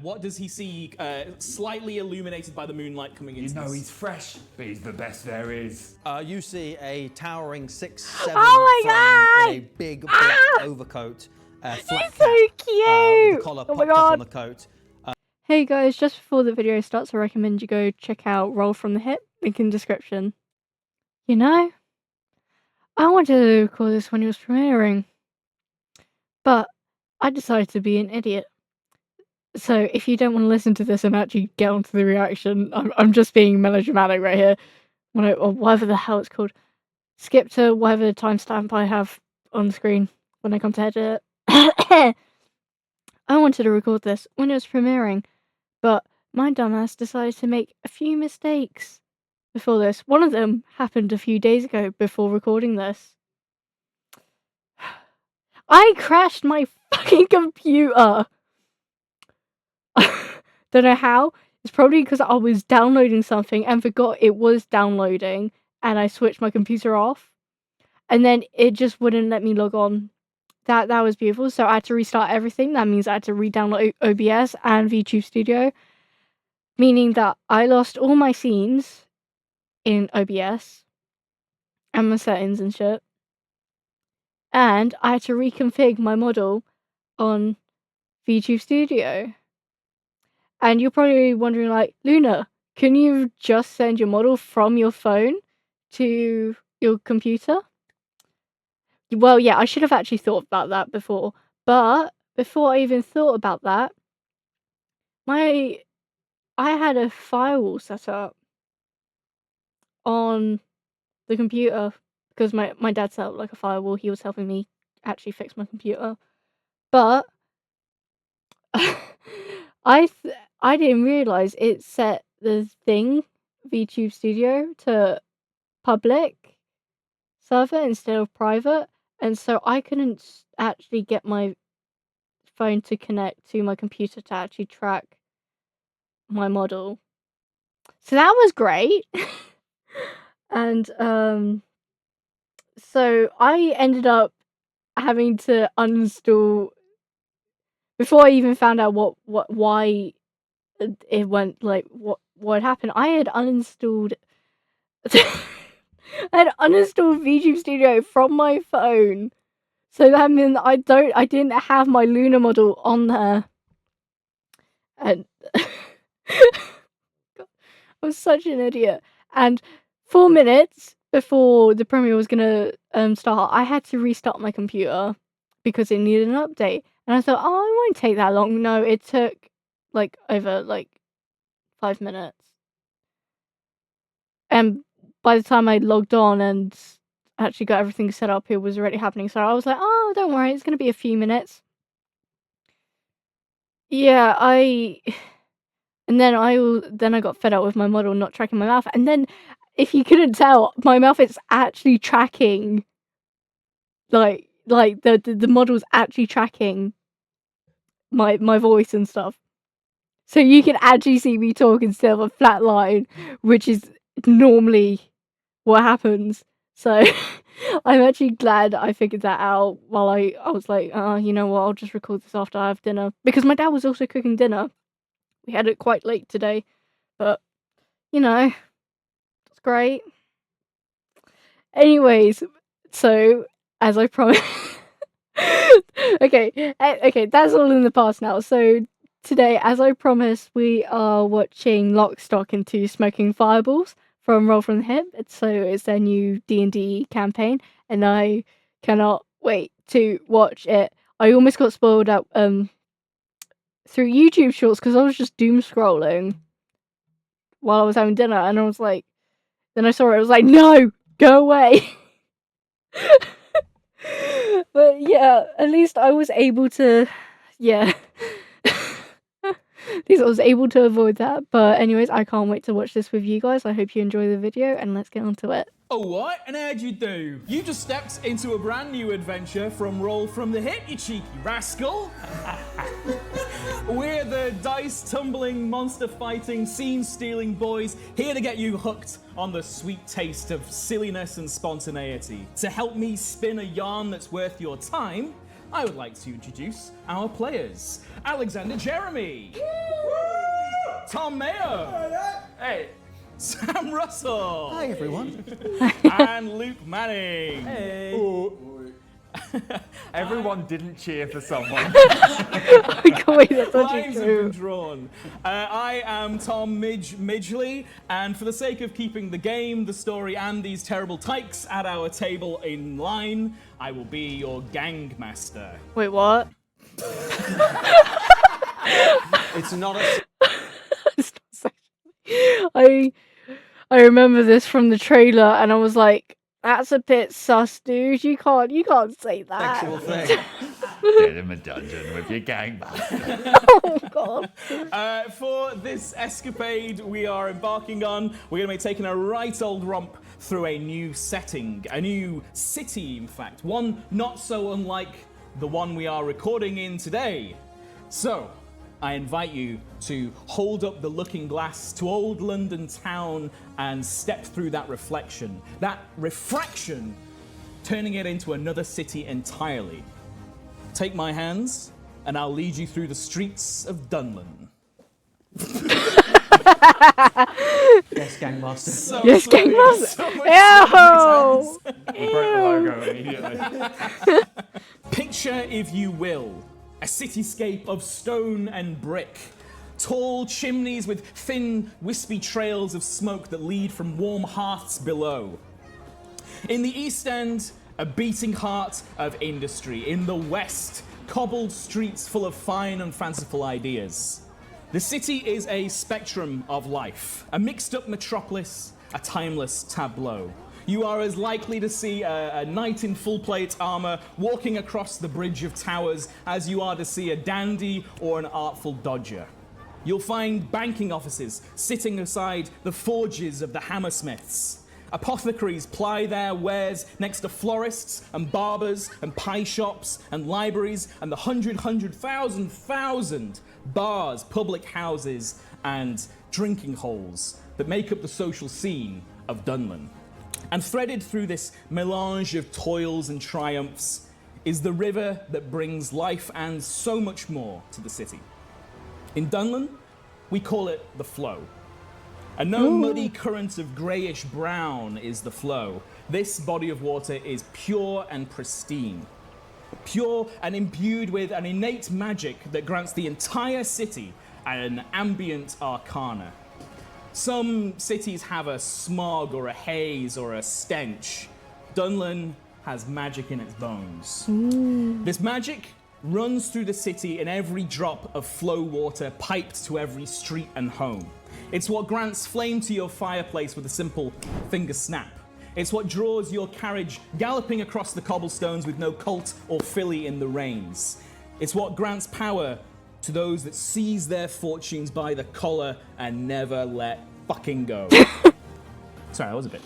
what does he see slightly illuminated by the moonlight coming into You know he's fresh, but he's the best there is. You see a towering 6'7" Oh my frame God! in a big black overcoat, flat He's cap, so with cute! the collar Oh my popped up on God! the coat. Hey guys, just before the video starts, I recommend you go check out Roll from the Hip, link in description. You know, I wanted to record this when it was premiering, but I decided to be an idiot. So if you don't want to listen to this and actually get onto the reaction, I'm just being melodramatic right here. Or whatever the hell it's called. Skip to whatever timestamp I have on the screen when I come to edit it. I wanted to record this when it was premiering, but my dumbass decided to make a few mistakes before this. One of them happened a few days ago before recording this. I crashed my fucking computer. Don't know how. It's probably because I was downloading something and forgot it was downloading, and I switched my computer off, and then it just wouldn't let me log on. That was beautiful. So I had to restart everything. That means I had to re-download OBS and VTuber Studio, meaning that I lost all my scenes in OBS and my settings and shit, and I had to reconfig my model on VTuber Studio. And you're probably wondering, like, Luna, can you just send your model from your phone to your computer? Well, yeah, I should have actually thought about that before. But before I even thought about that, I had a firewall set up on the computer because my dad set up like a firewall. He was helping me actually fix my computer. But I didn't realize it set the thing, VTuber Studio, to public server instead of private, and so I couldn't actually get my phone to connect to my computer to actually track my model. So that was great. And so I ended up having to uninstall before I even found out why it went, like, what happened. I had uninstalled VTuber Studio from my phone, so that meant I didn't have my Luna model on there, and I'm such an idiot. And 4 minutes before the premiere was gonna start, I had to restart my computer because it needed an update, and I thought, oh, it won't take that long. No, it took like over 5 minutes. And by the time I logged on and actually got everything set up, it was already happening. So I was like, oh, don't worry, it's going to be a few minutes. Yeah, and then I got fed up with my model not tracking my mouth. And then, if you couldn't tell, my mouth is actually tracking, like the model's actually tracking my voice and stuff. So you can actually see me talk instead of a flat line, which is normally what happens. So I'm actually glad I figured that out while I was like, you know what, I'll just record this after I have dinner. Because my dad was also cooking dinner. We had it quite late today. But, you know, it's great. Anyways, so, as I promised... Okay, that's all in the past now. So today, as I promised, we are watching Lock, Stock and Two Smoking Fireballs from Roll from the Hip. So it's their new D&D campaign, and I cannot wait to watch it. I almost got spoiled out through YouTube Shorts because I was just doom scrolling while I was having dinner, and I was like, then I saw it, I was like, no, go away. But yeah, at least I was able to, at least I was able to avoid that. But anyways, I can't wait to watch this with you guys. I hope you enjoy the video, and let's get on to it. Oh, what? And how'd you do? You just stepped into a brand new adventure from Roll from the Hip, you cheeky rascal. We're the dice-tumbling, monster-fighting, scene-stealing boys here to get you hooked on the sweet taste of silliness and spontaneity. To help me spin a yarn that's worth your time, I would like to introduce our players. Alexander Jeremy. Tom Mayo. Hey, Sam Russell. Hi, everyone. And Luke Manning. Hey. everyone didn't cheer for someone. Oh my god, that's such a Lines have been joke. drawn. I am Tom Midgley, and for the sake of keeping the game, the story, and these terrible tykes at our table in line, I will be your gang master. Wait, what? It's not a. It's not sexual. I remember this from the trailer, and I was like, "That's a bit sus, dude. You can't say that." Sexual thing. Get him a dungeon with your gangbusters. Oh god. For this escapade we are embarking on, we're going to be taking a right old romp through a new setting, a new city, in fact, one not so unlike the one we are recording in today. So, I invite you to hold up the looking glass to old London town and step through that reflection, that refraction, turning it into another city entirely. Take my hands, and I'll lead you through the streets of Dunlan. Yes, Gangmaster. So Yes, sweaty, Gangmaster. so much Ew. sweat in his hands. We broke the logo immediately. Picture, if you will, a cityscape of stone and brick. Tall chimneys with thin, wispy trails of smoke that lead from warm hearths below. In the East End, a beating heart of industry. In the West, cobbled streets full of fine and fanciful ideas. The city is a spectrum of life, a mixed-up metropolis, a timeless tableau. You are as likely to see a knight in full plate armor walking across the Bridge of Towers as you are to see a dandy or an artful dodger. You'll find banking offices sitting aside the forges of the hammersmiths. Apothecaries ply their wares next to florists and barbers and pie shops and libraries and the hundred thousand bars, public houses and drinking holes that make up the social scene of Dunlan. And threaded through this melange of toils and triumphs is the river that brings life and so much more to the city. In Dunlan, we call it the Flow. And no muddy current of greyish brown is the Flow. This body of water is pure and pristine. Pure and imbued with an innate magic that grants the entire city an ambient arcana. Some cities have a smog or a haze or a stench. Dunlan has magic in its bones. This magic runs through the city in every drop of flow water piped to every street and home. It's what grants flame to your fireplace with a simple finger snap. It's what draws your carriage galloping across the cobblestones with no colt or filly in the reins. It's what grants power to those that seize their fortunes by the collar and never let fucking go. Sorry, that was a bit.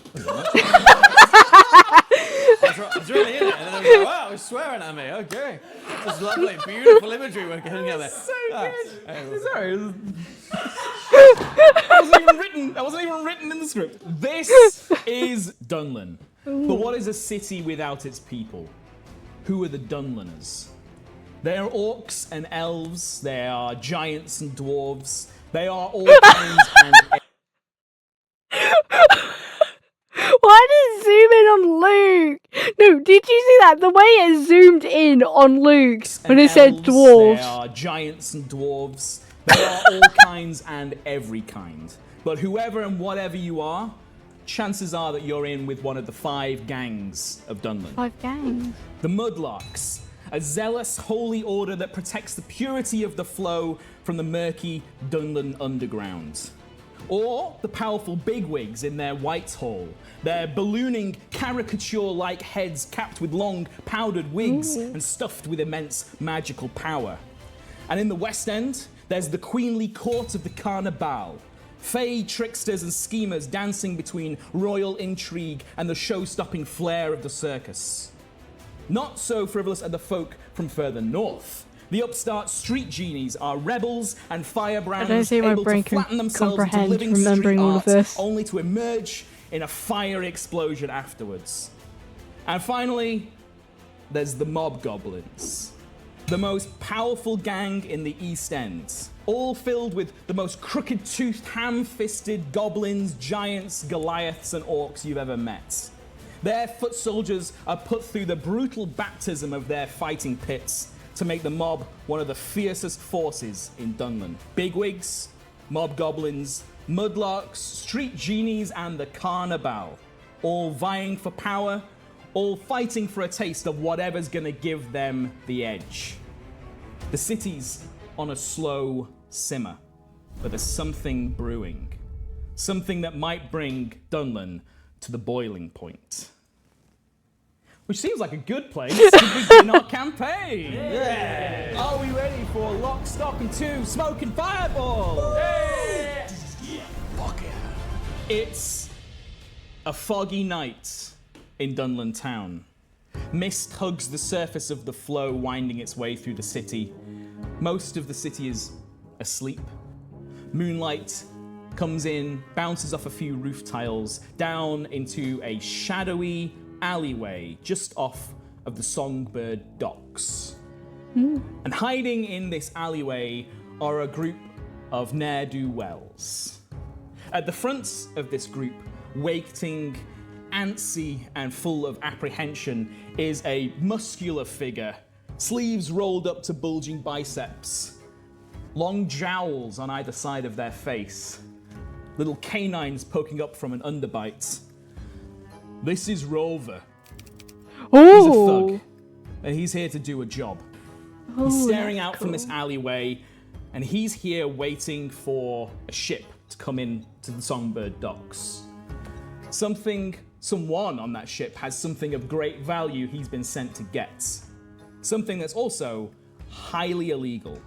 I was really in it, and then I was like, wow, he's swearing at me. Okay. This lovely, beautiful imagery we're getting together. So good. Hey, Sorry. That wasn't even written in the script. This is Dunlan. But what is a city without its people? Who are the Dunlaners? They are orcs and elves. They are giants and dwarves. They are all kinds and... Why did it zoom in on Luke? No, did you see that? The way it zoomed in on Luke when it said elves, dwarves. They are giants and dwarves. They are all kinds and every kind. But whoever and whatever you are, chances are that you're in with one of the 5 gangs of Dunlan. 5 gangs. The Mudlarks, a zealous holy order that protects the purity of the flow from the murky Dunlan underground. Or the powerful bigwigs in their Whitehall, their ballooning caricature-like heads capped with long powdered wigs and stuffed with immense magical power. And in the West End, there's the queenly court of the Carnival, fey tricksters and schemers dancing between royal intrigue and the show-stopping flair of the circus. Not so frivolous are the folk from further north. The upstart street genies are rebels and firebrands I don't see my able brain to can flatten themselves into comprehend living remembering street all of art, this. only to emerge in a fiery explosion afterwards. And finally, there's the mob goblins. the most powerful gang in the East End, all filled with the most crooked-toothed, ham-fisted goblins, giants, Goliaths, and orcs you've ever met. Their foot soldiers are put through the brutal baptism of their fighting pits to make the mob one of the fiercest forces in Dunlan. Bigwigs, mob goblins, mudlarks, street genies, and the carnival, all vying for power, all fighting for a taste of whatever's gonna give them the edge. The city's on a slow simmer, but there's something brewing. Something that might bring Dunlan to the boiling point. Which seems like a good place to begin our campaign. Yeah. Are we ready for Lock, Stock, and Two Smoking Fireball? Yeah. Fuck yeah. It's a foggy night in Dunlan town. Mist hugs the surface of the flow winding its way through the city. Most of the city is asleep. Moonlight comes in, bounces off a few roof tiles, down into a shadowy alleyway just off of the Songbird docks. And hiding in this alleyway are a group of ne'er-do-wells. At the front of this group, waiting, antsy, and full of apprehension, is a muscular figure, sleeves rolled up to bulging biceps, long jowls on either side of their face, little canines poking up from an underbite. This is Rover. He's a thug, and he's here to do a job. He's staring out from this alleyway, and he's here waiting for a ship to come in to the Songbird docks. Someone on that ship has something of great value he's been sent to get. Something that's also highly illegal.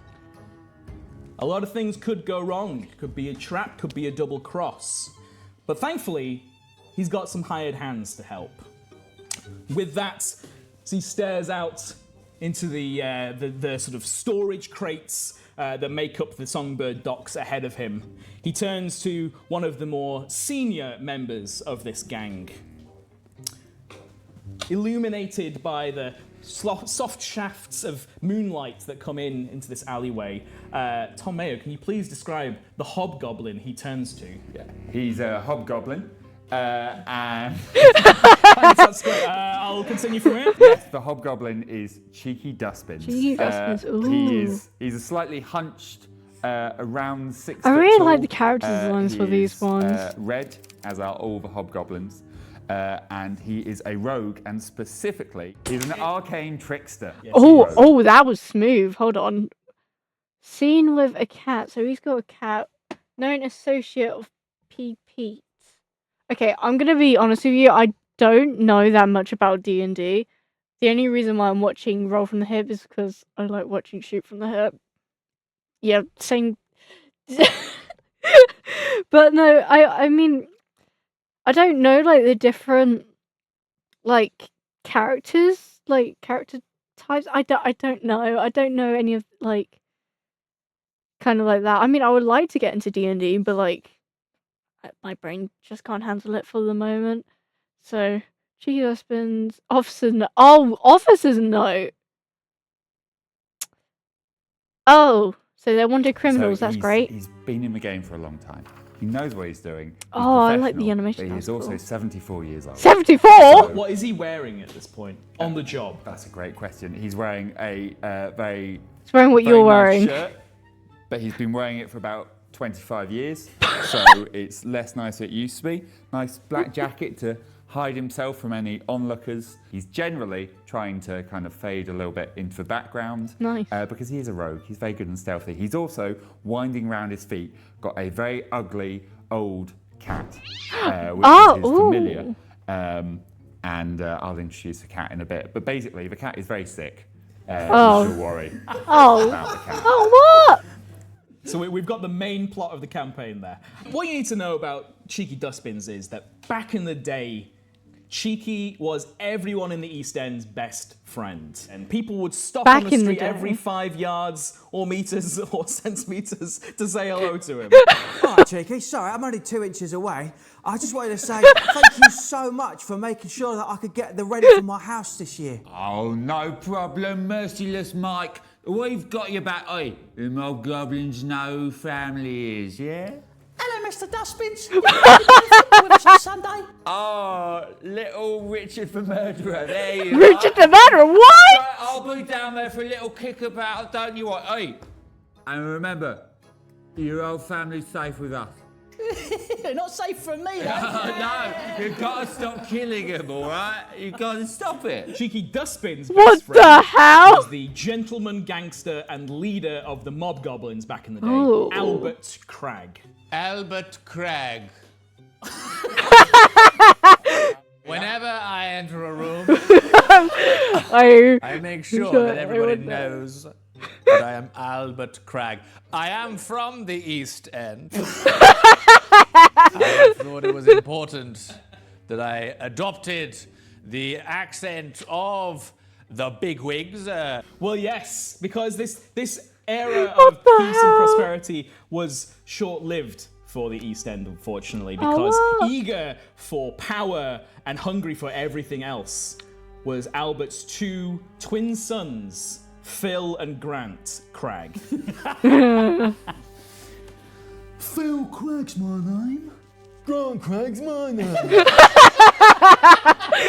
A lot of things could go wrong. Could be a trap, could be a double cross. But thankfully, he's got some hired hands to help. With that, as he stares out into the sort of storage crates that make up the Songbird docks ahead of him, he turns to one of the more senior members of this gang. Illuminated by the soft shafts of moonlight that come into this alleyway, Tom Mayo, can you please describe the hobgoblin he turns to? Yeah, he's a hobgoblin. And Thanks, that's great. I'll continue from here. yes, the hobgoblin is Cheeky Dustbins. Cheeky Dustbins, ooh. He's a slightly hunched, around 6 I foot really tall. like the character designs for these ones. Red, as are all the hobgoblins. And he is a rogue, and specifically, he's an arcane trickster. Yes, Oh, that was smooth. Hold on. Seen with a cat. So he's got a cat. Known associate of Pete. Okay, I'm gonna be honest with you. I don't know that much about D&D. The only reason why I'm watching Roll from the Hip is because I like watching Shoot from the Hip. Yeah, same. But no, I mean, I don't know like the different like characters, like character types. I don't know. I don't know any of like kind of like that. I mean, I would like to get into D&D, but like my brain just can't handle it for the moment. So, Cheeky Husbands, Officer's Note. Oh, so they're wanted criminals. So That's great. He's been in the game for a long time. He knows what he's doing. He's I like the professional, animation. But he's That's also cool. 74 years old. 74? What is he wearing at this point on the job? That's a great question. He's wearing a very He's wearing what very you're nice wearing. shirt, but he's been wearing it for about 25 years, so it's less nice than it used to be. Nice black jacket to hide himself from any onlookers. He's generally trying to kind of fade a little bit into the background. Nice. Because he is a rogue. He's very good and stealthy. He's also winding around his feet, got a very ugly old cat, which is his familiar. And I'll introduce the cat in a bit. But basically, the cat is very sick. You should worry about the cat. Oh, what? So we've got the main plot of the campaign there. What you need to know about Cheeky Dustbins is that back in the day, Cheeky was everyone in the East End's best friend. And people would stop Back on the in the street day. every 5 yards or meters or centimeters to say hello to him. All right, Cheeky, sorry, I'm only 2 inches away. I just wanted to say thank you so much for making sure that I could get the rent for my house this year. Oh, no problem, merciless Mike. We've got your back. Oi, the mob goblins know who family is, yeah? Hello, Mr. Dustbins. With us on Sunday. Oh, little Richard the Murderer. There you Richard are. the Murderer, what? Right, I'll be down there for a little kickabout, don't you what? Oi, and remember, your old family's safe with us. Not safe from me, though. No, you've got to stop killing him, all right? You've got to stop it. Cheeky Dustbin's best What friend the hell? was the gentleman gangster and leader of the mob goblins back in the day, Oh. Albert Cragg. Albert Cragg. Whenever I enter a room, I make sure that everybody knows that I am Albert Cragg. I am from the East End. I thought it was important that I adopted the accent of the bigwigs. Well, yes, because this era of peace and prosperity was short-lived for the East End, unfortunately, because eager for power and hungry for everything else was Albert's two twin sons, Phil and Grant Cragg. Phil Craig's my name. Grant Craig's my name.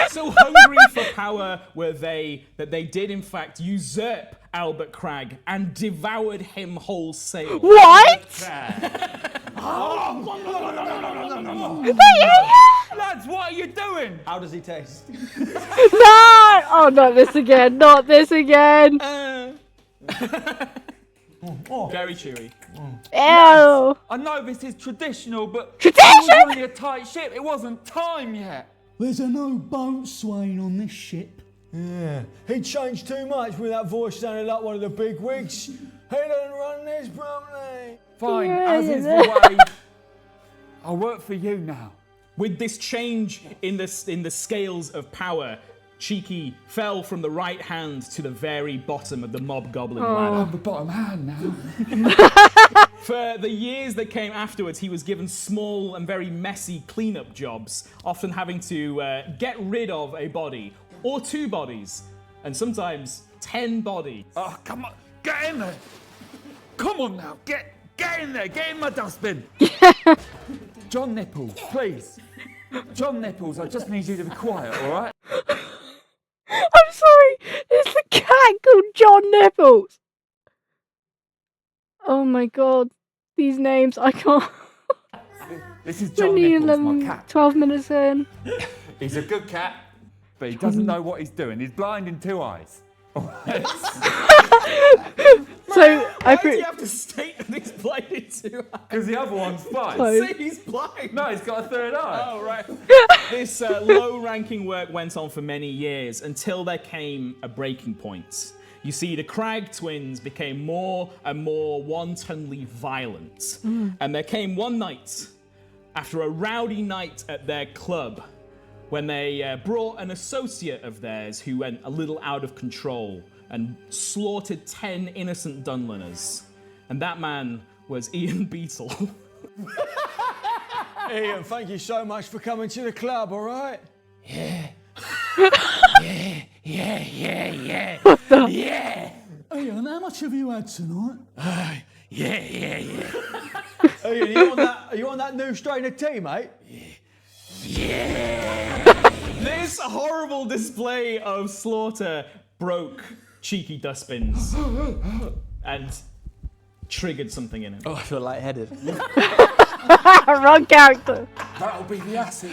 So hungry for power were they that they did in fact usurp Albert Cragg and devoured him wholesale. What? Lads, what are you doing? How does he taste? No! Oh, not this again. Not this again. Very chewy. Ew. I know this is traditional, but Tradition? it was only a tight ship. It wasn't time yet. There's a no boatswain on this ship. Yeah, he changed too much with that voice sounding like one of the big wigs. He doesn't run this properly. Fine, as is the way. I work for you now. With this change in the scales of power, Cheeky fell from the right hand to the very bottom of the mob goblin ladder. I'm the bottom hand now. For the years that came afterwards, he was given small and very messy cleanup jobs, often having to get rid of a body, or two bodies, and sometimes 10 bodies. Oh, come on, get in there. Come on now, get in there, get in my dustbin. John Nipples, please. John Nipples, I just need you to be quiet, all right? I'm sorry. It's a cat called John Nipples. Oh my god. These names, I can't. This is We're John nearly Nipples, my cat. 12 minutes in. He's a good cat, but he doesn't know what he's doing. He's blind in two eyes. So, Why do you have to state that he's blind in two eyes? Because the other one's blind. Say he's blind. No, he's got a third eye. Oh, right. This low-ranking work went on for many years until there came a breaking point. You see, the Cragg twins became more and more wantonly violent. And there came one night, after a rowdy night at their club, when they brought an associate of theirs who went a little out of control and slaughtered 10 innocent Dunliners. And that man was Ian Beetle. Ian, thank you so much for coming to the club, all right? Yeah. Yeah. Ian, how much have you had tonight? Ian, are you on that new strain of tea, mate? This horrible display of slaughter broke Cheeky Dustbins and triggered something in him. Oh, I feel lightheaded. Wrong character. That'll be the acid.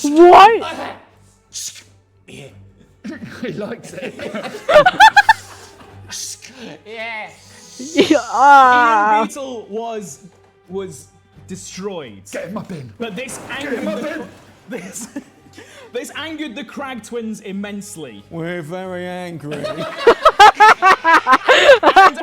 What? He likes it. Ah. Ian Beetle was destroyed. Get in my bin. But this angered this angered the Cragg twins immensely. We're very angry. And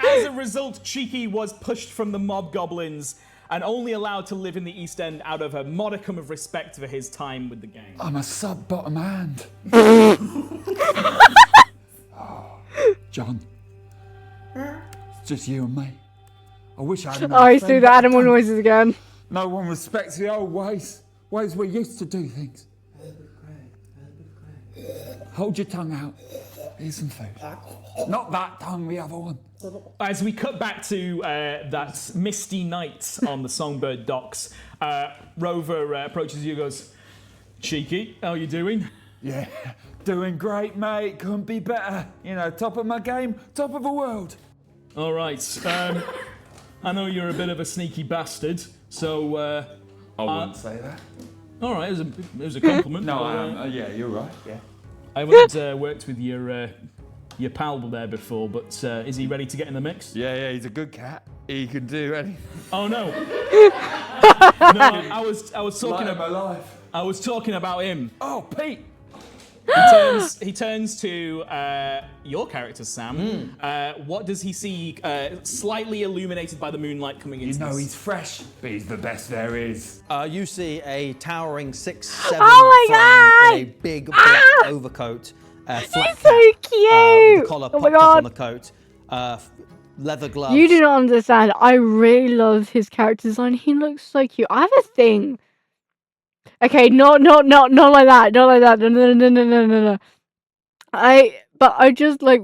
as a result, Cheeky was pushed from the mob goblins and only allowed to live in the East End out of a modicum of respect for his time with the gang. I'm a sub-bottom hand. John. It's just you and me. I wish I had Oh, he's doing the animal noises again. No one respects the old ways. Ways we used to do things. Hold your tongue out. Here's some food. Not that tongue, the other one. As we cut back to that misty night on the Songbird docks, Rover approaches you and goes, Cheeky, how you doing? Yeah, doing great, mate. Couldn't be better. You know, top of my game, top of the world. All right. I know you're a bit of a sneaky bastard, so... I wouldn't say that. All right, it was a compliment. No, yeah, you're right, yeah. I haven't worked with your pal there before, but is he ready to get in the mix? Yeah, he's a good cat. He can do anything. Oh, no. No, I was talking Light of my about... life. I was talking about him. Oh, Pete. He turns to your character, Sam. What does he see slightly illuminated by the moonlight coming into You know this? he's fresh, but he's the best there is. You see a towering 6'7" Oh my frame in a big black overcoat. Flat He's cap, so cute! the collar Oh my popped up on God. the coat. Leather gloves. You do not understand. I really love his character design. He looks so cute. I have a thing. Okay, not like that. Not like that. No. I just like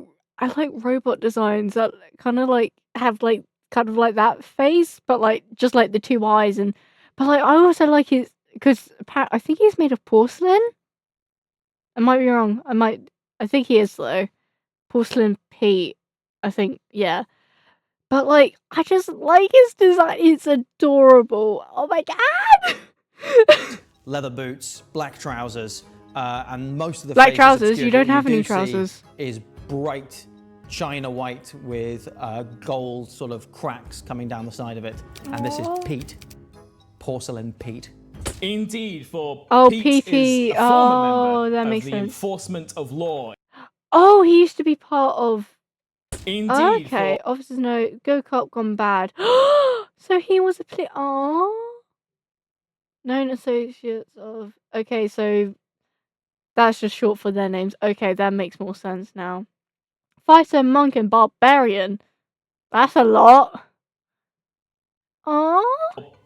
robot designs that kind of like have like kind of like that face, but like just like the two eyes but like I also like his because I think he's made of porcelain. I might be wrong. I think he is though. Porcelain Pete. I think yeah. But like I just like his design. It's adorable. Oh my God. Leather boots, black trousers, and most of the Black face is trousers? obscured. You don't What have any do see trousers. Is bright china white with gold sort of cracks coming down the side of it. And this is Pete, Porcelain Pete. Indeed, for Oh, Pete Petey. is a former Oh, member that of makes the sense. Enforcement of Law. Oh, he used to be part of. Indeed, Okay, for officers note, Go Cop gone bad. So he was a known associates of. Okay, so that's just short for their names. Okay, that makes more sense now. Fighter, monk, and barbarian. That's a lot. Oh,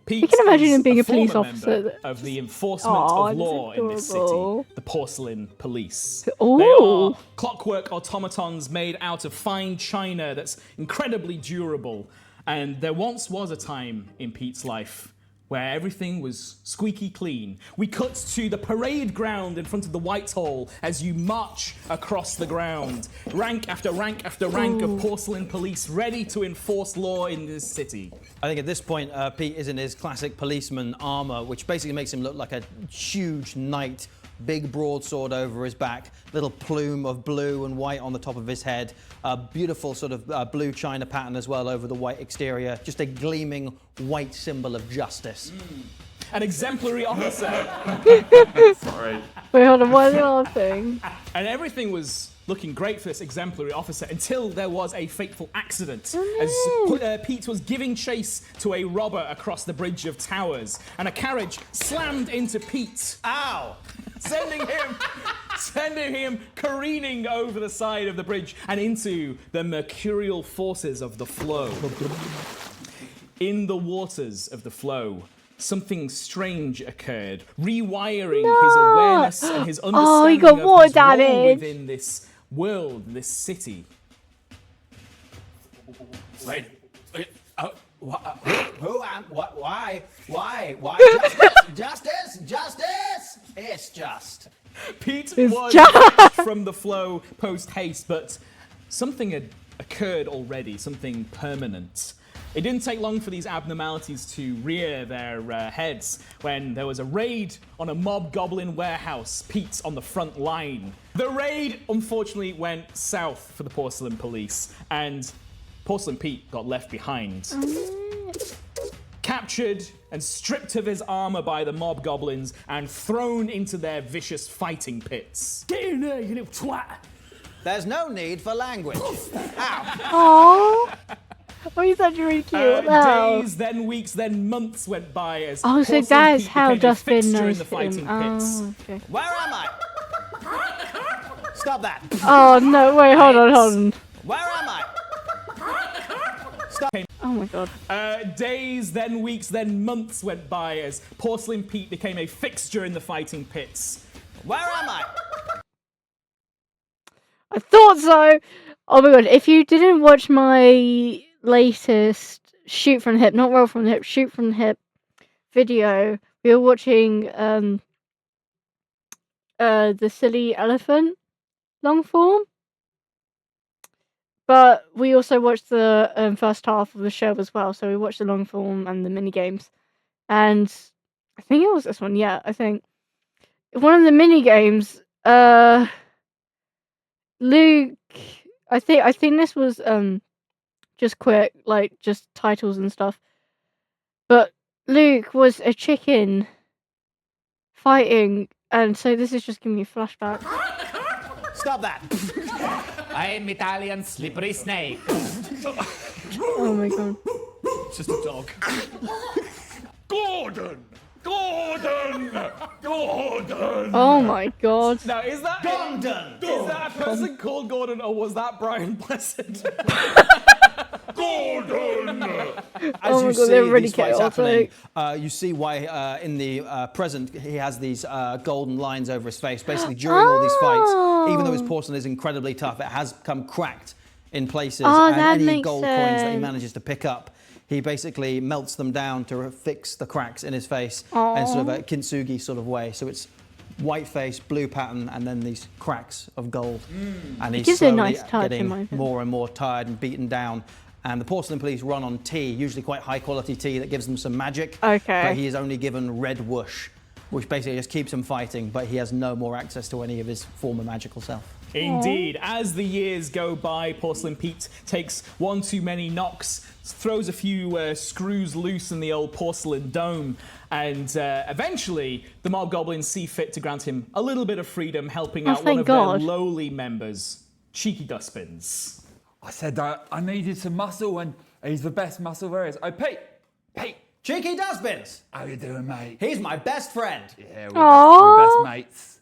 Pete I can imagine is him being a former police officer. member of the Enforcement Aw, of Law that's in this city, adorable. the Porcelain Police. Ooh. They are clockwork automatons made out of fine china that's incredibly durable. And there once was a time in Pete's life where everything was squeaky clean. We cut to the parade ground in front of the Whitehall as you march across the ground. Rank after rank after rank of porcelain police ready to enforce law in this city. I think at this point, Pete is in his classic policeman armor, which basically makes him look like a huge knight. Big broadsword over his back, little plume of blue and white on the top of his head, a beautiful sort of blue china pattern as well over the white exterior, just a gleaming white symbol of justice. An exemplary officer. Sorry. Wait, hold on. What is the other thing? And everything was looking great for this exemplary officer until there was a fateful accident. As Pete was giving chase to a robber across the Bridge of Towers, and a carriage slammed into Pete. Ow! Sending him careening over the side of the bridge and into the mercurial forces of the flow. In the waters of the flow, something strange occurred, rewiring his awareness and his understanding he got of water his role damage. within this world, this city. Wait. Who am? What? Why? Justice! It's just. Pete It's was just- from the flow post haste, but something had occurred already, something permanent. It didn't take long for these abnormalities to rear their heads when there was a raid on a mob goblin warehouse, Pete on the front line. The raid, unfortunately, went south for the Porcelain Police, and Porcelain Pete got left behind. Captured and stripped of his armor by the mob goblins and thrown into their vicious fighting pits. Get in there, you little twat! There's no need for language. Aww. Oh, he's such a really cute. Wow. Days, then weeks, then months went by as Oh, so Porcelain that is Pete how became a Dustbin fixture in knows the him. fighting pits. Oh, okay. Where am I? Stop that. Oh no! Wait, hold on. Where am I? Oh my God. Days, then weeks, then months went by as Porcelain Pete became a fixture in the fighting pits. Where am I? I thought so. Oh my god! If you didn't watch my latest shoot from the hip, not roll from the hip, shoot from the hip video, we were watching the silly elephant long form. But we also watched the first half of the show as well. So we watched the long form and the mini games, and I think it was this one. Yeah, I think one of the mini games. Luke, I think this was just quick, like just titles and stuff. But Luke was a chicken fighting, and so this is just giving me a flashback. Stop that. I'm Italian slippery snake. Oh my god. It's just a dog. Gordon! Gordon! Gordon! Oh my god. Now, is that Gordon! is that a person called Gordon, or was that Brian Blessed? Gordon! As Oh you my god, see they're really these fights happening, chaotic. you see why in the present he has these golden lines over his face. Basically, during all these fights, even though his porcelain is incredibly tough, it has come cracked in places. Oh, and that any makes gold coins that he sense. manages to pick up, he basically melts them down to fix the cracks in his face in sort of a kintsugi sort of way. So it's white face, blue pattern, and then these cracks of gold. And he's gives it a slowly nice touch, in getting my opinion. more and more tired and beaten down. And the porcelain police run on tea, usually quite high quality tea that gives them some magic. Okay. But he is only given red whoosh, which basically just keeps him fighting, but he has no more access to any of his former magical self. Indeed. As the years go by, Porcelain Pete takes one too many knocks, throws a few screws loose in the old porcelain dome, and eventually the mob goblins see fit to grant him a little bit of freedom, helping out one thank of God. their lowly members, Cheeky Dustbins. I said I needed some muscle, and he's the best muscle there is. Oh, Pete! Pete! Cheeky Dustbins! How you doing, mate? He's my best friend. Yeah, Aww. we're best mates.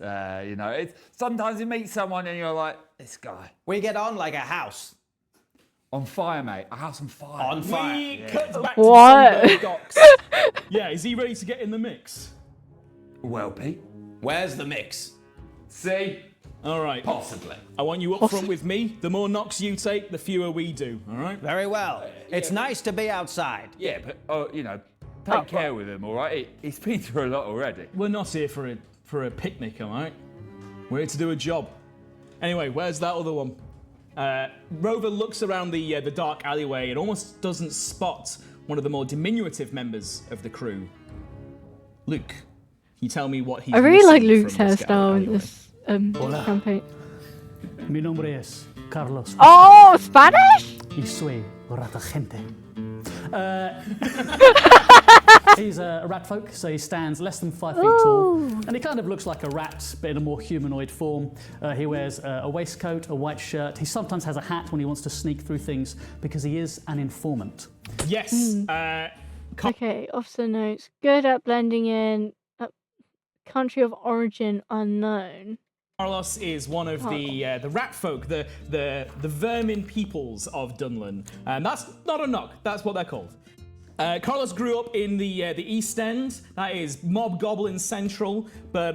You know, sometimes you meet someone and you're like, this guy. We get on like a house. On fire, mate. A house on fire. On fire. We cut back What? to Sunburn Docks. Yeah, is he ready to get in the mix? Well, Pete. Where's the mix? See? All right. Possibly. I want you up front with me. The more knocks you take, the fewer we do. All right? Very well. It's nice to be outside. Yeah, but, you know, take care with him, all right? He's been through a lot already. We're not here for a picnic, all right? We're here to do a job. Anyway, where's that other one? Rover looks around the dark alleyway and almost doesn't spot one of the more diminutive members of the crew. Luke, can you tell me what he's I really like missing Luke's from this hairstyle in alleyway? this campaign. Mi nombre es Carlos Oh, Spanish? y soy rata gente. He's a rat folk, so he stands less than 5 feet tall, and he kind of looks like a rat, but in a more humanoid form. He wears a waistcoat, a white shirt. He sometimes has a hat when he wants to sneak through things because he is an informant. Yes. Okay, officer notes. Good at blending in. Country of origin unknown. Carlos is one of the rat folk, the vermin peoples of Dunlan. And that's not a knock, that's what they're called. Carlos grew up in the East End, that is Mob Goblin Central, but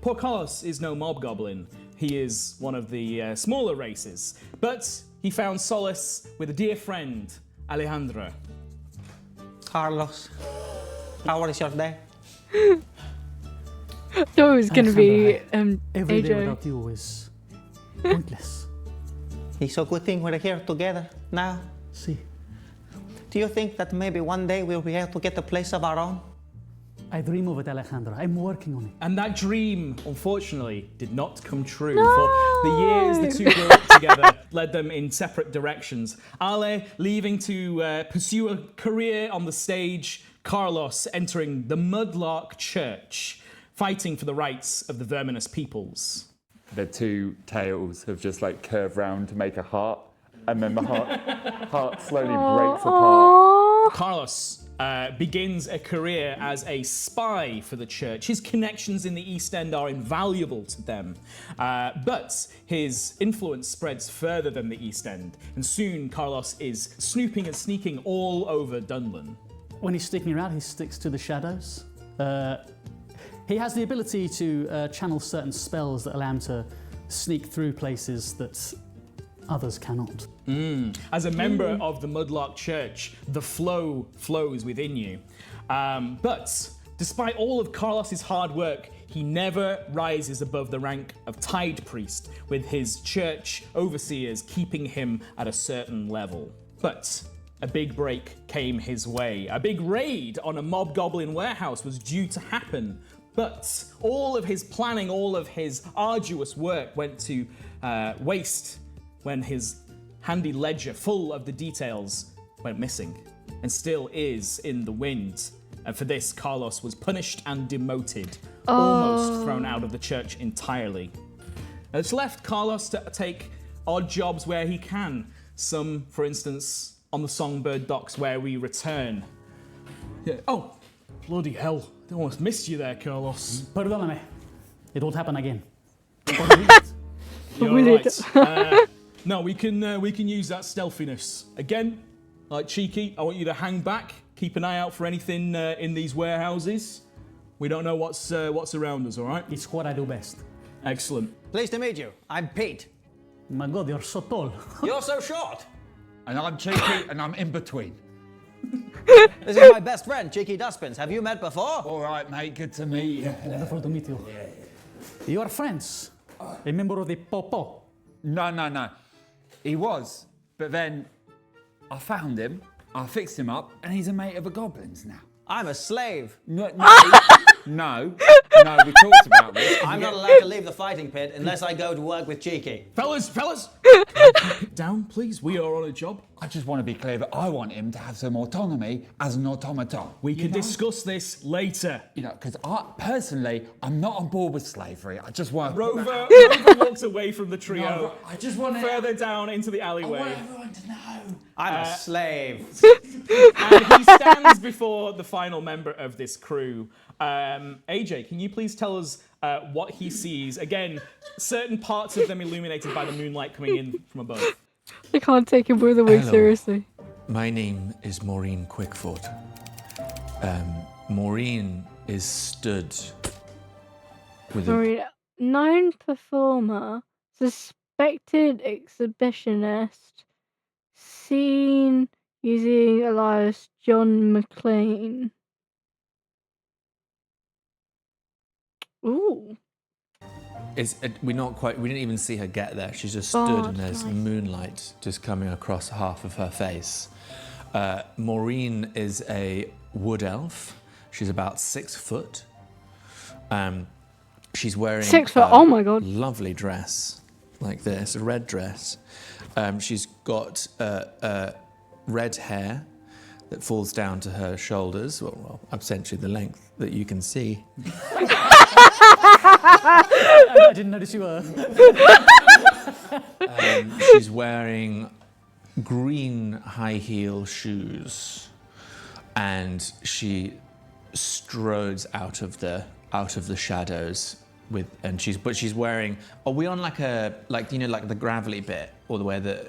poor Carlos is no Mob Goblin. He is one of the smaller races. But he found solace with a dear friend, Alejandra. Carlos, how was your day? I thought it was going to be Every day AJ. without you is pointless. It's a good thing we're here together now. See, Do you think that maybe one day we'll be able to get a place of our own? I dream of it, Alejandra. I'm working on it. And that dream, unfortunately, did not come true. For the years the two grew up together led them in separate directions. Ale leaving to pursue a career on the stage, Carlos entering the Mudlark Church, fighting for the rights of the verminous peoples. The two tails have just like curved round to make a heart, and then the heart slowly breaks apart. Carlos begins a career as a spy for the church. His connections in the East End are invaluable to them, but his influence spreads further than the East End, and soon Carlos is snooping and sneaking all over Dunlan. When he's sticking around, he sticks to the shadows. He has the ability to channel certain spells that allow him to sneak through places that others cannot. As a member of the Mudlark Church, the flow flows within you. But despite all of Carlos's hard work, he never rises above the rank of Tide Priest, with his church overseers keeping him at a certain level. But a big break came his way. A big raid on a mob goblin warehouse was due to happen, but all of his planning, all of his arduous work went to waste when his handy ledger full of the details went missing, and still is in the wind. And for this, Carlos was punished and demoted, almost thrown out of the church entirely. It's left Carlos to take odd jobs where he can. Some, for instance, on the Songbird docks where we return. Yeah. Oh, bloody hell. I almost missed you there, Carlos. Perdóname. It won't happen again. You're Will right. it? No, we can use that stealthiness. Again, like Cheeky, I want you to hang back, keep an eye out for anything in these warehouses. We don't know what's around us, all right? It's what I do best. Excellent. Pleased to meet you. I'm Pete. My God, you're so tall. You're so short. And I'm cheeky and I'm in between. This is my best friend, Cheeky Dustbins. Have you met before? All right, mate, good to meet you. Wonderful to meet you. You are friends. A member of the Popo. No. He was, but then I found him, I fixed him up, and he's a mate of the goblins now. I'm a slave. No, we talked about this. I'm not allowed to leave the fighting pit unless I go to work with Cheeky. Fellas! Down, please. We are on a job. I just want to be clear that I want him to have some autonomy as an automaton. We can discuss this later. You know, because personally, I'm not on board with slavery. I just want Rover walks away from the trio. No, I just want further down into the I alleyway. want everyone to know. I'm a slave. And he stands before the final member of this crew. AJ, can you please tell us what he sees? Again, certain parts of them illuminated by the moonlight coming in from above. I can't take him with a wig Hello. seriously. My name is Maureen Quickfoot. Maureen is stood with a Sorry, known performer, suspected exhibitionist, seen using alias John McClane. Ooh. we didn't even see her get there. She just stood and that's there's nice. moonlight just coming across half of her face. Maureen is a wood elf. She's about 6 foot. She's wearing 6 foot, oh my God. lovely dress like this, a red dress. She's got red hair that falls down to her shoulders, well, essentially the length that you can see. I didn't notice you were. She's wearing green high heel shoes, and she strodes out of the shadows she's wearing. Are we on like the gravelly bit or the way that?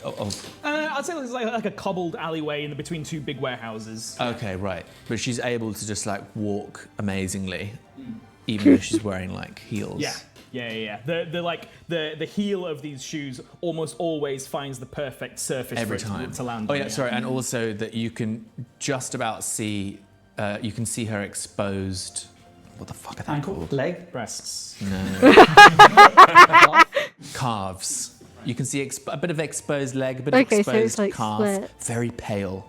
I'd say it's like a cobbled alleyway in between two big warehouses. Okay, right. But she's able to just like walk amazingly, even though she's wearing like heels. Yeah. The heel of these shoes almost always finds the perfect surface Every for it time. to land Oh on. yeah, sorry, and also that you can just about see. You can see her exposed. What the fuck are they called? Leg? Breasts. No. Calves. You can see a bit of exposed leg, a bit of Okay, so exposed it's like calf. split. Very pale.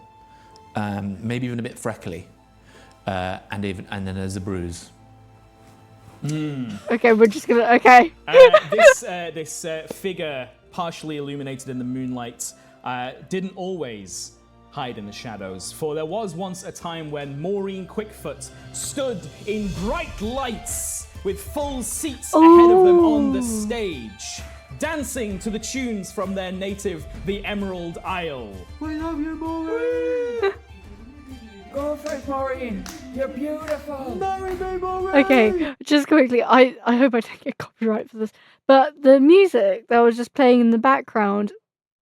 Maybe even a bit freckly. And then there's a bruise. Okay, we're just gonna. Okay. This figure, partially illuminated in the moonlight, didn't always hide in the shadows, for there was once a time when Maureen Quickfoot stood in bright lights with full seats ahead of them on the stage, dancing to the tunes from their native, the Emerald Isle. We love you, Maureen. Go for it, Maureen. You're beautiful. Marry me, Maureen. Okay, just quickly, I hope I don't get copyright for this, but the music that was just playing in the background,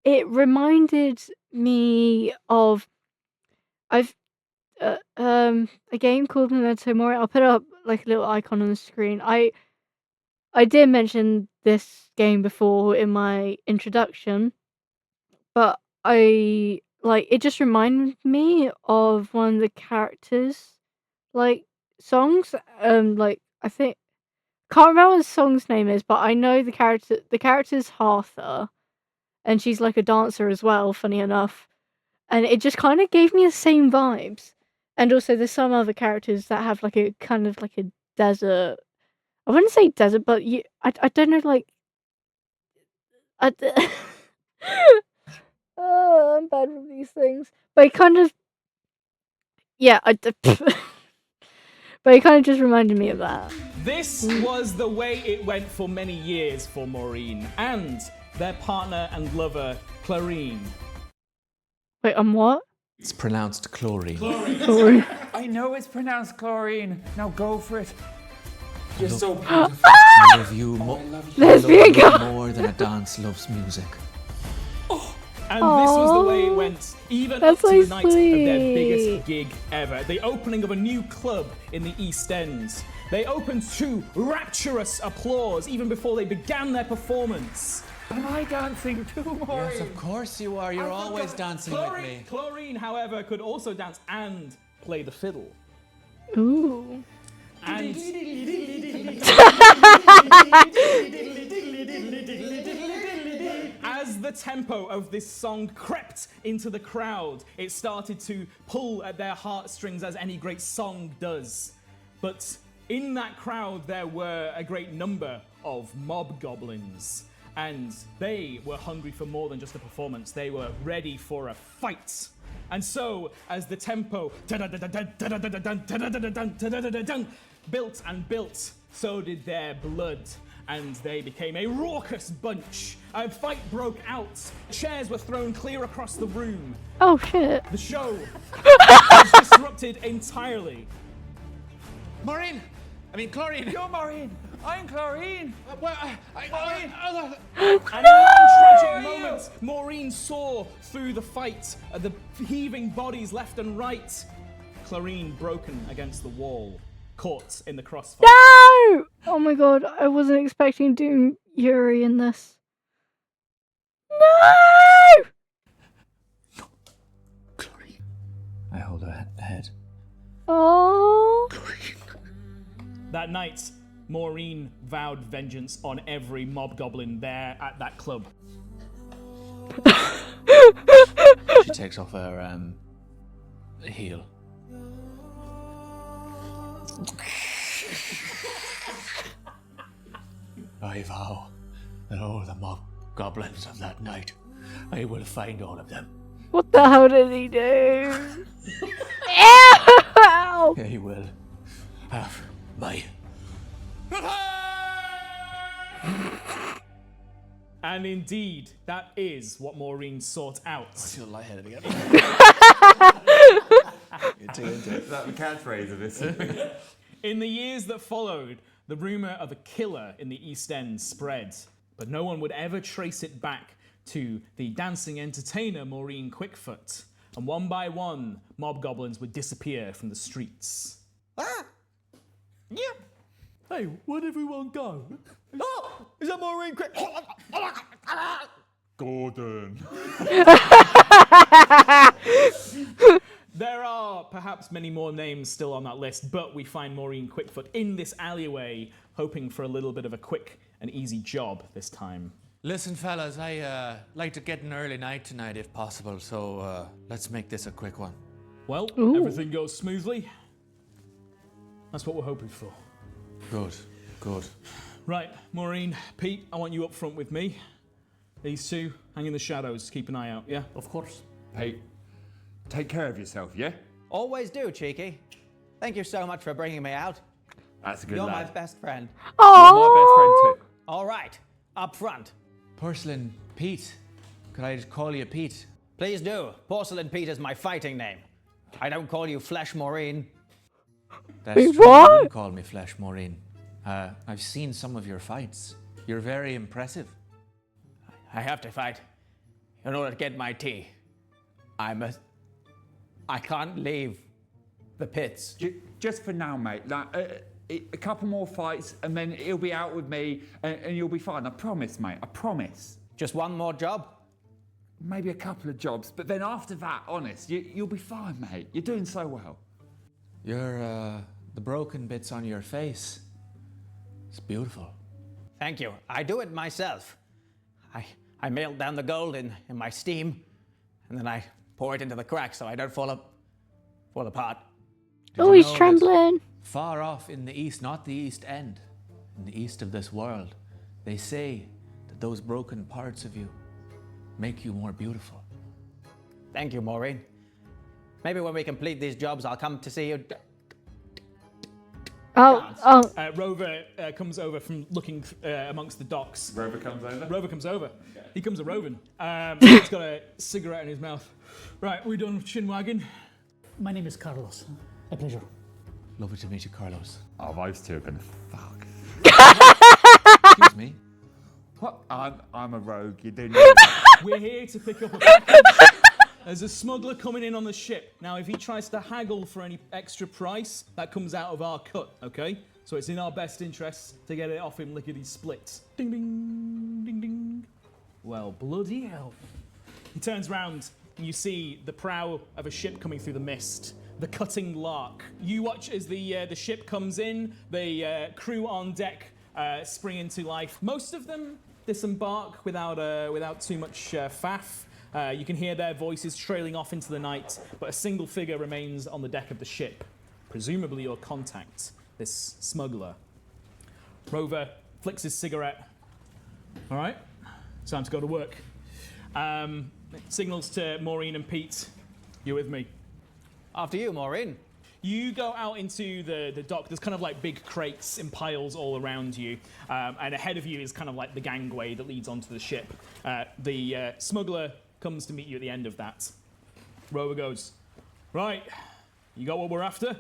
it reminded me of a game called Memento Mori. I'll put up like a little icon on the screen. I I did mention this game before in my introduction, but it just reminded me of one of the characters, songs. I think can't remember what the song's name is, but I know the character. The character's Hartha, and she's like a dancer as well. Funny enough, and it just kind of gave me the same vibes. And also, there's some other characters that have like a kind of like a desert. I wouldn't say desert, but I don't know, I, oh, I'm bad with these things. But it kind of, yeah, but it kind of just reminded me of that. This was the way it went for many years for Maureen and their partner and lover, Clarine. Wait, what? It's pronounced chlorine. Chlorine. I know it's pronounced chlorine. Now go for it. You're so beautiful. I love you more. Lesbian girl. More than a dance loves music. And this was the way it went, even That's up to the so night of their sweet. biggest gig ever. The opening of a new club in the East End. They opened to rapturous applause even before they began their performance. Am I dancing too, Maureen? Yes, of course you are. You're always dancing with me. Clarine, however, could also dance and play the fiddle. Ooh. And as the tempo of this song crept into the crowd, it started to pull at their heartstrings as any great song does. But in that crowd, there were a great number of mob goblins. And they were hungry for more than just a performance. They were ready for a fight. And so, as the tempo built and built, so did their blood. And they became a raucous bunch. A fight broke out. Chairs were thrown clear across the room. Oh shit. The show was disrupted entirely. Maureen! I mean, Chlorine! You're Maureen. I'm Chlorine. And in one tragic moment, Maureen saw through the fight, the heaving bodies left and right. Clarine broken against the wall, caught in the crossfire. No! Oh my god, I wasn't expecting Doom Yuri in this. No! Chlorine. I hold her head. Oh. That night, Maureen vowed vengeance on every mob goblin there at that club. She takes off her heel. I vow that all the mob goblins of that night, I will find all of them. What the hell did he do? Ow! They will have my... And indeed, that is what Maureen sought out. I feel lightheaded again. Is that the catchphrase of this? In the years that followed, the rumour of a killer in the East End spread, but no one would ever trace it back to the dancing entertainer Maureen Quickfoot. And one by one, mob goblins would disappear from the streets. Hey, where'd everyone go? Oh, is that Maureen Quick? Gordon. There are perhaps many more names still on that list, but we find Maureen Quickfoot in this alleyway, hoping for a little bit of a quick and easy job this time. Listen, fellas, I like to get an early night tonight if possible, so let's make this a quick one. Well, Ooh. everything goes smoothly. That's what we're hoping for. Good, good. Right, Maureen, Pete, I want you up front with me. These two, hang in the shadows, keep an eye out, yeah? Of course. Hey, take care of yourself, yeah? Always do, Cheeky. Thank you so much for bringing me out. That's a good You're lad. my best friend. You're my best friend too. All right, up front. Porcelain Pete. Could I just call you Pete? Please do. Porcelain Pete is my fighting name. I don't call you Flesh Maureen. That's Wait, true. what? You wouldn't call me Flesh Maureen. I've seen some of your fights. You're very impressive. I have to fight in order to get my tea. I can't leave the pits. Just for now, mate. Like, a couple more fights, and then he'll be out with me, and you'll be fine. I promise, mate. I promise. Just one more job? Maybe a couple of jobs, but then after that, honest, you'll be fine, mate. You're doing so well. The broken bits on your face. It's beautiful. Thank you. I do it myself. I melt down the gold in my steam, and then I pour it into the cracks so I don't fall apart. Oh, he's trembling. Far off in the east, not the East End, in the east of this world, they say that those broken parts of you make you more beautiful. Thank you, Maureen. Maybe when we complete these jobs, I'll come to see you. Rover comes over from looking amongst the docks. Rover comes over? Rover comes over. Okay. He comes a-roving. He's got a cigarette in his mouth. Right, we done with Chinwagon? My name is Carlos. A pleasure. Lovely to meet you, Carlos. Oh, those two are gonna fuck. Excuse me? What? I'm a rogue, you do know that. We're here to pick up a package. There's a smuggler coming in on the ship. Now, if he tries to haggle for any extra price, that comes out of our cut, okay? So it's in our best interests to get it off him lickety-split. Ding, ding, ding, ding. Well, bloody hell. He turns round and you see the prow of a ship coming through the mist. The Cutting Lark. You watch as the ship comes in, the crew on deck spring into life. Most of them disembark without too much faff. You can hear their voices trailing off into the night, but a single figure remains on the deck of the ship. Presumably your contact, this smuggler. Rover flicks his cigarette. All right, time to go to work. Signals to Maureen and Pete. You're with me. After you, Maureen. You go out into the dock. There's kind of like big crates in piles all around you. And ahead of you is kind of like the gangway that leads onto the ship. The smuggler comes to meet you at the end of that. Rover goes, right, you got what we're after?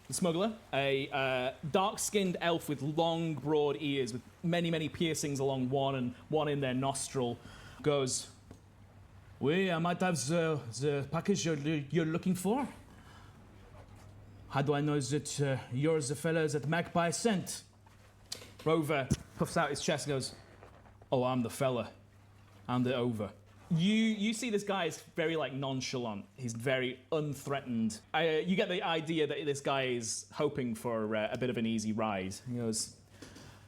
The smuggler, a dark-skinned elf with long, broad ears with many, many piercings along one and one in their nostril, goes, oui, I might have the package you're looking for. How do I know that you're the fella that Magpie sent? Rover puffs out his chest and goes, oh, I'm the fella. I'm the over. You see this guy is very like nonchalant. He's very unthreatened. You get the idea that this guy is hoping for a bit of an easy ride. He goes,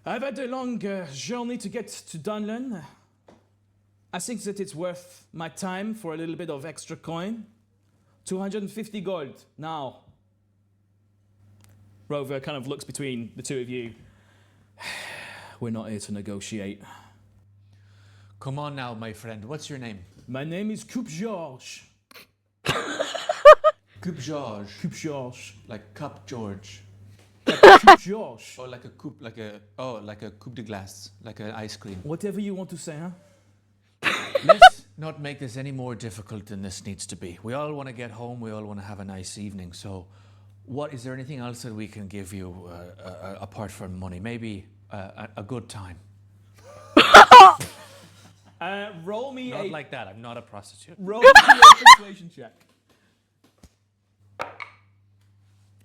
I've had a long journey to get to Dunlan. I think that it's worth my time for a little bit of extra coin. 250 gold, now. Rover kind of looks between the two of you. We're not here to negotiate. Come on now, my friend. What's your name? My name is Coupe George. Coupe George. Coupe George. Like Cup George. Coupe George. Or like a coupe, like a coupe de glace, like an ice cream. Whatever you want to say, huh? Let's not make this any more difficult than this needs to be. We all want to get home. We all want to have a nice evening. So, is there anything else that we can give you apart from money? Maybe a good time. Roll me Not like that. I'm not a prostitute. Roll me a persuasion check.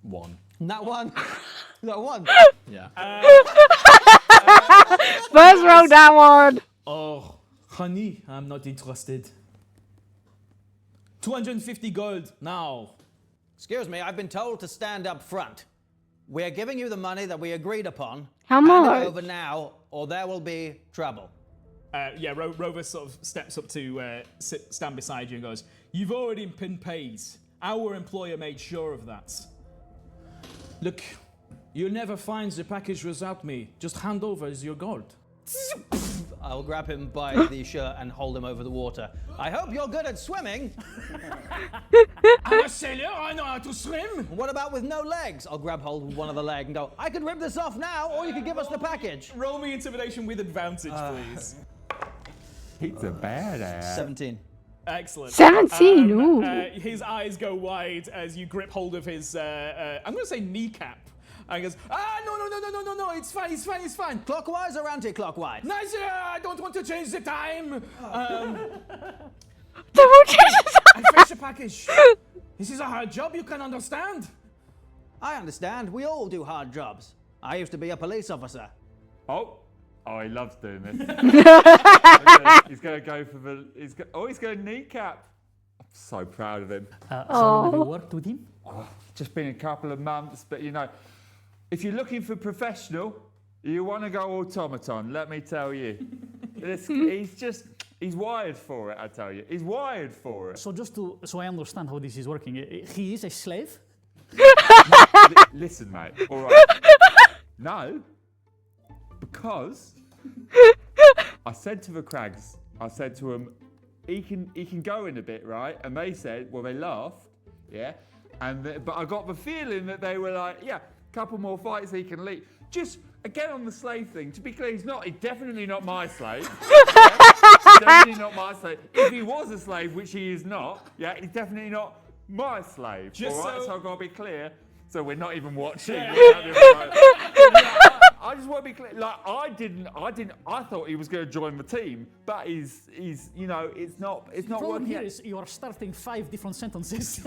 1. That one. That one. Yeah. First roll, that one. Oh, honey, I'm not interested. 250 gold, now. Excuse me, I've been told to stand up front. We're giving you the money that we agreed upon. How Hand much? it over now, or there will be trouble. Rover sort of steps up to stand beside you and goes, you've already been paid. Our employer made sure of that. Look, you'll never find the package without me. Just hand over your gold. I'll grab him by the shirt and hold him over the water. I hope you're good at swimming. I'm a sailor, I know how to swim. What about with no legs? I'll grab hold of one of the leg and go, I could rip this off now, or you could give us the package. Roll me intimidation with advantage, please. He's a badass. 17. Excellent. 17, ooh. His eyes go wide as you grip hold of his, I'm going to say kneecap. And he goes, no, it's fine. Clockwise or anti-clockwise? Nice, I don't want to change the time. Double change. I fetch the package. This is a hard job, you can understand. I understand. We all do hard jobs. I used to be a police officer. Oh, he loves doing this. He's going to go for the. He's going to kneecap. I'm so proud of him. So long have you worked with him? Just been a couple of months, but you know, if you're looking for professional, you want to go automaton. Let me tell you, he's wired for it. I tell you, he's wired for it. So so I understand how this is working. He is a slave. Listen, mate. All right. No, because I said to the Crags, I said to them, he can go in a bit, right? And they said, well, they laughed, yeah. But I got the feeling that they were like, yeah, a couple more fights he can lead. Just again on the slave thing. To be clear, he's definitely not my slave. Yeah? He's definitely not my slave. If he was a slave, which he is not, yeah, he's definitely not my slave. Just all right, so I've got to be clear. So we're not even watching. Yeah. I just want to be clear. Like I thought he was going to join the team, but he's you know, it's not Problem working. here is you are starting 5 different sentences.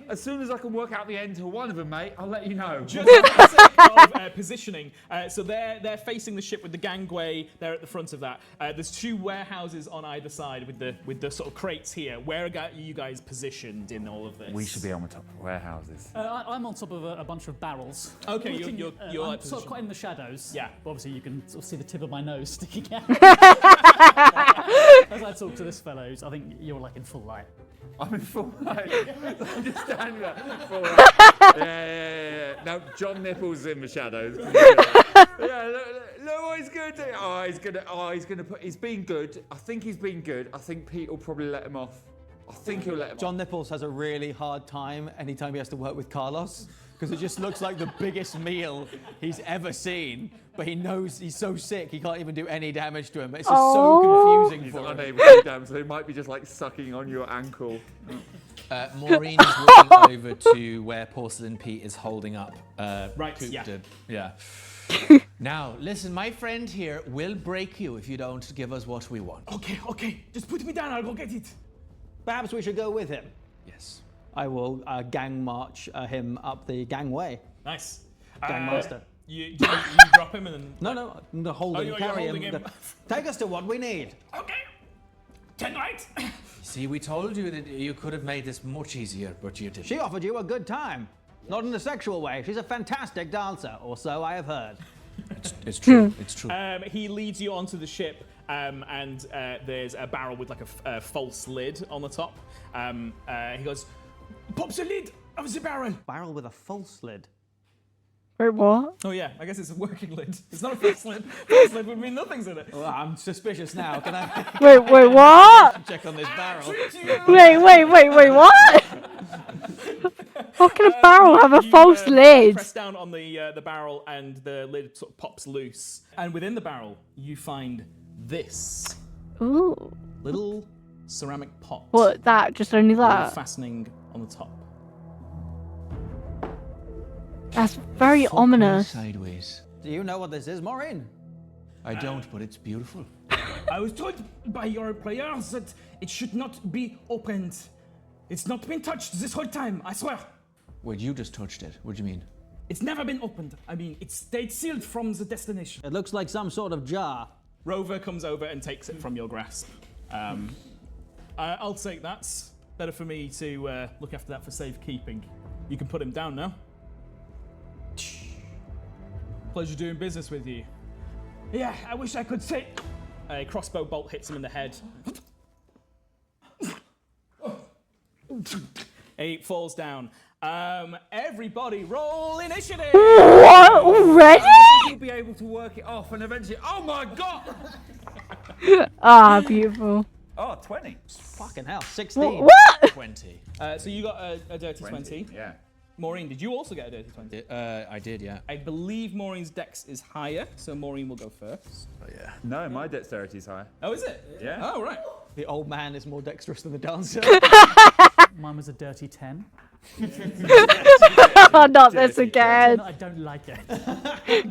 As soon as I can work out the end to one of them, mate, I'll let you know. Just for the sake of positioning, so they're facing the ship with the gangway. They're at the front of that. There's 2 warehouses on either side with the sort of crates here. Where are you guys positioned in all of this? We should be on the top of warehouses. I'm on top of a bunch of barrels. Okay, Looking, you're I'm like sort of quite in the shadows. Yeah. But obviously you can sort of see the tip of my nose sticking out. As I talk to this fellow, I think you're like in full light. I'm in full light. I'm just standing there. Full light. Yeah. Now John Nipples in the shadows. Yeah, look what he's going to do. He's been good. I think he's been good. I think Pete will probably let him off. I think he'll let him John Nipples has a really hard time anytime he has to work with Carlos, because it just looks like the biggest meal he's ever seen. But he knows he's so sick he can't even do any damage to him. It's just so confusing He's for him. unable to do damage, so he might be just like sucking on your ankle. Maureen is walking over to where Porcelain Pete is holding up. Right, Coop yeah. did. Yeah. Now, listen, my friend here will break you if you don't give us what we want. Okay. Just put me down. I'll go get it. Perhaps we should go with him. Yes. I will gang march him up the gangway. Nice. Gangmaster. You drop him and then. No, I'm gonna hold him, you're carry holding him. Take us to what we need. Okay. Tonight. See, we told you that you could have made this much easier, but you didn't. She offered you a good time. Not in a sexual way. She's a fantastic dancer, or so I have heard. It's true. It's true. He leads you onto the ship, and there's a barrel with like a false lid on the top. He goes, "Pop the lid of the barrel." Barrel with a false lid. Wait, what? Oh yeah, I guess it's a working lid. It's not a false lid. False lid would mean nothing's in it. Well, I'm suspicious now. Can I Wait, what? check on this barrel? Wait, what? How can a barrel have a false lid? Press down on the barrel, and the lid sort of pops loose. And within the barrel, you find this Ooh. little ceramic pot. What, that? Just only With a that? fastening on the top. That's very Fuck me ominous. Sideways. Do you know what this is, Maureen? I don't, but it's beautiful. I was told by your players that it should not be opened. It's not been touched this whole time, I swear. Wait, you just touched it. What do you mean? It's never been opened. I mean, it stayed sealed from the destination. It looks like some sort of jar. Rover comes over and takes it from your grasp. I'll take that. Better for me to look after that for safekeeping. You can put him down now. Pleasure doing business with you. Yeah, I wish I could say. A crossbow bolt hits him in the head. He falls down. Everybody roll initiative! What? Already? You'll be able to work it off and eventually. Oh my god! Ah, beautiful. Oh, 20. Fucking hell, 16. What? 20. So you got a dirty 20. Yeah. Maureen, did you also get a dirty 20? I did, yeah. I believe Maureen's dex is higher, so Maureen will go first. Oh, yeah. No, my dexterity's high. Oh, is it? Yeah. Oh, right. The old man is more dexterous than the dancer. Mine was a dirty 10. Not this again. I don't like it.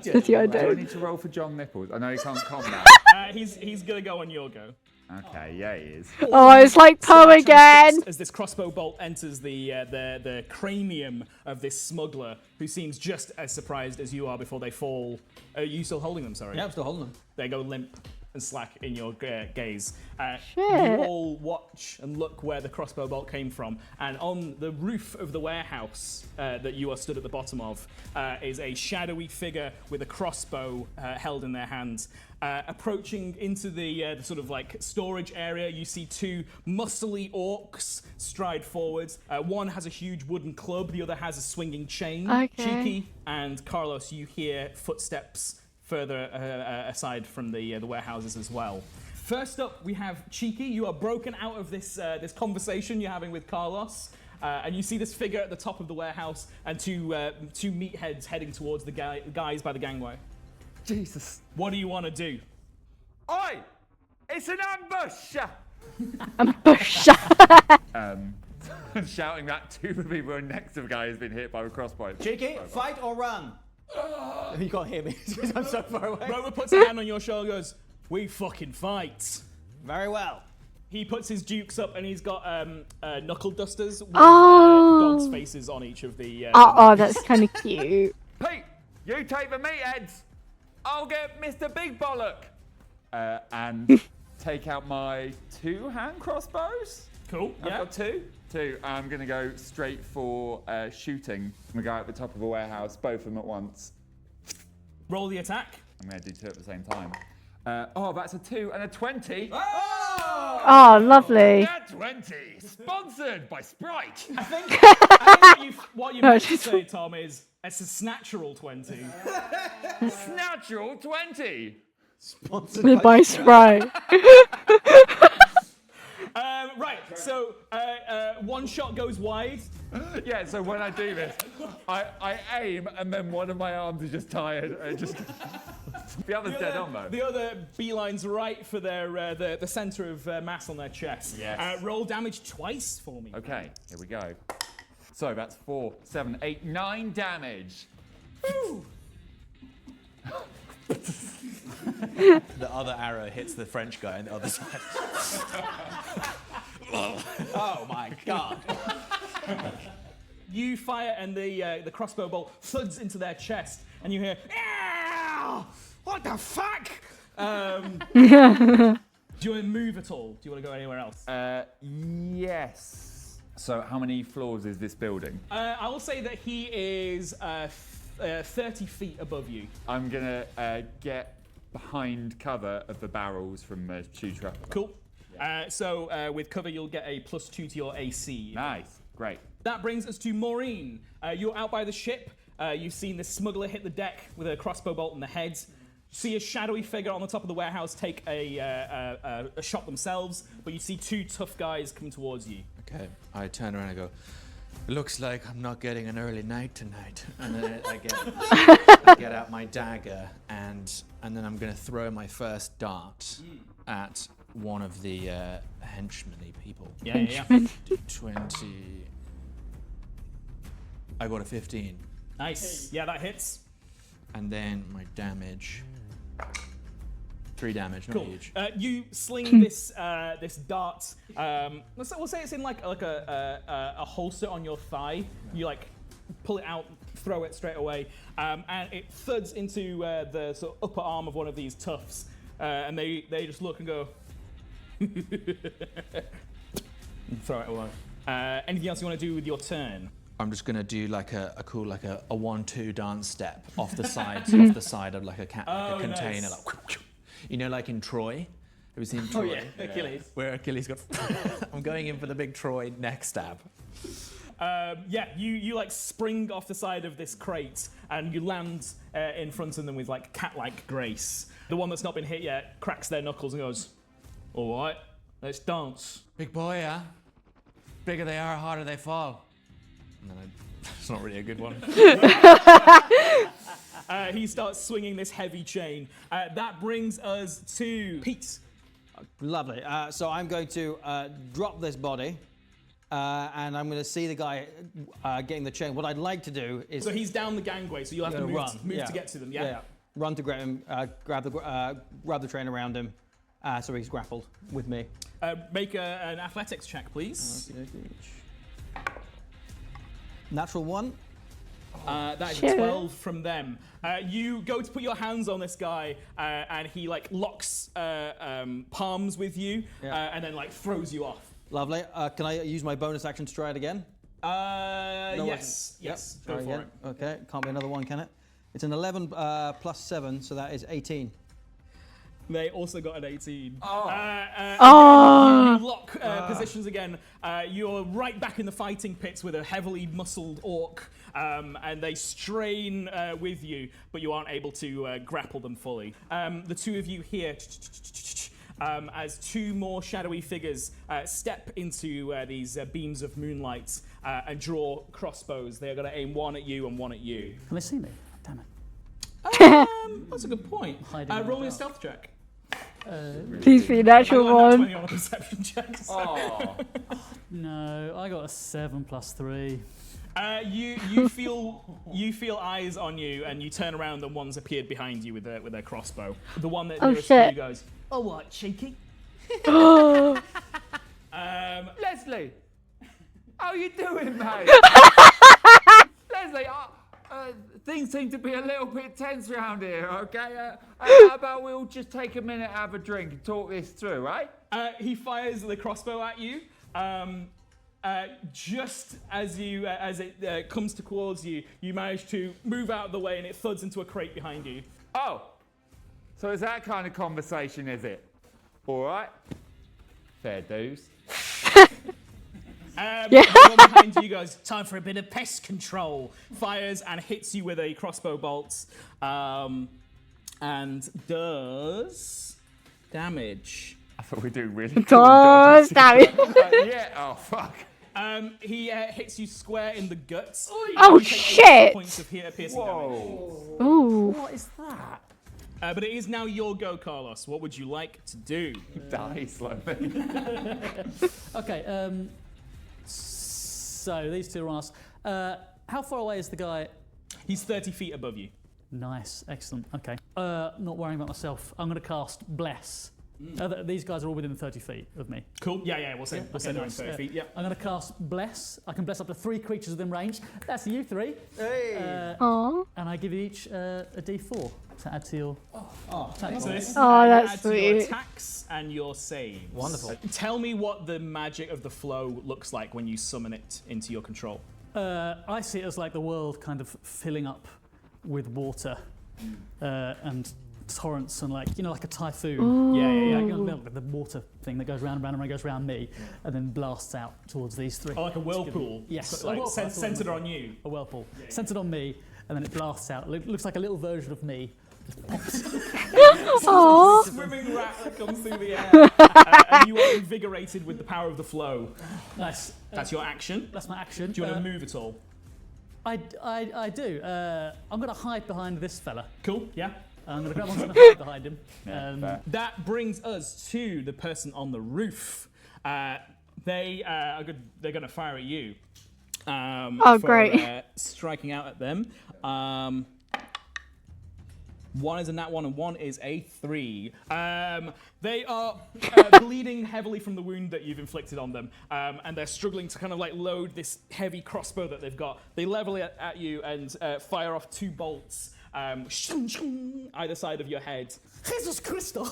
Dirty, I Do I don't. need to roll for John Nipples? I know he can't combat. He's gonna go on your go. Okay, yeah, he is. Oh, it's like Poe Slight again. chance as this crossbow bolt enters the cranium of this smuggler, who seems just as surprised as you are before they fall. Are you still holding them? Sorry. Yeah, I'm still holding them. They go limp and slack in your gaze. Shit. You all watch and look where the crossbow bolt came from, and on the roof of the warehouse that you are stood at the bottom of is a shadowy figure with a crossbow held in their hands. Approaching into the sort of like storage area, you see two muscly orcs stride forwards. One has a huge wooden club, the other has a swinging chain. Okay. Cheeky and Carlos, you hear footsteps further aside from the warehouses as well. First up, we have Cheeky. You are broken out of this conversation you're having with Carlos, and you see this figure at the top of the warehouse and two meatheads heading towards the guys by the gangway. Jesus. What do you want to do? Oi! It's an ambush! Shouting that to the people who are next to the guy who's been hit by a crossbow. Cheeky, fight or run? You can't hear me because I'm so far away. Rover puts a hand on your shoulder and goes, "We fucking fight." Very well. He puts his dukes up and he's got knuckle dusters with dogs' faces on each of the... Oh, that's kind of cute. Pete, you take the meatheads. I'll get Mr. Big Bollock. And take out my 2-hand crossbows. Cool, I've got two. I'm going to go straight for shooting the guy at the top of the warehouse, both of them at once. Roll the attack. I'm going to do two at the same time. That's a 2 and a 20. Oh, lovely. Nat 20, sponsored by Sprite. I think what you meant to say, Tom, is it's a snatchural 20. Natural 20. Sponsored By Sprite. Right, so one shot goes wide. Yeah, so when I do this, I aim and then one of my arms is just tired. The other's dead on though. The other beelines right for their the center of mass on their chest. Yes. Roll damage twice for me. Okay, here we go. So that's 4, 7, 8, 9 damage. The other arrow hits the French guy on the other side. Oh my god. You fire and the crossbow bolt thuds into their chest, and you hear, "Ow! What the fuck?" Do you want to move at all? Do you want to go anywhere else? Yes. So how many floors is this building? I will say that he is 30 feet above you. I'm gonna get behind cover of the barrels from the shooter. Cool. So with cover, you'll get a +2 to your AC. Nice. Great. That brings us to Maureen. You're out by the ship. You've seen this smuggler hit the deck with a crossbow bolt in the head. See a shadowy figure on the top of the warehouse take a shot themselves, but you see two tough guys coming towards you. Okay, I turn around and go, "It looks like I'm not getting an early night tonight." And then I get out my dagger and then I'm going to throw my first dart at one of the henchman-y people. Yeah. 20. I got a 15. Nice. Yeah, that hits. And then my damage. 3 damage, not Cool. huge. You sling this dart. We'll say it's in like a holster on your thigh. You like pull it out, throw it straight away, and it thuds into the sort of upper arm of one of these toughs. And they just look and go. Throw it away. Anything else you want to do with your turn? I'm just gonna do like a cool like a 1-2 dance step off the side of like a container, nice. like, you know, like in Troy. Have you seen Troy? Oh yeah, Achilles. Where Achilles got. I'm going in for the big Troy neck stab. You like spring off the side of this crate and you land in front of them with like cat-like grace. The one that's not been hit yet cracks their knuckles and goes, "All right, let's dance." Big boy, yeah. Bigger they are, harder they fall. And then it's not really a good one. He starts swinging this heavy chain. That brings us to Pete. Lovely. So I'm going to drop this body, and I'm going to see the guy getting the chain. What I'd like to do is... So he's down the gangway, so you'll have to move run. to get to them, yeah? Run to grab him, grab the train around him, So he's grappled with me. Make an athletics check, please. Natural 1. That is a 12 from them. You go to put your hands on this guy, and he like locks palms with you, and then like throws you off. Lovely. Can I use my bonus action to try it again? Yes. Yes. Try Go for again. it. Okay. Can't be another one, can it? It's an 11 plus 7, so that is 18. They also got an 18. You lock positions again. You're right back in the fighting pits with a heavily muscled orc, and they strain with you, but you aren't able to grapple them fully. The two of you here, as two more shadowy figures step into these beams of moonlight and draw crossbows. They're going to aim one at you and one at you. Can they see me? Damn it. That's a good point. Roll me a stealth check. Please be a natural I got a nat one. 20 on a perception check. So. Oh. No, I got a 7 plus 3. You feel eyes on you, and you turn around, and one's appeared behind you with their crossbow. The one that nearest to you goes, "Oh, what, cheeky?" Leslie, how you doing, mate? Leslie, things seem to be a little bit tense around here, okay? How about we'll just take a minute, have a drink, and talk this through, right? He fires the crossbow at you. Just as it comes towards you, you manage to move out of the way, and it thuds into a crate behind you. Oh, so it's that kind of conversation, is it? All right. Fair dues. The one behind you goes, "Time for a bit of pest control." Fires and hits you with a crossbow bolt, and does damage. I thought we were doing really cool Does dodges. damage. Yeah. Oh fuck. He hits you square in the guts. Oh You take 8 shit! points of piercing damage. Whoa. Ooh. What is that? But it is now your go, Carlos. What would you like to do? Die slowly. Okay, so these two are on us. How far away is the guy? He's 30 feet above you. Nice, excellent. Okay. Not worrying about myself. I'm going to cast Bless. These guys are all within 30 feet of me. Cool. Yeah. We'll say they're in 30 feet. Yeah. I'm going to cast Bless. I can bless up to 3 creatures within range. That's you 3. Hey. Aww. And I give you each a D4 to add to your. So this Oh, that's adds to your sweet. attacks and your saves. Wonderful. Tell me what the magic of the flow looks like when you summon it into your control. I see it as like the world kind of filling up with water and torrents and like a typhoon. Yeah. Like the water thing that goes round and round and round, goes round me and then blasts out towards these 3. Oh, like a whirlpool. Yes. So, like, A whirlpool. centered on you. A whirlpool. Centered on me and then it blasts out. Looks like a little version of me. Aww. Swimming rat that comes through the air. And you are invigorated with the power of the flow. Nice. That's your action. That's my action. Do you want to move at all? I do. I'm going to hide behind this fella. Cool. Yeah. I'm going to grab onto and hide behind him. fair. That brings us to the person on the roof. They are good. They're going to fire at you. Oh, for, great. Striking out at them. 1 is a nat 1 and 1 is a 3. They are bleeding heavily from the wound that you've inflicted on them, and they're struggling to kind of like load this heavy crossbow that they've got. They level it at you and fire off 2 bolts, either side of your head. Jesus Christo!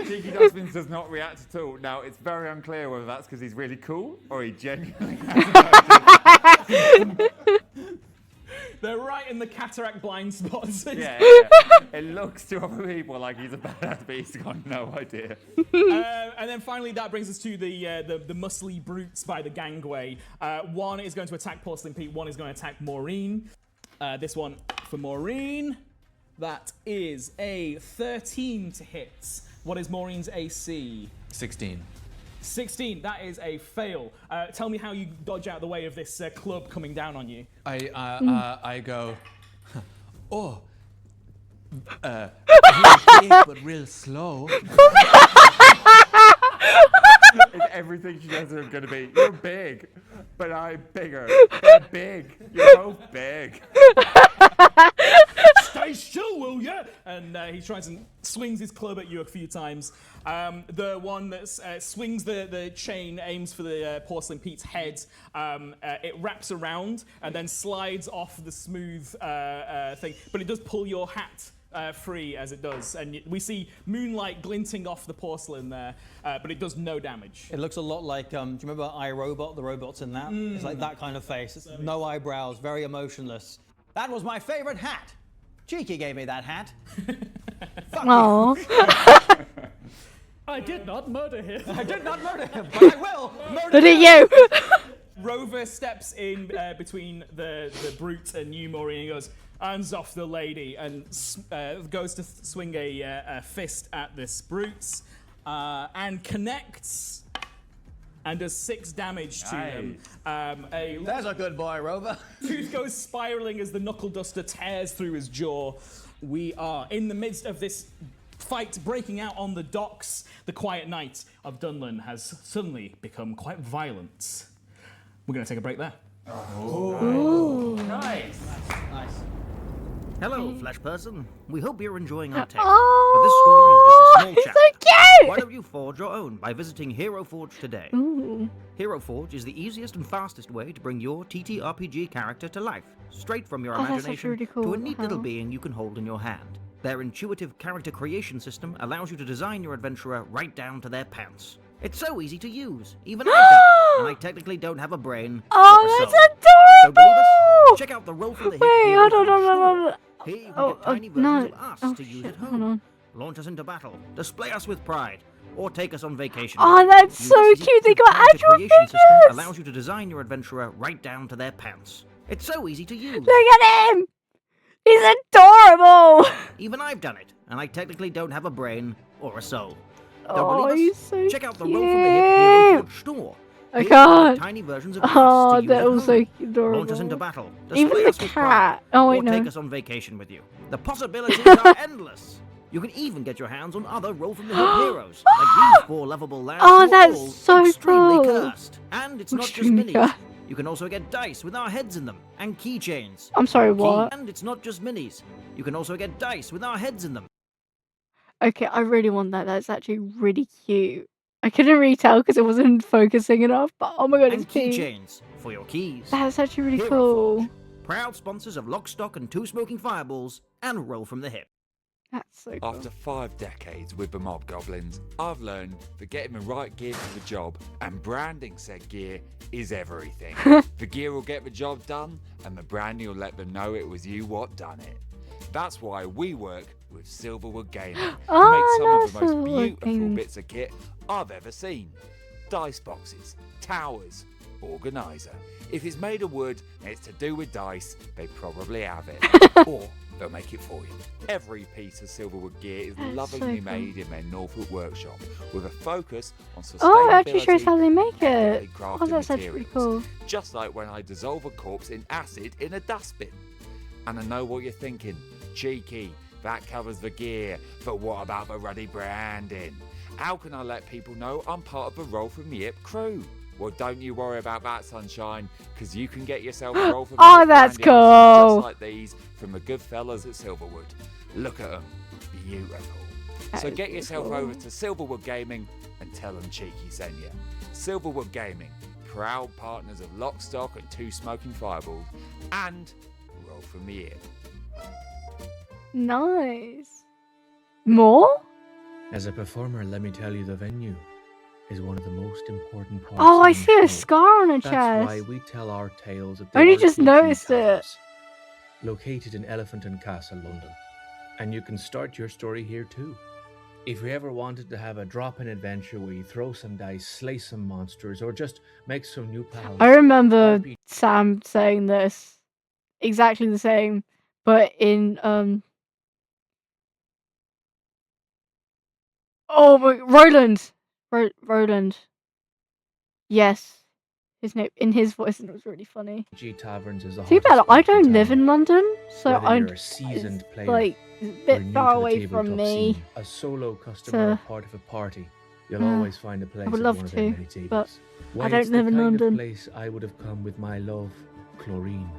Cheeky Dustbins does not react at all. Now, it's very unclear whether that's because he's really cool or he genuinely has They're right in the cataract blind spots. yeah. It looks to other people like he's a badass, but he's got no idea. And then finally, that brings us to the muscly brutes by the gangway. 1 is going to attack Porcelain Pete. 1 is going to attack Maureen. This one for Maureen. That is a 13 to hit. What is Maureen's AC? 16. 16. That is a fail. Tell me how you dodge out the way of this club coming down on you. I go, oh, real big but real slow. It's everything she does is going to be, you're big, but I'm bigger. They're big. You're both big. Stay still, will ya? And he tries and swings his club at you a few times. The one that swings the chain aims for the Porcelain Pete's head. It wraps around and then slides off the smooth thing, but it does pull your hat free as it does, and we see moonlight glinting off the porcelain there, but it does no damage. It looks a lot like, do you remember iRobot, the robots in that? It's like that kind of face. It's no eyebrows, very emotionless. That was my favorite hat. Cheeky gave me that hat. Fuck Aww. I did not murder him. you. I did not murder him, but I will murder But you! Rover steps in between the brute and you, Maureen, and goes, hands off the lady, and goes to swing a fist at this brute, and connects, and does 6 damage to him. There's a good boy, Rover. Tooth goes spiraling as the knuckle duster tears through his jaw. We are in the midst of this fight breaking out on the docks. The quiet night of Dunlin has suddenly become quite violent. We're going to take a break there. Nice. Nice. Hello, Flesh Person. We hope you're enjoying our tale. Oh, but this story is just a he's small so chapter. cute! Why don't you forge your own by visiting Hero Forge today? Ooh. Hero Forge is the easiest and fastest way to bring your TTRPG character to life, straight from your Oh, that's imagination actually really cool. to a neat little How? being you can hold in your hand. Their intuitive character creation system allows you to design your adventurer right down to their pants. It's so easy to use. Even I've done it, and I technically don't have a brain. Oh, or a that's soul. Don't adorable! believe us? Check out the roll from the hip. Wait, Hero hold on, Forge hold on, store. hold on. Here you can Oh, get tiny no. versions of us Oh, to use shit, at hold home. on. Launch us into battle, display us with pride, or take us on vacation. Oh, that's Use so this cute. They intuitive got character actual creation system figures. allows you to design your adventurer right down to their pants. It's so easy to use. Look at him! He's adorable! Even I've done it, and I technically don't have a brain or a soul. Don't Oh, believe us? he's so Check out the roll from the hip Hero cute. Forge store. I Here you can can't. get tiny versions of us Oh, to use they're at also home. adorable. Launch us into battle. Even display the us with pride, cat. Oh, wait, or no. take us on vacation with you. The possibilities are endless. You can even get your hands on other Roll from the Hip heroes, like these 4 lovable lads Oh, who are that's all so extremely cool. cursed. And it's not just Extremely minis. cursed. You can also get dice with our heads in them, and keychains. I'm sorry, what? And it's not just minis. You can also get dice with our heads in them. Okay, I really want that. That's actually really cute. I couldn't really tell because it wasn't focusing enough, but oh my god, it's And cute. keychains for your keys. That's actually really Hero cool. Forge, proud sponsors of Lock, Stock, and 2 Smoking Fireballs, and Roll from the Hip. That's so cool. After 5 decades with the Mob Goblins, I've learned that getting the right gear for the job and branding said gear is everything. The gear will get the job done, and the branding will let them know it was you what done it. That's why we work with Silverwood Gaming, who Oh, make some I of the love most Silverwood beautiful Gaming. bits of kit I've ever seen. Dice boxes, towers, organizer. If it's made of wood and it's to do with dice, they probably have it. Or they'll make it for you. Every piece of Silverwood gear is That's lovingly so cool. made in their Norfolk workshop with a focus on sustainability. Oh, it actually shows how they make it. ethically crafted Oh, that's actually pretty materials. cool. Just like when I dissolve a corpse in acid in a dustbin. And I know what you're thinking. Cheeky, that covers the gear, but what about the ruddy branding? How can I let people know I'm part of the Roll from the Hip crew? Well, don't you worry about that, sunshine, because you can get yourself a Roll from the Oh, Hip that's branded items cool. just like these from the good fellas at Silverwood. Look at them. Beautiful. That So is get yourself beautiful. over to Silverwood Gaming and tell them Cheeky sent you. Silverwood Gaming, proud partners of Lock, Stock, and 2 Smoking Fireballs, and Roll from the Hip. Nice. More? As a performer, let me tell you, the venue is one of the most important parts. Oh, of I the see a show. scar on her That's chest. why we tell our tales at the Only just RFTH noticed it. Taverns, located in Elephant and Castle, London. And you can start your story here too. If you ever wanted to have a drop-in adventure where you throw some dice, slay some monsters, or just make some new pals, I remember RP Sam saying this exactly the same, but in oh my Roland. Roland. Yes. His name in his voice, and it was really funny. Taverns is the Too bad hottest I spot in don't live town. in London, so Whether I you're a seasoned player like it's a or bit new far to the away from tabletop me. scene, a solo customer or So, part of a party, you'll uh, always find a place would at love one of their to, many tables. but Why, don't it's live the in kind London. Of place I would have come with my love, Chlorine,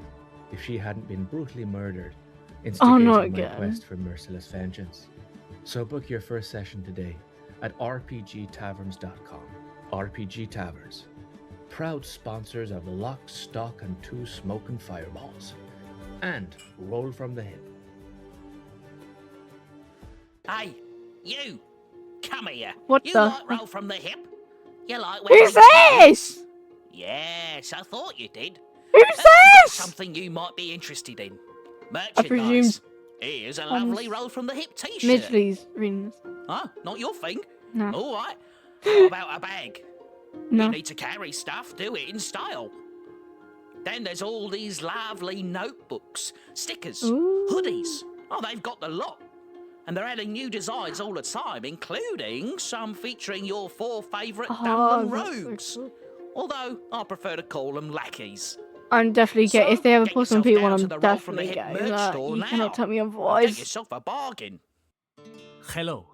if she hadn't been brutally murdered, Oh, instigating not my again. quest for merciless vengeance. So book your first session today at rpgtaverns.com. RPG Taverns, proud sponsors of Lock, Stock, and Two Smoking Fireballs, and Roll from the Hip. Hey, you! Come here. What you the- like Roll from the Hip? You like Who's this? Yes, I thought you did. Who's I've got this? something you might be interested in. I presumed. Merchandise. Here's a lovely Roll from the Hip t-shirt. Midgley's reading this. Huh? Not your thing? No. All right. What about a bag? No. You need to carry stuff, do it in style. Then there's all these lovely notebooks, stickers, Ooh. hoodies. Oh, they've got the lot. And they're adding new designs all the time, including some featuring your 4 favourite Dunland that's rogues. so cool. Although I prefer to call them lackeys. I'm definitely get if they ever get post on yourself P1, down to I'm the Roll from the definitely Hip getting merch that. store You now. cannot tell me And get otherwise. yourself a bargain. Hello.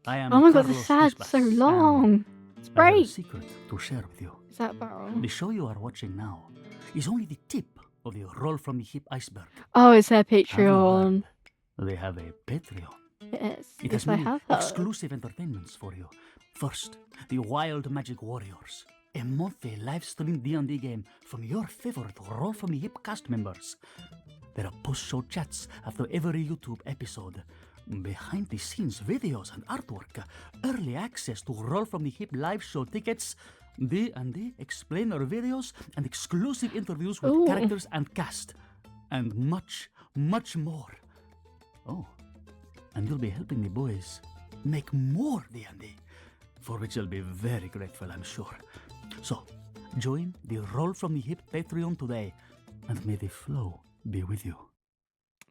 I am Oh my god, the Carlos sad's Isbas, so and long. It's I have a great. secret to share with you. Is that barrel? The show you are watching now is only the tip of the Roll from the Hip iceberg. Oh, it's their Have you Patreon. heard? They have a Patreon. Yes, It yes, has I many have heard. exclusive entertainments for you. First, the Wild Magic Warriors, a monthly live-streamed D&D game from your favorite Roll from the Hip cast members. There are post-show chats after every YouTube episode, behind-the-scenes videos and artwork, early access to Roll from the Hip live show tickets, D&D explainer videos, and exclusive interviews with Ooh. characters and cast, and much, much more. Oh, and you'll be helping the boys make more D&D, for which you'll be very grateful, I'm sure. So, join the Roll from the Hip Patreon today, and may the flow be with you.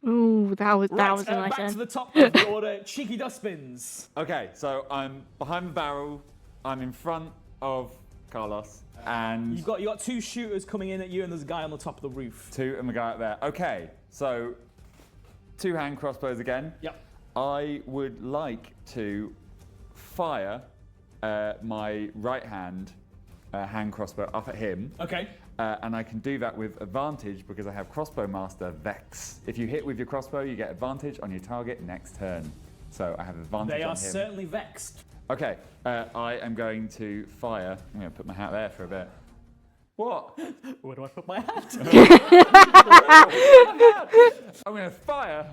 Ooh, that was Right, a nice back one. to the top of the order, Cheeky Dustbins. Okay, so I'm behind the barrel. I'm in front of Carlos, and You got 2 shooters coming in at you, and there's a guy on the top of the roof. 2 and the guy up there. Okay, so 2 hand crossbows again. Yep. I would like to fire my right hand crossbow up at him. Okay. And I can do that with advantage because I have Crossbow Master Vex. If you hit with your crossbow, you get advantage on your target next turn. So I have advantage They on are him. certainly vexed. Okay, I am going to fire. I'm going to put my hat there for a bit. What? Where do I put my hat? I'm going to fire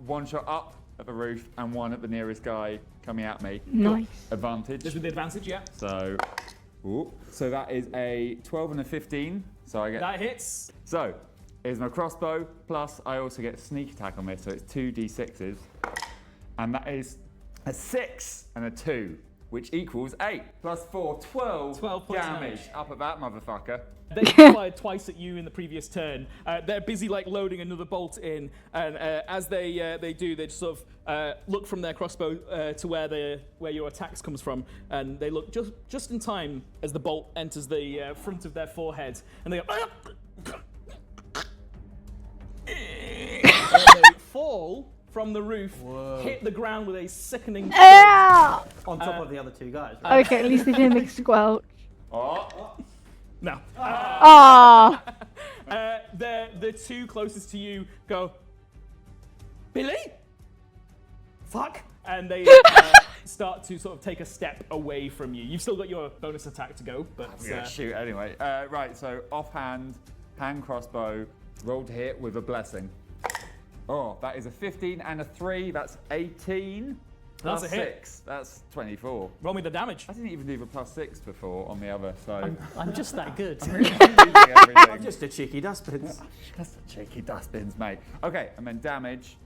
1 shot up at the roof and 1 at the nearest guy coming at me. Nice. Advantage. Just with the advantage, yeah. So that is a 12 and a 15. So I get. That hits. So here's my crossbow. Plus I also get sneak attack on this, so it's 2 d6s, and that is a 6 and a 2, which equals 8 plus 4, 12 12 points damage. Up at that motherfucker. They fired twice at you in the previous turn. They're busy like loading another bolt in, and as they do, they just sort of look from their crossbow to where your attacks comes from, and they look just in time as the bolt enters the front of their forehead, and they go. And they fall from the roof, hit the ground with a sickening. Ah! On top of the other 2 guys. Right? Okay, at least they didn't make squelch. No. Ah! The 2 closest to you go, Billy? Fuck! And they start to sort of take a step away from you. You've still got your bonus attack to go, but I'm gonna shoot anyway. Right, so offhand, hand crossbow, roll to hit with a blessing. Oh, that is a 15 and a 3. That's 18. That's Plus a hit. 6. That's 24. Roll me the damage. I didn't even do the plus 6 before on the other, so. I'm just that good. I'm really using everything. Just a cheeky dustbins. Just a cheeky dustbins, mate. Okay, and then damage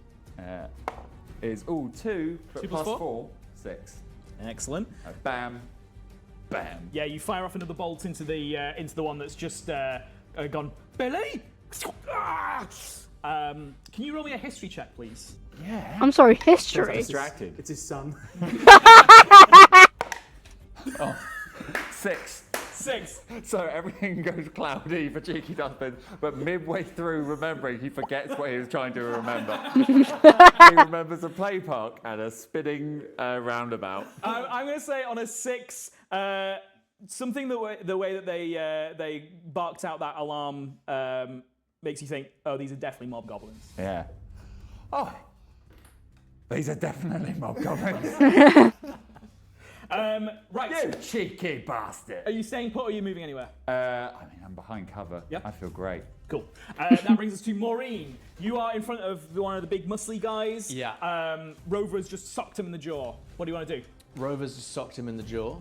is all 2, but 2 plus plus 4? 4, 6. Excellent. Bam, bam. Yeah, you fire off another bolt into the one that's just gone, Billy! Can you roll me a history check, please? Yeah. I'm sorry, history. Distracted. It's his son. 6. 6. So everything goes cloudy for Cheeky Dustbin, but midway through remembering, he forgets what he was trying to remember. He remembers a play park and a spinning roundabout. I'm going to say on a 6, something the way that they barked out that alarm makes you think, oh, these are definitely mob goblins. Yeah. Oh, These are definitely mob goblins. Right. You cheeky bastard. Are you staying put or are you moving anywhere? I'm behind cover. Yep. I feel great. Cool. That brings us to Maureen. You are in front of one of the big muscly guys. Yeah. Rover's just socked him in the jaw. What do you want to do? Rover's just socked him in the jaw.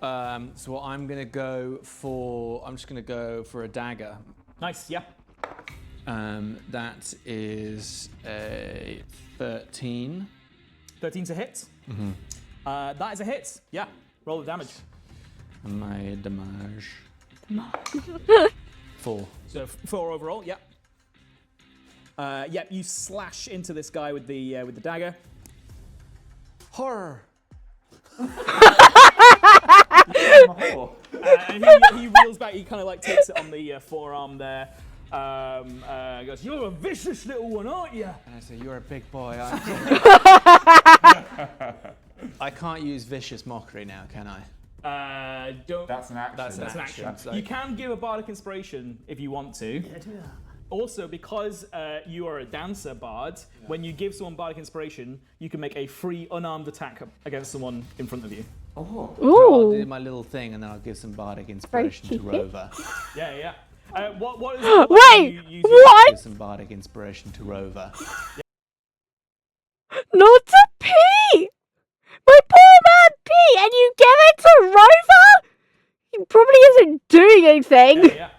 So what I'm just gonna go for a dagger. Nice, yeah. That is a 13. 13's a hit. Mm-hmm. That is a hit. Yeah. Roll the damage. And my damage. 4. So 4 overall. Yeah. You slash into this guy with the dagger. Horror. And he reels back. He kind of like takes it on the forearm there. Goes, "You're a vicious little one, aren't you?" And I say, "You're a big boy, aren't you?" I can't use vicious mockery now, can I? Don't. That's an action. That's an action. action. You can give a bardic inspiration if you want to. Yeah, do that. Also, because you are a dancer bard, when you give someone bardic inspiration, you can make a free unarmed attack against someone in front of you. So I'll do Ooh. my little thing and then I'll give some bardic inspiration to cheeky. Rover. Yeah. What is it like when Wait, you use your- what? Give some bardic inspiration to Rover. Not to Pete! My poor man Pete, and you give it to Rover? He probably isn't doing anything. Yeah.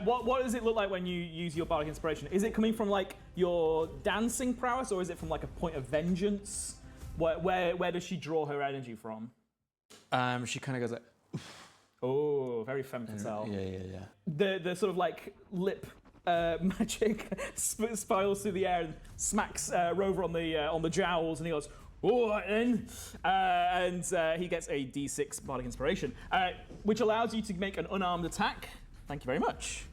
What does it look like when you use your bardic inspiration? Is it coming from like your dancing prowess, or is it from like a point of vengeance? Where does she draw her energy from? She kind of goes like, Oh, very femme fatale. yeah. The sort of like lip magic spirals through the air and smacks Rover on the jowls, and he goes, "All right then," and he gets a D6 bardic inspiration, which allows you to make an unarmed attack. Thank you very much.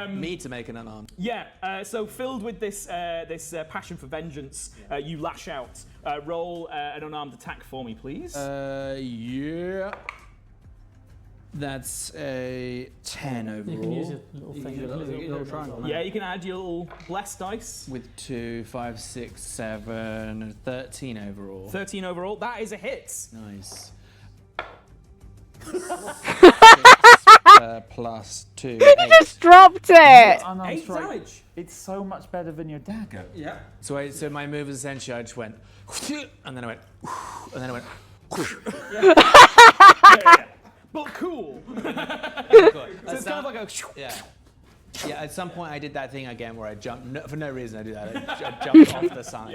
Me to make an unarmed. Yeah. So filled with this passion for vengeance, you lash out. Roll an unarmed attack for me, please. Yeah. That's a 10 overall. You can use your little thing. Little triangle. Yeah, you can add your little blessed dice. With 2, 5, 6, 7, 13 overall. 13 overall. That is a hit. Nice. Plus 2. You just dropped it. Unarmed 8 strike. damage. It's so much better than your dagger. Yeah. So my move is essentially I just went, and then I went, and then I went. Yeah. But cool. So it's kind of like a. Yeah, at some point I did that thing again where I jumped, for no reason I do that, I jumped off the side.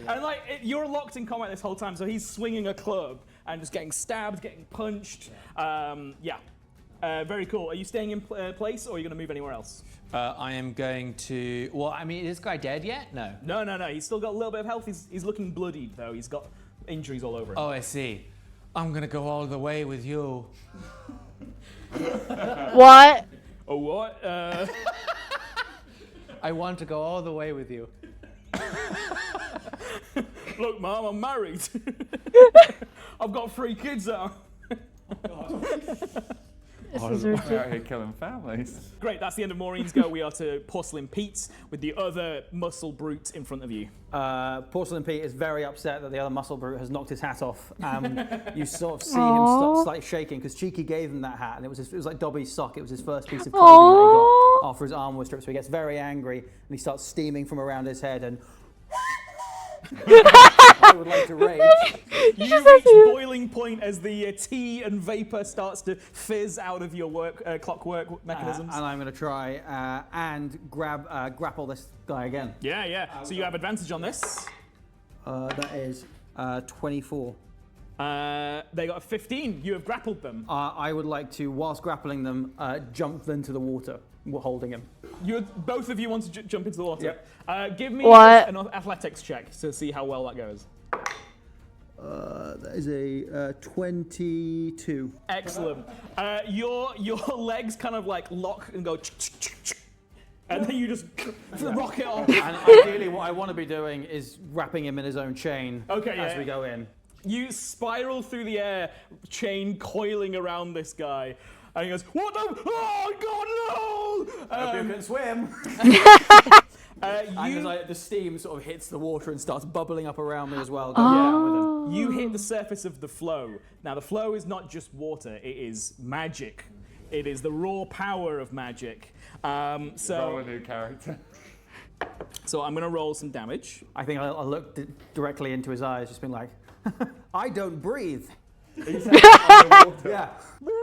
And like, you're locked in combat this whole time, so he's swinging a club and just getting stabbed, getting punched. Very cool. Are you staying in place, or are you going to move anywhere else? I am going to, well, I mean, is this guy dead yet? No. No. He's still got a little bit of health. He's looking bloodied, though. He's got injuries all over him. Oh, I see. I'm going to go all the way with you. What? Oh, what? I want to go all the way with you. Look, Mom, I'm married. I've got 3 kids now. This is We're ridiculous. out here killing families. Great, that's the end of Maureen's go. We are to Porcelain Pete with the other muscle brute in front of you. Porcelain Pete is very upset that the other muscle brute has knocked his hat off. You sort of see him start slightly shaking because Cheeky gave him that hat, and it was like Dobby's sock. It was his first piece of clothing that he got after his arm was stripped. So he gets very angry and he starts steaming from around his head and. I would like to rage. You reach boiling point as the tea and vapor starts to fizz out of your clockwork mechanisms. And I'm going to try and grapple this guy again. Yeah. So you have advantage on this. That is 24. They got a 15. You have grappled them. I would like to, whilst grappling them, jump into the water, holding him. Both of you want to jump into the water. Yep. Give me What? an athletics check to see how well that goes. That is a 22. Excellent. Your legs kind of like lock and go, and then you just rocket off. And ideally, what I want to be doing is wrapping him in his own chain as we go in. You spiral through the air, chain coiling around this guy. And he goes, "What the? Oh, God, no!" Hope you can swim. And the steam sort of hits the water and starts bubbling up around me as well. You hit the surface of the flow. Now, the flow is not just water, it is magic. It is the raw power of magic. Roll a new character. So I'm going to roll some damage. I think I'll look directly into his eyes, just being like, I don't breathe. Yeah.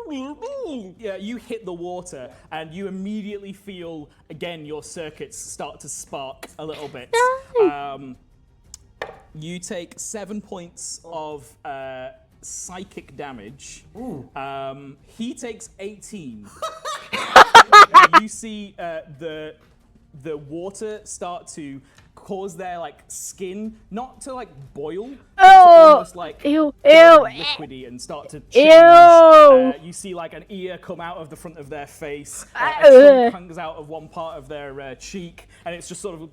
Yeah, you hit the water and you immediately feel, again, your circuits start to spark a little bit. You take 7 points of psychic damage. He takes 18. You see the water start to cause their skin not to boil, but to almost liquidy and start to change. You see an ear come out of the front of their face, a trunk hangs out of one part of their cheek, and it's just sort of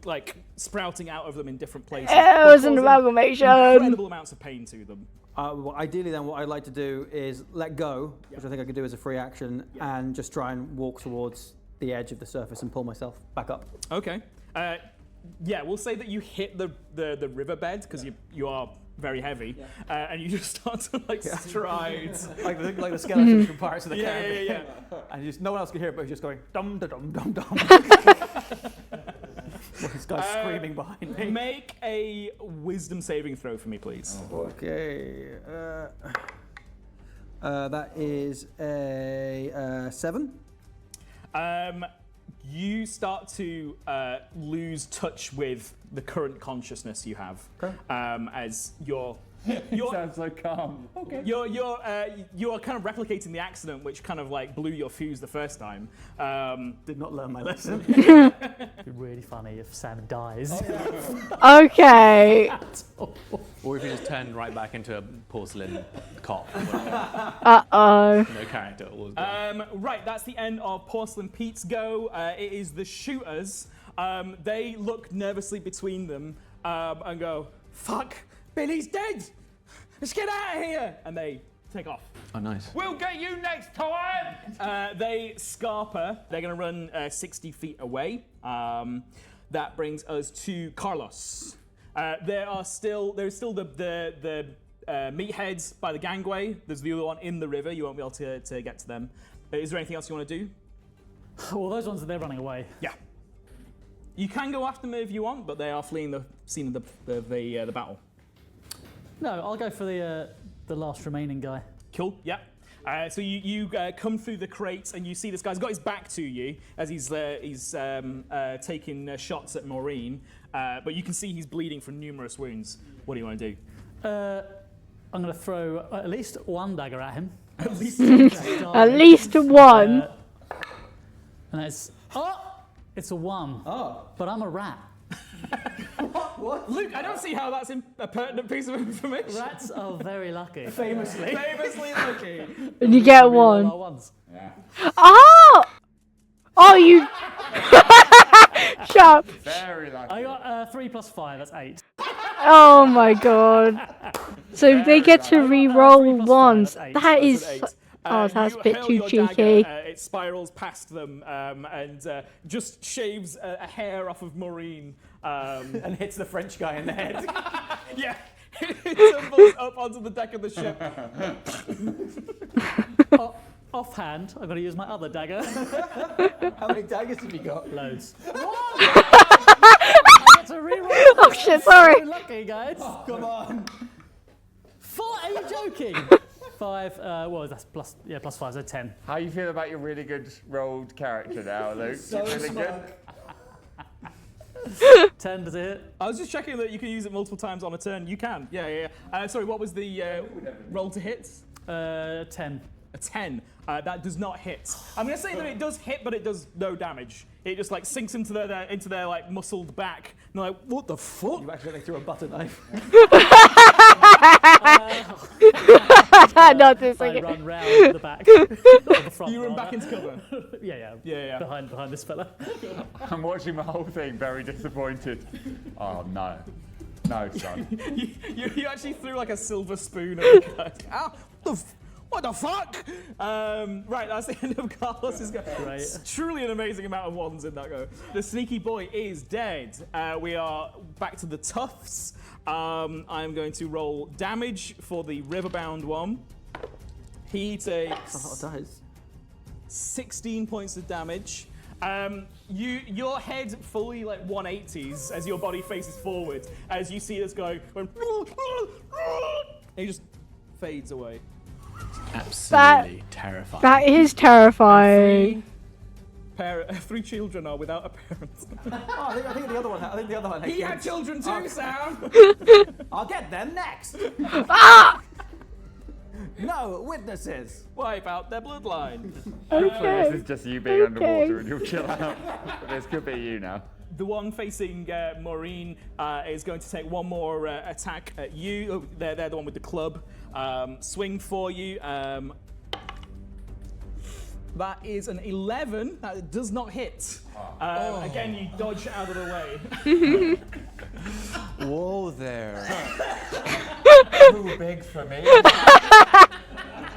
sprouting out of them in different places. It was an amalgamation. Incredible amounts of pain to them. Well, ideally, then, what I'd like to do is let go, which I think I could do as a free action, and just try and walk towards the edge of the surface and pull myself back up. Okay. Yeah, we'll say that you hit the riverbed because you are very heavy, and you just start to stride like the skeleton from Pirates of the Caribbean. Yeah. And just no one else can hear it, but he's just going dum da dum dum dum. This guy's screaming behind me. Make a wisdom saving throw for me, please. Okay. That is a 7. You start to lose touch with the current consciousness you have, as you're sounds so calm. Okay. You are kind of replicating the accident, which kind of blew your fuse the first time. Did not learn my lesson. It'd be really funny if Sam dies. Okay. Or if he just turned right back into a porcelain cop. Uh-oh. No character. Right, that's the end of Porcelain Pete's go. It is the shooters. They look nervously between them and go, "Fuck, Billy's dead! Let's get out of here!" And they take off. Oh, nice. We'll get you next time! They scarper. They're going to run 60 feet away. That brings us to Carlos. There's still the meatheads by the gangway. There's the other one in the river. You won't be able to get to them. Is there anything else you want to do? Well, those ones, they're running away. Yeah. You can go after them if you want, but they are fleeing the scene of the battle. No, I'll go for the last remaining guy. Cool, yeah. So you come through the crates and you see this guy's got his back to you as he's taking shots at Maureen, but you can see he's bleeding from numerous wounds. What do you want to do? I'm going to throw at least one dagger at him. At least At least one. And it's a 1. Oh. But I'm a rat. What? Luke, I don't see how that's a pertinent piece of information. Rats are very lucky. Famously lucky. And you get one. Roll our ones. Yeah. Oh! Oh, you... Shut up. Very lucky. I got 3 plus 5, that's 8. Oh my god. So they get to re-roll ones. That is... Oh, that's a bit too cheeky. It spirals past them and just shaves a hair off of Maureen. And hits the French guy in the head. Yeah, it tumbles up onto the deck of the ship. Offhand, I'm going to use my other dagger. How many daggers have you got? Loads. I get to re-roll. Oh shit, sorry. So lucky, guys. Oh, come on. 4? Are you joking? 5, well, that's plus 5, so 10. How you feel about your really good rolled character now, Luke? So really smug. good? 10, does it hit? I was just checking that you can use it multiple times on a turn. You can. Yeah. Sorry, what was the roll to hit? 10. A 10. That does not hit. I'm going to say that it does hit, but it does no damage. It just sinks into their muscled back. And they're like, what the fuck? You accidentally threw a butter knife. Not this I again. run round the back. The front. You run back into cover. Yeah. Behind this fella. I'm watching the whole thing, very disappointed. Oh no. No, son. you actually threw a silver spoon at the guy. Ow! What the fuck? Right, that's the end of Carlos's go. Right. It's truly an amazing amount of ones in that go. The sneaky boy is dead. We are back to the toughs. I'm going to roll damage for the riverbound one. He takes That's a lot of dice. 16 points of damage. Your head fully like 180s as your body faces forward as you see this guy going, and he just fades away. Absolutely terrifying. That is terrifying. Three children are without a parent. Oh, I think the other one. I think the other one. He had children too, Sam. I'll get them next. Ah! No witnesses. Wipe out their bloodline. Hopefully this is just you being Okay. underwater and you'll chill out. But this could be you now. The one facing Maureen is going to take one more attack at you. Oh, they're the one with the club. Swing for you. That is an 11. That does not hit. Again, you dodge out of the way. Whoa there. Too big for me.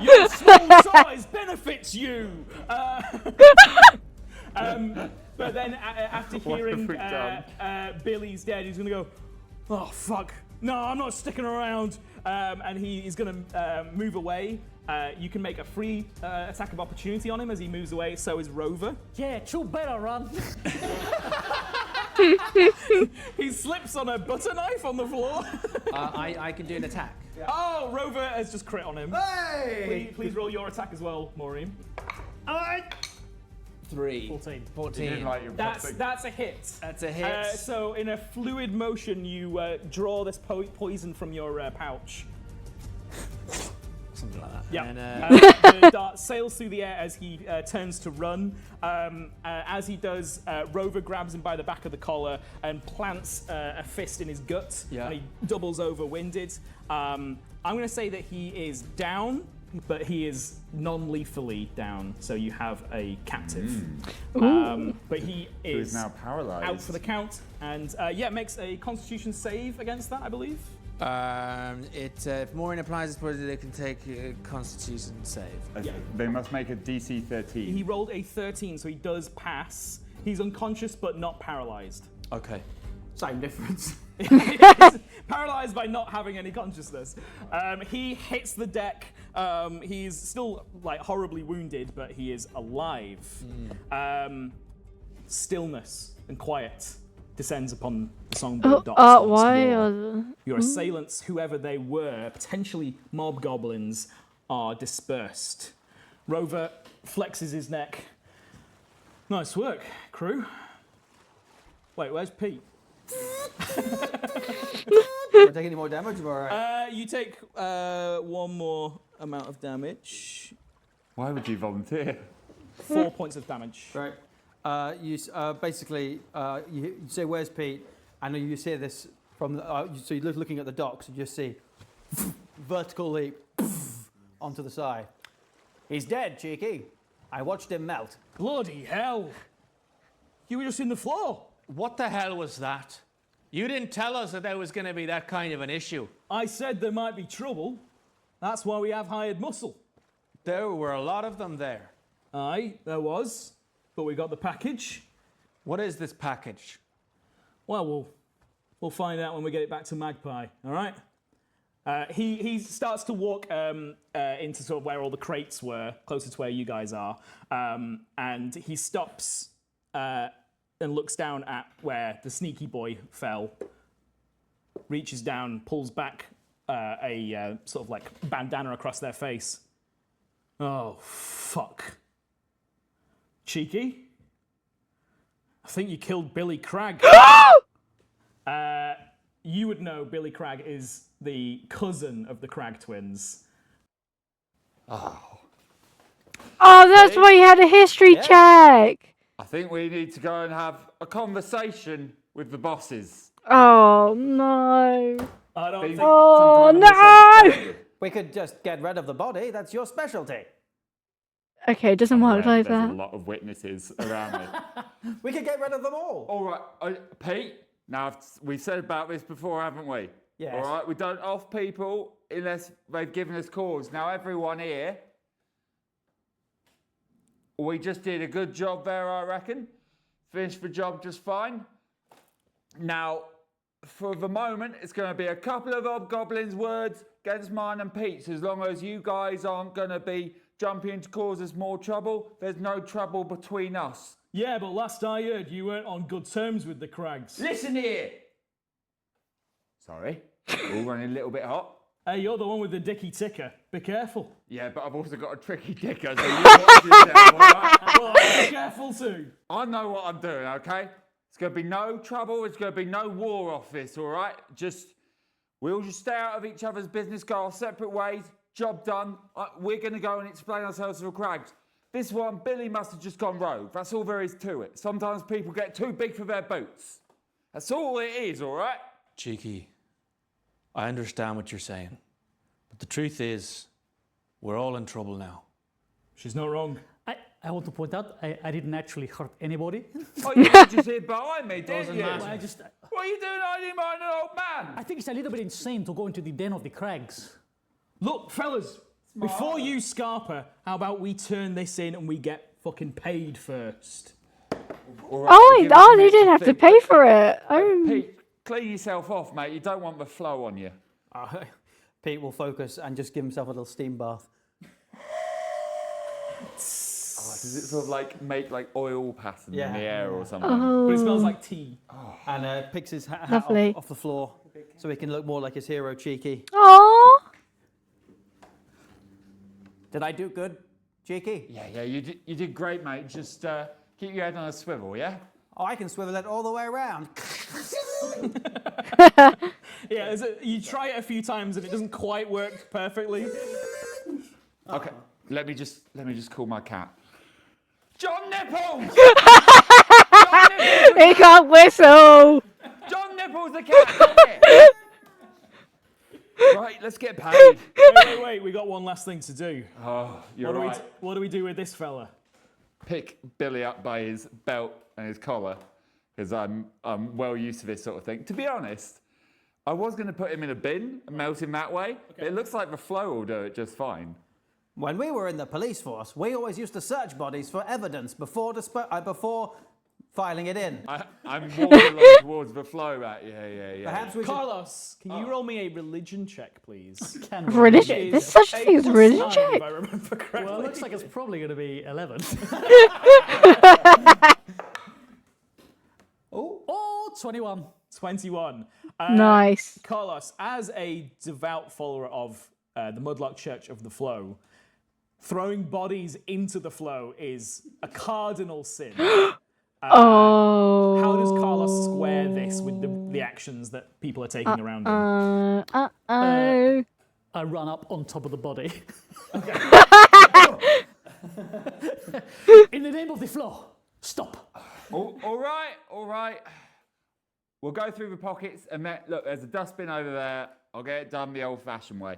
Your small size benefits you. But then after What have hearing we done? Billy's dead, he's going to go, oh, fuck. No, I'm not sticking around. And he's going to move away. You can make a free attack of opportunity on him as he moves away. So is Rover. Yeah, you better run. He slips on a butter knife on the floor. I can do an attack. Oh, Rover has just crit on him. Hey! Please roll your attack as well, Maureen. 3. 14. You 14. didn't like your That's a hit. That's a hit. So in a fluid motion, you draw this poison from your pouch. Something like that. Yeah. And, The dart sails through the air as he turns to run. As he does, Rover grabs him by the back of the collar and plants a fist in his gut. Yeah. And he doubles over, winded. I'm going to say that he is down, but he is non-lethally down. So you have a captive. But he Who is is now paralyzed. out for the count. And makes a Constitution save against that, I believe. If Maureen applies this poison, they can take a Constitution save. They must make a DC 13. He rolled a 13, so he does pass. He's unconscious but not paralyzed. Okay. Same difference. He's paralyzed by not having any consciousness. He hits the deck. He's still like horribly wounded, but he is alive. Stillness and quiet descends upon the songbird docks. once why more. are the... Your assailants, whoever they were, potentially mob goblins, are dispersed. Rover flexes his neck. Nice work, crew. Wait, where's Pete? Do I take any more damage? Or all right? You take one more amount of damage. Why would you volunteer? 4 points of damage. Right. You say, "Where's Pete?" And you see this from. So you're looking at the docks. You just see vertical leap onto the side. He's dead, cheeky. I watched him melt. Bloody hell! You were just in the floor. What the hell was that? You didn't tell us that there was going to be that kind of an issue. I said there might be trouble. That's why we have hired muscle. There were a lot of them there. Aye, there was. But we got the package. What is this package? Well, we'll find out when we get it back to Magpie. All right. He starts to walk into sort of where all the crates were, closer to where you guys are, and he stops and looks down at where the sneaky boy fell. Reaches down, pulls back a sort of like bandana across their face. Oh fuck. Cheeky, I think you killed Billy Cragg. You would know Billy Cragg is the cousin of the Cragg twins. Oh, that's why you had a history check. I think we need to go and have a conversation with the bosses. Oh, no. I don't think Oh, some kind of no! We could just get rid of the body. That's your specialty. Okay, it doesn't work like There's a that. lot of witnesses around me. We could get rid of them all. All right, Pete. Now we've said about this before, haven't we? Yes. All right, we don't off people unless they've given us cause. Now, everyone here, we just did a good job there, I reckon. Finished the job just fine. Now, for the moment, it's going to be a couple of hobgoblins' words against mine and Pete's. As long as you guys aren't going to be jumping in to cause us more trouble, there's no trouble between us. Yeah, but last I heard, you weren't on good terms with the Crags. Listen here! Sorry, all running a little bit hot. Hey, you're the one with the dicky ticker. Be careful. Yeah, but I've also got a tricky dicker, so you watch yourself, all right? Well, be careful too. I know what I'm doing, okay? It's going to be no trouble. It's going to be no war off this, all right? We'll just stay out of each other's business, go our separate ways. Job done. We're going to go and explain ourselves to the Crags. This one, Billy must have just gone rogue. That's all there is to it. Sometimes people get too big for their boots. That's all it is, all right? Cheeky, I understand what you're saying, but the truth is, we're all in trouble now. She's not wrong. I want to point out, I didn't actually hurt anybody. Oh, you were just here behind me, didn't you? What What are you doing hiding behind an old man? I think it's a little bit insane to go into the den of the Crags. Look, fellas, before you scarper, how about we turn this in and we get fucking paid first? Oh, they didn't have to pay for it. Pete, clean yourself off, mate. You don't want the flow on you. Pete will focus and just give himself a little steam bath. Does it sort of like make like oil pattern in the air or something? But it smells like tea. And picks his hat off the floor so he can look more like his hero, Cheeky. Aww. Did I do good, Cheeky? Yeah, you did great, mate. Just keep your head on a swivel, yeah? Oh, I can swivel it all the way around. Yeah, you try it a few times and it doesn't quite work perfectly. Okay, let me just call my cat. John Nipples! He can't whistle. John Nipples the cat, come here! Right, let's get paid. Wait, we got one last thing to do. Oh, you're right. What do we do with this fella? Pick Billy up by his belt and his collar, because I'm well used to this sort of thing. To be honest, I was going to put him in a bin and melt him that way, but it looks like the flow will do it just fine. When we were in the police force, we always used to search bodies for evidence before filing it in. I'm more along towards the flow, right? Yeah. Perhaps we Carlos, can you roll me a religion check, please? Religion? There's such a thing as religion check? If I remember correctly. Well, it looks like it's probably going to be 11. Oh, 21. 21. Nice. Carlos, as a devout follower of the Mudlock Church of the Flow, throwing bodies into the flow is a cardinal sin. Oh. How does Carlos square this with the actions that people are taking around him? I run up on top of the body. In the name of the flow, stop. All right. We'll go through the pockets and then, look, there's a dustbin over there. I'll get it done the old-fashioned way.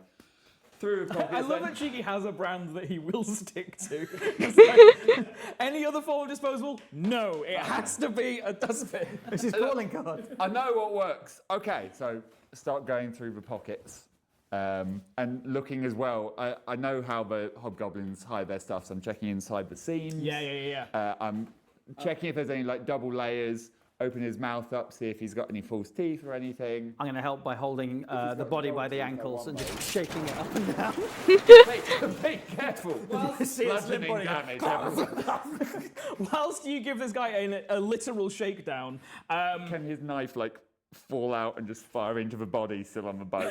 Through the pockets. I love that Cheeky has a brand that he will stick to. Like, any other form of disposable? No, it has to be a dustbin. This is calling card. I know what works. Okay, so start going through the pockets and looking as well. I know how the hobgoblins hide their stuff, so I'm checking inside the seams. Yeah. I'm checking if there's any like double layers. Open his mouth up, see if he's got any false teeth or anything. I'm going to help by holding the body by the ankles and just shaking it up and down. Be careful. Bludgeoning damage. Whilst you give this guy a literal shakedown, can his knife like fall out and just fire into the body still on the boat?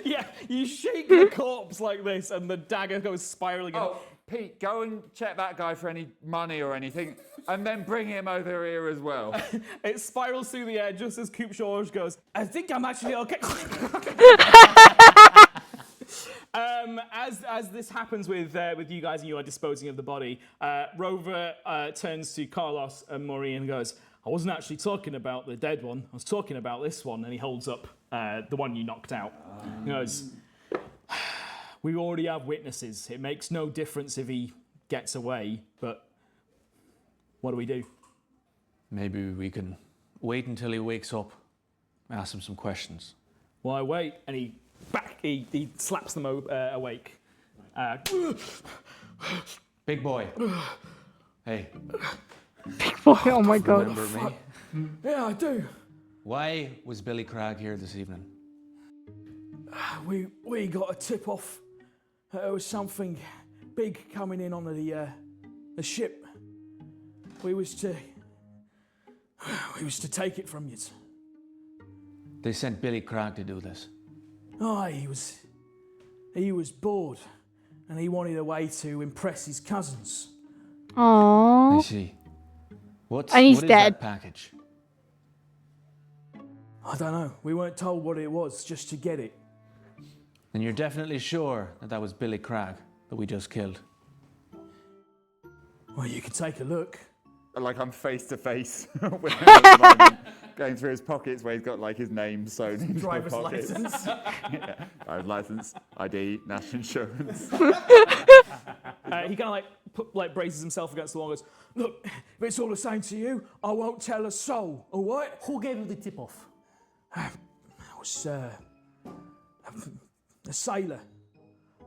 Yeah, you shake the corpse like this and the dagger goes spiraling. Oh, Pete, go and check that guy for any money or anything, and then bring him over here as well. It spirals through the air just as Coop George goes, I think I'm actually okay. As this happens with you guys and you are disposing of the body, Rover turns to Carlos and Maureen and goes, I wasn't actually talking about the dead one, I was talking about this one, and he holds up the one you knocked out. He goes, we already have witnesses. It makes no difference if he gets away, but what do we do? Maybe we can wait until he wakes up Ask him some questions. Why wait? And he slaps them awake. Big boy. Hey. Big boy, oh my god. Remember me? Yeah, I do. Why was Billy Cragg here this evening? We got a tip off. There was something big coming in on the ship. We was to take it from you. They sent Billy Cragg to do this. Oh, he was bored, and he wanted a way to impress his cousins. Aww. I see. What he's is dead. that package? I don't know. We weren't told what it was, just to get it. And you're definitely sure that was Billy Cragg that we just killed? Well, you can take a look. Like I'm face to face with him at the moment, going through his pockets where he's got like his name sewn into Driver's the pockets. license. Yeah. Driver's license, ID, national insurance. He kind of braces himself against the wall and goes, Look, if it's all the same to you, I won't tell a soul, all right? Who gave you the tip off? It was a sailor.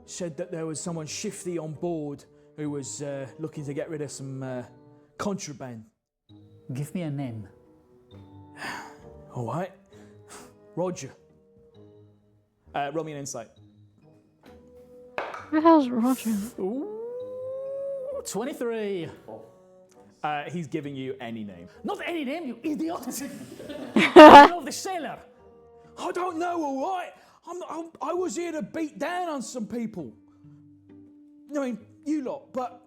Said that there was someone shifty on board who was looking to get rid of some contraband. Give me a name. All right. Roger. roll me an insight. Who the hell's Roger? Ooh, 23. He's giving you any name. Not any name, you idiot! You know the sailor. I don't know, all right? I was here to beat down on some people. I mean, you lot, but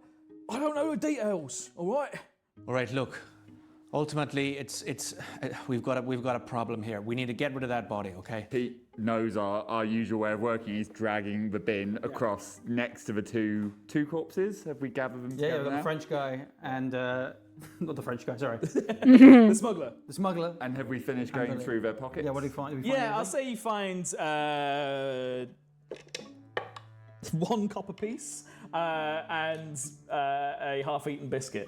I don't know the details, all right? All right, look. Ultimately, we've got a problem here. We need to get rid of that body, okay? Pete knows our usual way of working. He's dragging the bin across next to the two corpses. Have we gathered them Yeah, together we've got now? the French guy and not the French guy. Sorry, The smuggler. the smuggler. And have we finished going Billy. through their pockets? Yeah, what do you find? Yeah, I'll say you find 1 copper piece and a half-eaten biscuit.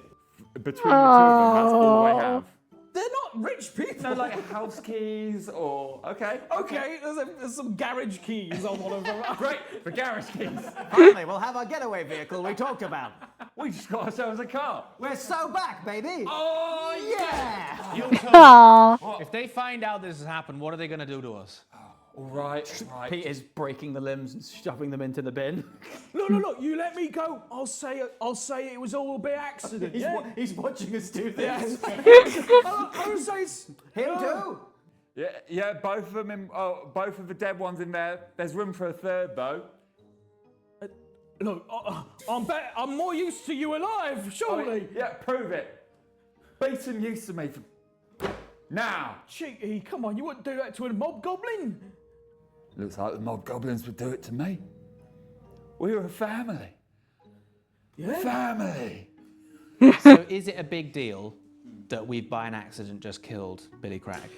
Between the two of them, that's all I have. They're not rich people. No, like house keys or... Okay. Okay, there's some garage keys on one of them. Great, the garage keys. Finally, we'll have our getaway vehicle we talked about. We just got ourselves a car. We're so back, baby. Oh, Yeah. Aww. If they find out this has happened, what are they going to do to us? All right. Pete is breaking the limbs and shoving them into the bin. Look, you let me go. I'll say it was all a bit accident, yeah? He's watching us do this. I'll say it's... Him too. Yeah, both of them both of the dead ones in there. There's room for a third, though. Look, I'm more used to you alive, surely. Yeah, prove it. Beat some use of me now. Cheeky, come on, you wouldn't do that to a mob goblin. Looks like the mob goblins would do it to me. We were a family. Yeah. Family. So is it a big deal that we've by an accident just killed Billy Cragg?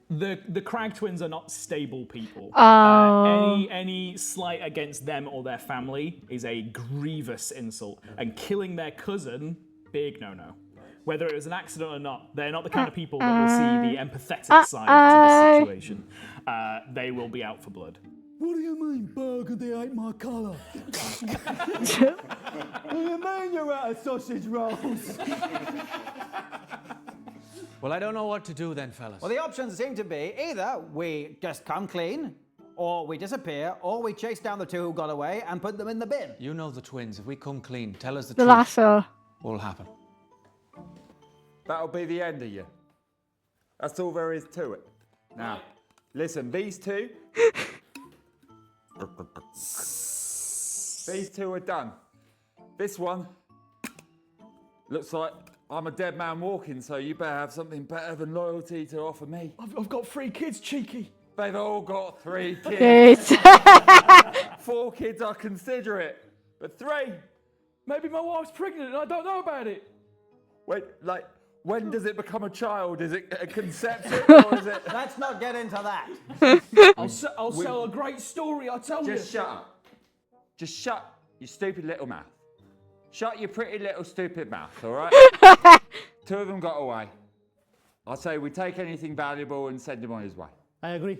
The Cragg twins are not stable people. Oh. Any slight against them or their family is a grievous insult, and killing their cousin, big no-no. Whether it was an accident or not, they're not the kind of people that will see the empathetic side to this situation. They will be out for blood. What do you mean, burgundy ain't my colour? What do you mean you're out of sausage rolls? Well, I don't know what to do then, fellas. Well, the options seem to be either we just come clean, or we disappear, or we chase down the two who got away and put them in the bin. You know the twins. If we come clean, tell us the The truth. lasso. What'll happen? That'll be the end of you. That's all there is to it. Now, listen, these two are done. This one looks like I'm a dead man walking, so you better have something better than loyalty to offer me. I've got 3 kids, cheeky. They've all got 3 kids. Good. 4 kids are considerate, but 3. Maybe my wife's pregnant and I don't know about it. Wait, like, when does it become a child? Is it a conception or is it... Let's not get into that. I'll sell a great story, I tell you. Just shut up. Just shut your stupid little mouth. Shut your pretty little stupid mouth, all right? 2 of them got away. I'll say we take anything valuable and send him on his way. I agree.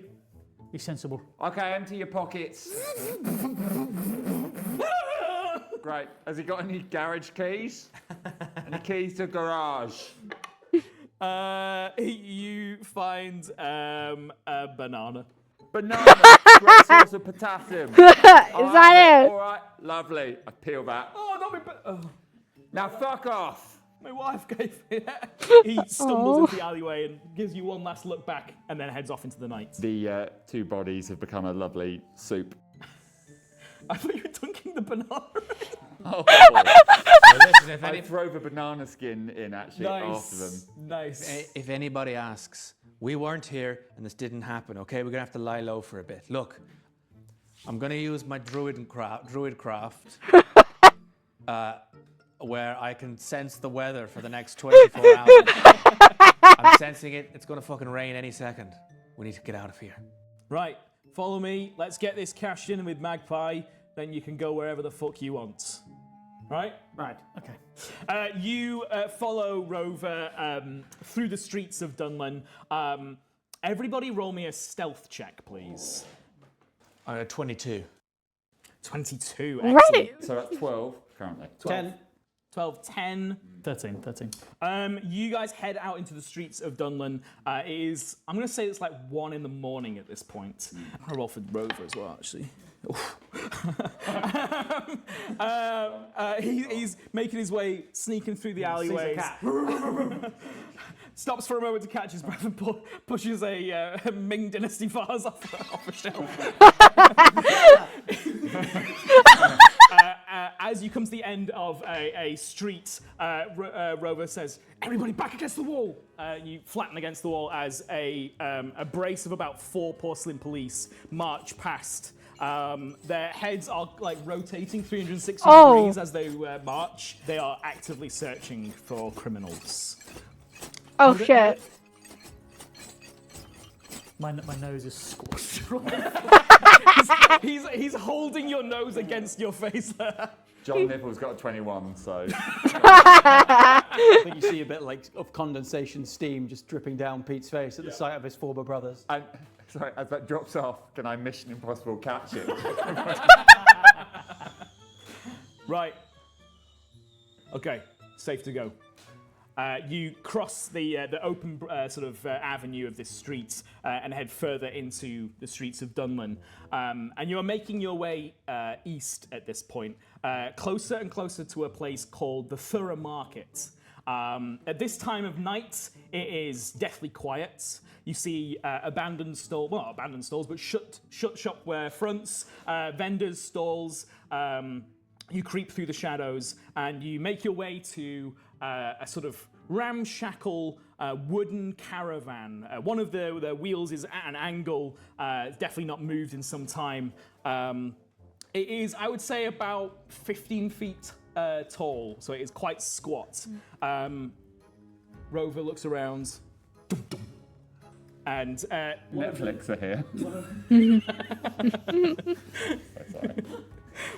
Be sensible. Okay, empty your pockets. Great. Has he got any garage keys? Any keys to garage? You find a banana. Banana, great source of potassium. Is that it? All right, lovely. I peel back. Oh, not me. Now fuck off. My wife gave me that. He stumbles into the alleyway and gives you one last look back and then heads off into the night. The two bodies have become a lovely soup. I thought you were dunking the banana. Oh. Listen, if I throw the banana skin in actually after them. Nice. If anybody asks, we weren't here and this didn't happen, okay? We're gonna have to lie low for a bit. Look, I'm gonna use my druid craft where I can sense the weather for the next 24 hours. I'm sensing it. It's gonna fucking rain any second. We need to get out of here. Right, follow me. Let's get this cashed in with Magpie. Then you can go wherever the fuck you want. Right? Right. Okay. You follow Rover through the streets of Dunlan. Everybody roll me a stealth check, please. 22. 22. Right. Excellent. So that's 12 currently. 12, 10. 13. You guys head out into the streets of Dunlan. It is, I'm going to say it's like 1 in the morning at this point. I'm going to roll for Rover as well, actually. He's making his way, sneaking through the alleyways. Stops for a moment to catch his breath and pushes a Ming Dynasty vase off a shelf. As you come to the end of a street, Rover says, "Everybody back against the wall!" You flatten against the wall as a brace of about 4 porcelain police march past. Their heads are like rotating 360 degrees as they march. They are actively searching for criminals. Oh shit. My nose is squashed. He's holding your nose against your face there. John Nipple's got a 21, so. I think you see a bit like of condensation steam just dripping down Pete's face at the sight of his former brothers. And, sorry, as that drops off, can I Mission Impossible catch it? Right. Okay, safe to go. You cross the open avenue of this street and head further into the streets of Dunlan. And you are making your way east at this point, closer and closer to a place called the Thorough Market. At this time of night, it is deathly quiet. You see abandoned stalls, but shut shop fronts, vendors' stalls. You creep through the shadows and you make your way to a sort of ramshackle wooden caravan. One of the wheels is at an angle, definitely not moved in some time. It is, I would say, about 15 feet tall, so it is quite squat. Rover looks around, and Netflix are here.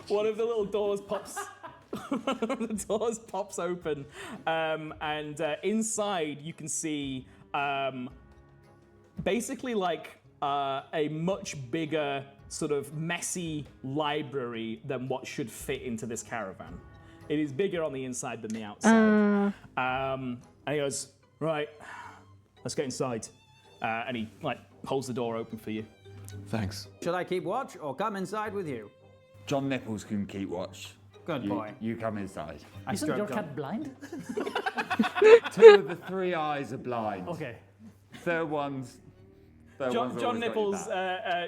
one of the little doors pops. The doors pops open, and inside you can see basically like a much bigger, sort of messy library than what should fit into this caravan. It is bigger on the inside than the outside. And he goes, "Right, let's get inside." And he like holds the door open for you. Thanks. Should I keep watch or come inside with you? John Nipples can keep watch. Good boy. You come inside. Isn't your cat blind? 2 of the 3 eyes are blind. Okay. Third one's John Nipples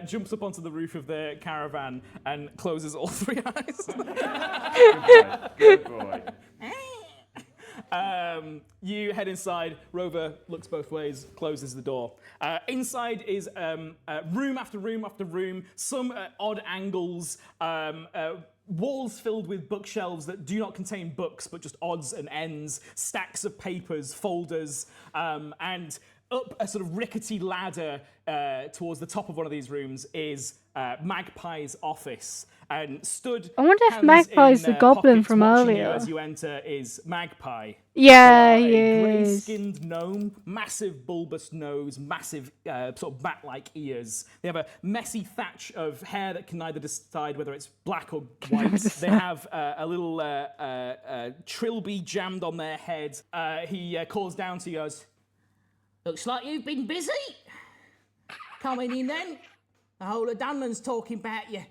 jumps up onto the roof of the caravan and closes all 3 eyes. Good boy. You head inside. Rover looks both ways, closes the door. Inside is room after room after room, some odd angles, walls filled with bookshelves that do not contain books, but just odds and ends, stacks of papers, folders, and up a sort of rickety ladder towards the top of one of these rooms is Magpie's office. And stood. I wonder if hands Magpie's in, the goblin pockets from watching you earlier. as you enter is Magpie. Yeah, he A is. grey-skinned gnome, massive bulbous nose, massive sort of bat-like ears. They have a messy thatch of hair that can neither decide whether it's black or white. They have a little trilby jammed on their head. He calls down to you, goes, Looks like you've been busy. Coming in then. The whole of Dunland's talking about you.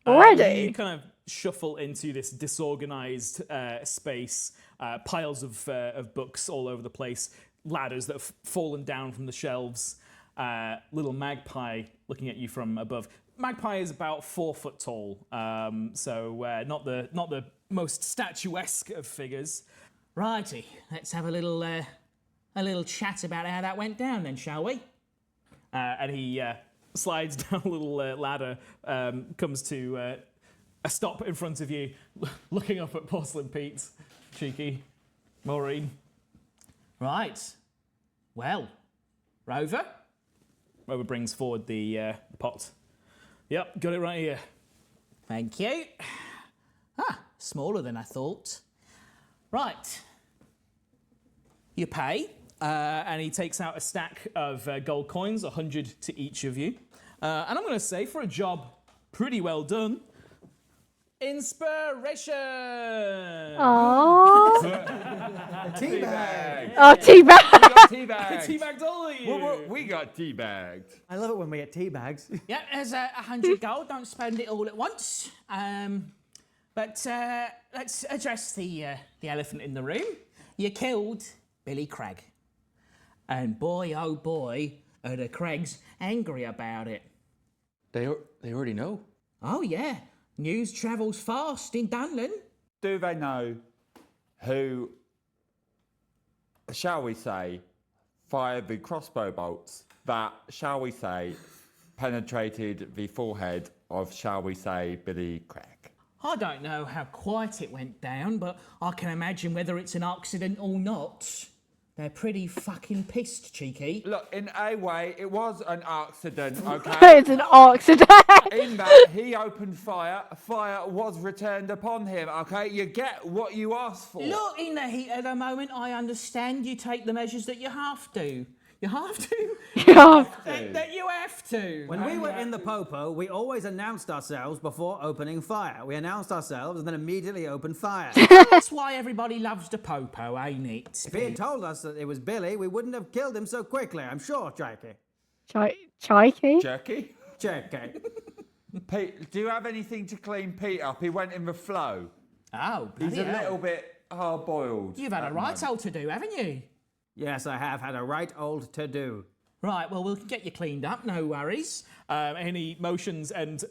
Already? You kind of shuffle into this disorganized space, piles of books all over the place, ladders that have fallen down from the shelves, little Magpie looking at you from above. Magpie is about 4 foot tall, so not the most statuesque of figures. Righty, let's have a little chat about how that went down then, shall we? And he slides down a little ladder, comes to a stop in front of you, looking up at Porcelain Pete, Cheeky, Maureen. Right. Well, Rover? Rover brings forward the pot. Yep, got it right here. Thank you. Smaller than I thought. Right. You pay. And he takes out a stack of gold coins, 100 to each of you. And I'm going to say, for a job pretty well done, inspiration! Oh. Teabag. Oh, teabag. Teabag. Teabagged all of you! We got teabagged. I love it when we get tea bags. Yeah, there's 100 gold. Don't spend it all at once. But let's address the elephant in the room. You killed Billy Craig. And boy, oh boy, are the Craigs angry about it. They already know. Oh yeah, news travels fast in Dunland. Do they know who, shall we say, fired the crossbow bolts that, shall we say, penetrated the forehead of, shall we say, Billy Craig? I don't know how quite it went down, but I can imagine whether it's an accident or not. They're pretty fucking pissed, Cheeky. Look, in a way, it was an accident, okay? It's an accident. In that he opened fire, fire was returned upon him, okay? You get what you asked for. Look, in the heat of the moment, I understand you take the measures that you have to. You have to? Yeah. That you have to. When we were in the Popo, we always announced ourselves before opening fire. We announced ourselves and then immediately opened fire. That's why everybody loves the Popo, ain't it? If he had told us that it was Billy, we wouldn't have killed him so quickly, I'm sure, Jakey. Chikey? Jerky? Jakey. Pete, do you have anything to clean Pete up? He went in the flow. Oh, He's bloody a hell. little bit hard-boiled. You've had a at the right moment. old to-do, haven't you? Yes, I have had a right old to-do. Right, well, we'll get you cleaned up, no worries. And he motions, and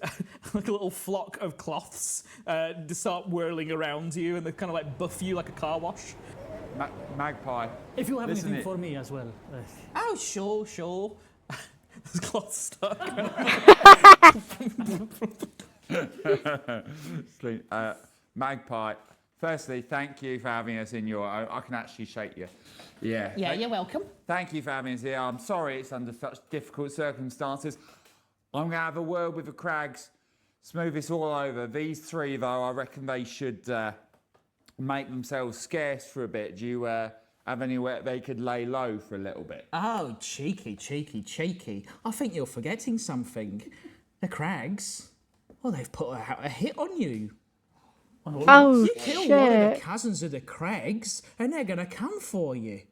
like a little flock of cloths start whirling around you, and they kind of like buff you like a car wash. Magpie. If you have Listen anything it- for me as well. Oh, sure. There's cloths stuck. Magpie. Firstly, thank you for having us in your. I can actually shake you. Yeah. Yeah, you're welcome. Thank you for having us here. I'm sorry it's under such difficult circumstances. I'm going to have a word with the Craigs, smooth this all over. These three, though, I reckon they should make themselves scarce for a bit. Do you have anywhere they could lay low for a little bit? Oh, cheeky. I think you're forgetting something. The Craigs, well, they've put out a hit on you. Oh, You kill one of the shit. cousins of the Craigs, and they're going to come for you.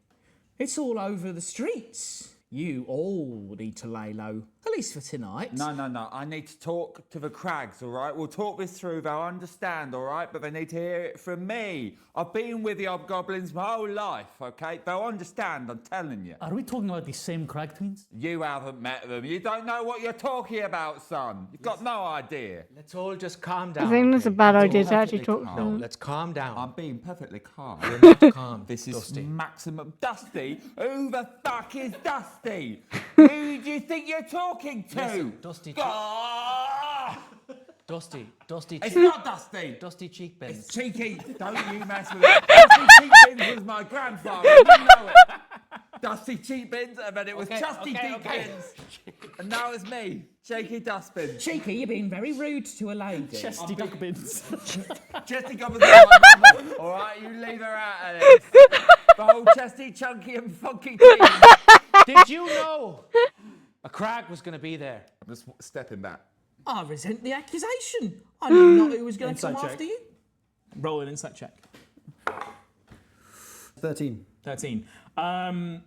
It's all over the streets. You all need to lay low, at least for tonight. No. I need to talk to the Craigs, all right? We'll talk this through. They'll understand, all right? But they need to hear it from me. I've been with the Hobgoblins my whole life, okay? They'll understand, I'm telling you. Are we talking about the same Crag twins? You haven't met them. You don't know what you're talking about, son. You've got no idea. Let's all just calm down. I think that's a okay? bad Let's idea all to actually perfectly talk to calm. them. Let's calm down. I'm being perfectly calm. You're not calm. This is Dusty. maximum. Dusty? Who the fuck is Dusty? Who do you think you're talking to? Listen, Dusty. Ah! Dusty. It's not Dusty. Dusty cheekbones. It's cheeky. Don't you mess with it. Dusty Cheekbins was my grandfather. You know it. Dusty cheap bins, and then it was Chusty deep bins. And now it's me, Shaky Dustbin. Cheeky, you're being very rude to a lady. Chesty duck bins. Chesty Gubbins is my mother. All right, you leave her out of this. The whole chesty, chunky, and funky team. Did you know a crag was going to be there? I'm just stepping back. I resent the accusation. I knew not who was going to come Insight check. after you. Roll an insight check. 13. 13. I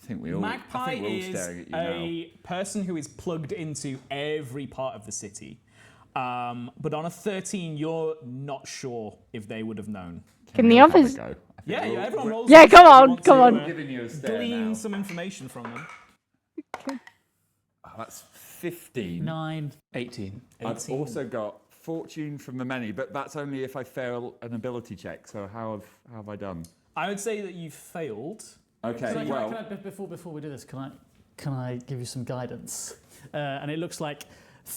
think we all. Magpie I think we're all is staring at you a person who is plugged into every part of the city. But on a 13, you're not sure if they would have known. Can the others? Go. Yeah, everyone rolls. Yeah, initiative come if you on, want come to, on. I'm giving you a stare Glean now. some information from them. Oh, that's 15. 9. 18. I've also got fortune from the many, but that's only if I fail an ability check. So how have I done? I would say that you failed. Okay, Can well, I, before we do this, can I give you some guidance? And it looks like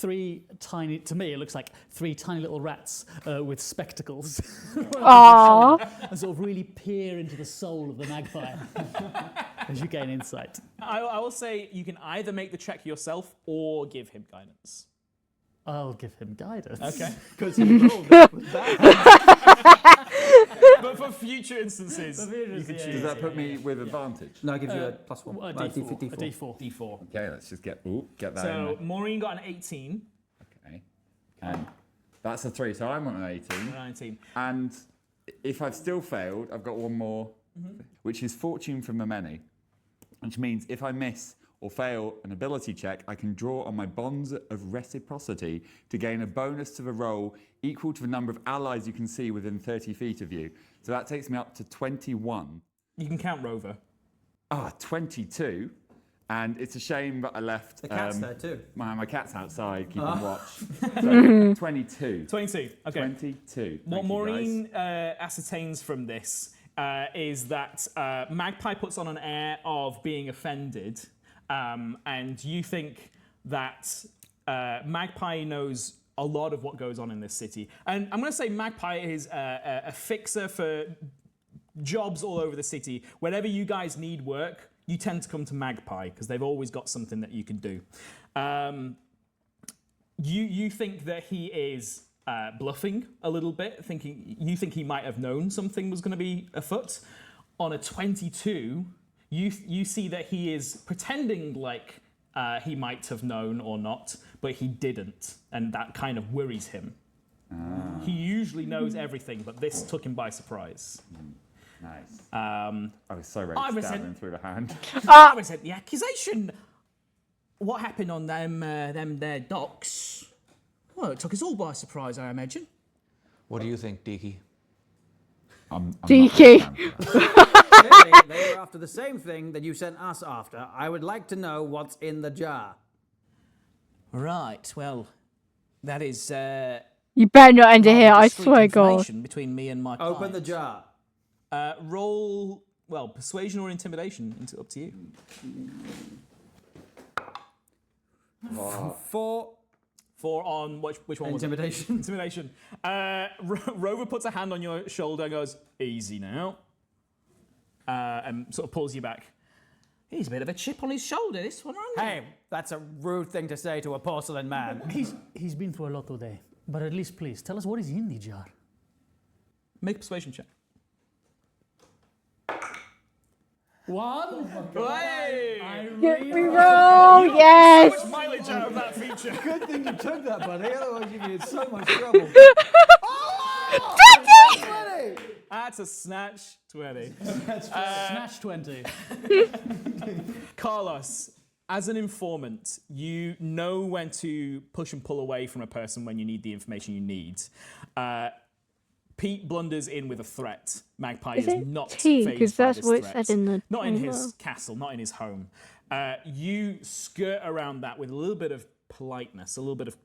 to me, it looks like three tiny little rats with spectacles. Aww. And sort of really peer into the soul of the magpie as you gain insight. I will say you can either make the check yourself or give him guidance. I'll give him guidance. Okay. Because he rolled it was bad. But for future instances, you can choose. does that put me with advantage? No, I give you a +1. A D4. D4. Okay, let's just get that in So there. Maureen got an 18. Okay. And that's a 3, so I'm on an 18. 19. And if I've still failed, I've got one more, which is fortune from the many, which means if I miss or fail an ability check, I can draw on my bonds of reciprocity to gain a bonus to the roll equal to the number of allies you can see within 30 feet of you. So that takes me up to 21. You can count Rover. 22. And it's a shame that I left. The cat's there too. My cat's outside keeping watch. So 22. 22. Okay. 22. What Thank you, Maureen guys. ascertains from this is that Magpie puts on an air of being offended, and you think that Magpie knows a lot of what goes on in this city. And I'm going to say Magpie is a fixer for jobs all over the city. Whenever you guys need work, you tend to come to Magpie because they've always got something that you can do. You think that he is bluffing a little bit, you think he might have known something was going to be afoot. On a 22, you see that he is pretending like he might have known or not, but he didn't, and that kind of worries him. He usually knows everything, but this took him by surprise. Nice. I was so ready to stab him through the hand. I resent the accusation. What happened on them there docks? Well, it took us all by surprise, I imagine. What do you think, Deaky? I'm DK. Clearly, they were after the same thing that you sent us after. I would like to know what's in the jar. Right, well, that is You better not end it here, I discreet swear God. information between me and my client. Open the jar. Roll, persuasion or intimidation. It's up to you. 4. 4 on which one was it? Intimidation. Intimidation. Rover puts a hand on your shoulder and goes, easy now. And sort of pulls you back. He's a bit of a chip on his shoulder, this one, aren't Hey, that's a rude thing to say to a porcelain man. He's been through a lot today. But at least, please, tell us what is in the jar. Make a persuasion check. 1. Hey! We roll, yes! Much mileage out of that feature. Good thing you took that, buddy. Otherwise, you'd be in so much trouble. That's a snatch 20. Snatch 20. Carlos, as an informant, you know when to push and pull away from a person when you need the information you need. Pete blunders in with a threat. Magpie is it not T? fazed 'Cause by that's this what it threat. said in the Not in thing his as well. castle, not in his home. You skirt around that with a little bit of politeness, a little bit of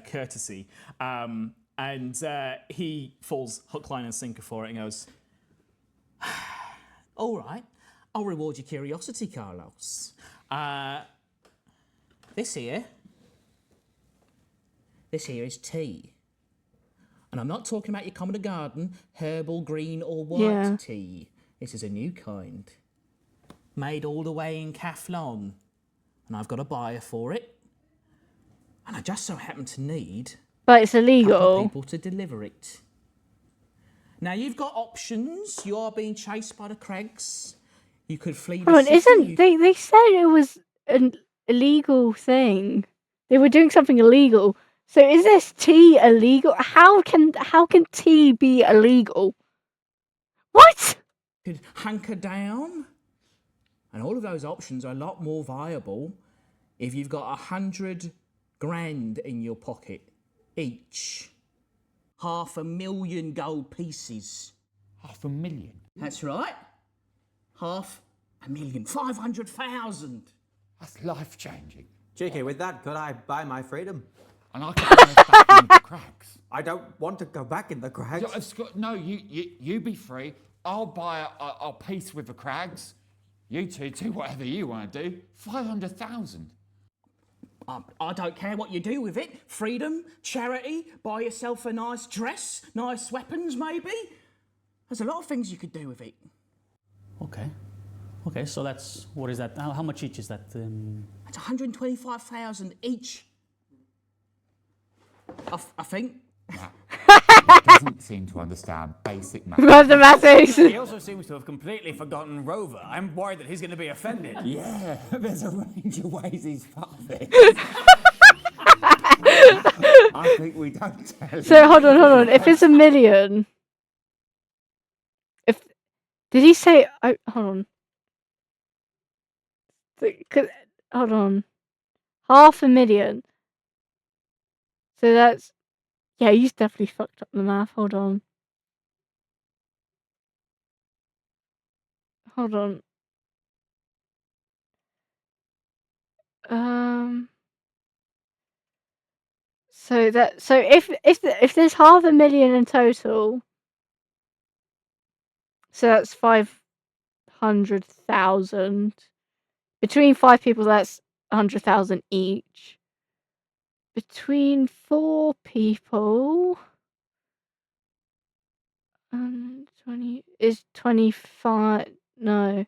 courtesy, and he falls hook, line, and sinker for it and goes, All right, I'll reward your curiosity, Carlos. This here is tea. And I'm not talking about your common garden, herbal, green or white Yeah. tea. This is a new kind. made all the way in Cathlon, and I've got a buyer for it. And I just so happen to need But it's a couple of illegal. people to deliver it. Now you've got options. You are being chased by the Craigs. You could flee the Hold on, city. isn't they said it was an illegal thing? They were doing something illegal. So is this tea illegal? How can tea be illegal? What? You could hunker down, and all of those options are a lot more viable if you've got 100 grand in your pocket each. 500,000 gold pieces. 500,000. That's right. 500,000. 500,000. That's life changing. Cheeky, with that, could I buy my freedom? And I can buy us back in with the Craigs. I don't want to go back in the Crags. No, you be free. I'll peace with the Craigs. You two do whatever you want to do. 500,000. I don't care what you do with it. Freedom, charity, buy yourself a nice dress, nice weapons maybe. There's a lot of things you could do with it. Okay. Okay, so that's, what is that? How much each is that? That's 125,000 each. I think. He doesn't seem to understand basic Mathematics. He also seems to have completely forgotten Rover. I'm worried that he's going to be offended. Yeah, there's a range of ways he's fucked this. I think we don't tell him. So hold on. If it's 1 million, did he say? Hold on. Hold on. 500,000. So that's, yeah, he's definitely fucked up the math. Hold on. So if there's 500,000 in total, so that's 500,000 between 5 people. That's 100,000 each. Between 4 people, 20 is 25. No, yeah,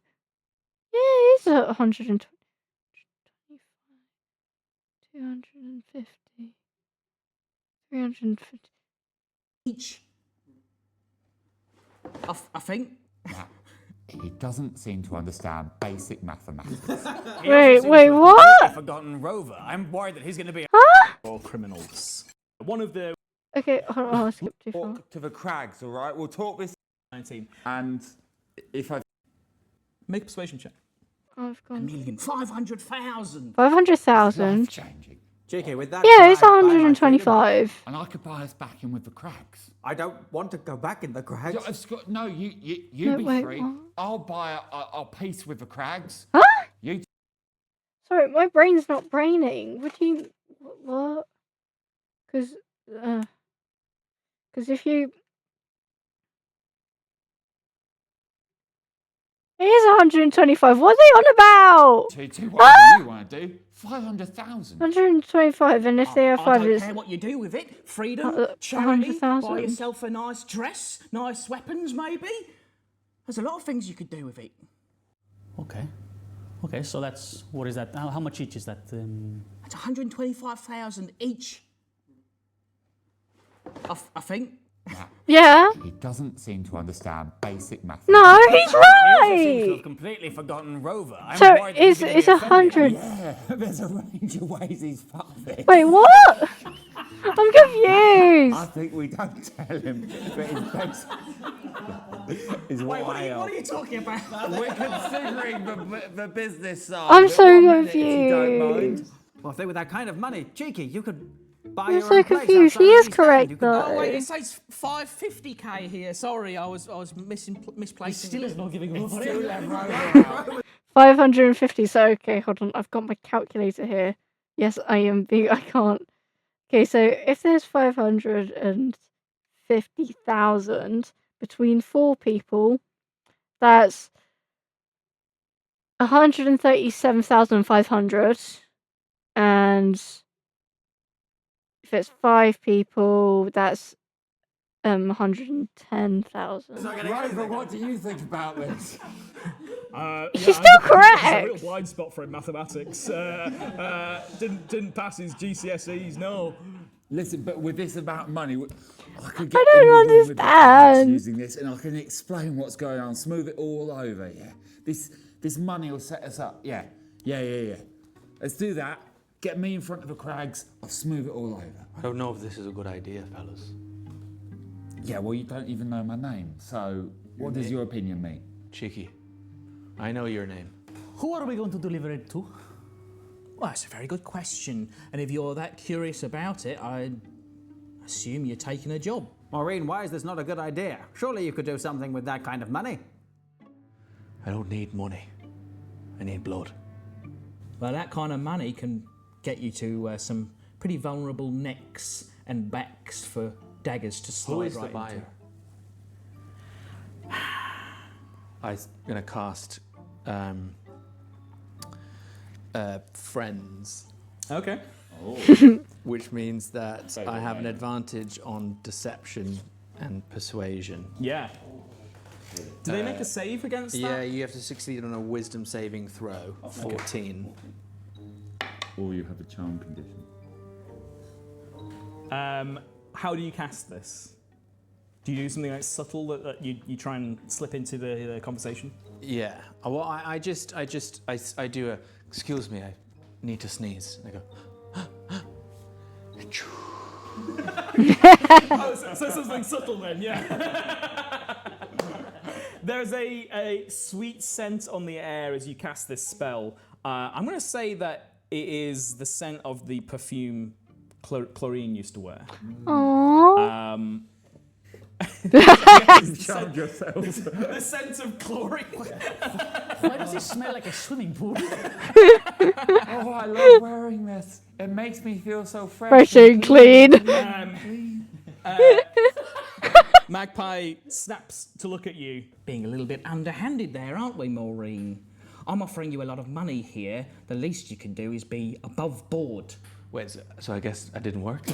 it's 120. 250. 350. Each. I think. He doesn't seem to understand basic mathematics. Wait, what? Forgotten Rover. I'm worried that he's going to be. Or criminals. One of the Okay, hold on, I skipped too far. Talk to the Crags, all right? We'll talk this. 19. And if I Make a persuasion check. I've A gone million. 500,000. 500,000. life changing, Cheeky, with that. Yeah, could it's I buy my freedom? 125. and I could buy us back in with the Crags. I don't want to go back in the Crags. No, you No, be wait, free. what? I'll peace with the Crags. Huh? You Sorry, my brain's not braining. What do you... What? Because if you... It is 125. What are they on about? two whatever you want to do. 500,000. 125, and if they are I 5, don't it's... care what you do with it. Freedom, 100,000. charity, buy yourself a nice dress, nice weapons maybe. There's a lot of things you could do with it. Okay. Okay, so that's, what is that? How much each is that? That's 125,000 each. I think. Yeah. He doesn't seem to understand basic mathematics. No, he's He also seems to right. have completely forgotten Rover. I'm So worried that he's gonna it's be offended. 100. Yeah, there's a range of ways he's fucked this. Wait, what? I'm confused. I think we don't tell him, but his base is Wait, what wild. are you talking about? We're considering the business side. I'm of it. so 1 minute, if you don't confused. mind. Well, if they were that kind of money, Cheeky, you could buy I'm your so own place confused. outside He of is East correct, End. You could- though. Oh wait, it says 550k here. Sorry, I was misplacing. Still is not giving him money. 550. So okay, hold on. I've got my calculator here. Yes, I am big. I can't. Okay, so if there's 550,000 between 4 people, that's 137,500. And if it's 5 people, that's 110,000. Rover, what do you think about this? She's still correct. He's a real blind spot for him, mathematics. Didn't pass his GCSEs, no. Listen, but with this amount of money, I could get I don't in the room with the cats understand. using this, and I can explain what's going on, smooth it all over. Yeah, this money will set us up. Yeah. Let's do that. Get me in front of the crags. I'll smooth it all over. I don't know if this is a good idea, fellas. Yeah, well, you don't even know my name, so what does your opinion mean? Cheeky. I know your name. Who are we going to deliver it to? Well, that's a very good question. And if you're that curious about it, I assume you're taking a job. Maureen, why is this not a good idea? Surely you could do something with that kind of money. I don't need money. I need blood. Well, that kind of money can get you to some pretty vulnerable necks and backs for daggers to slide Who is right the buyer? into. I'm gonna cast friends, Okay. which means that I have an advantage on deception and persuasion. Yeah. Do they make a save against Yeah, that? you have to succeed on a wisdom saving throw. 14. Or you have a charm condition. How do you cast this? Do you do something like subtle that you try and slip into the conversation? Yeah. Well, I do a. Excuse me, I need to sneeze. And I go. Oh, so something subtle then, yeah. There's a sweet scent on the air as you cast this spell. I'm going to say that it is the scent of the perfume Chlorine used to wear. Aww. Charmed yourself. The scent of chlorine. Why does it smell like a swimming pool? Oh, I love wearing this. It makes me feel so Fresh and clean. Magpie snaps to look at you. Being a little bit underhanded there, aren't we, Maureen? I'm offering you a lot of money here. The least you can do is be above board. Wait, so I guess I didn't work?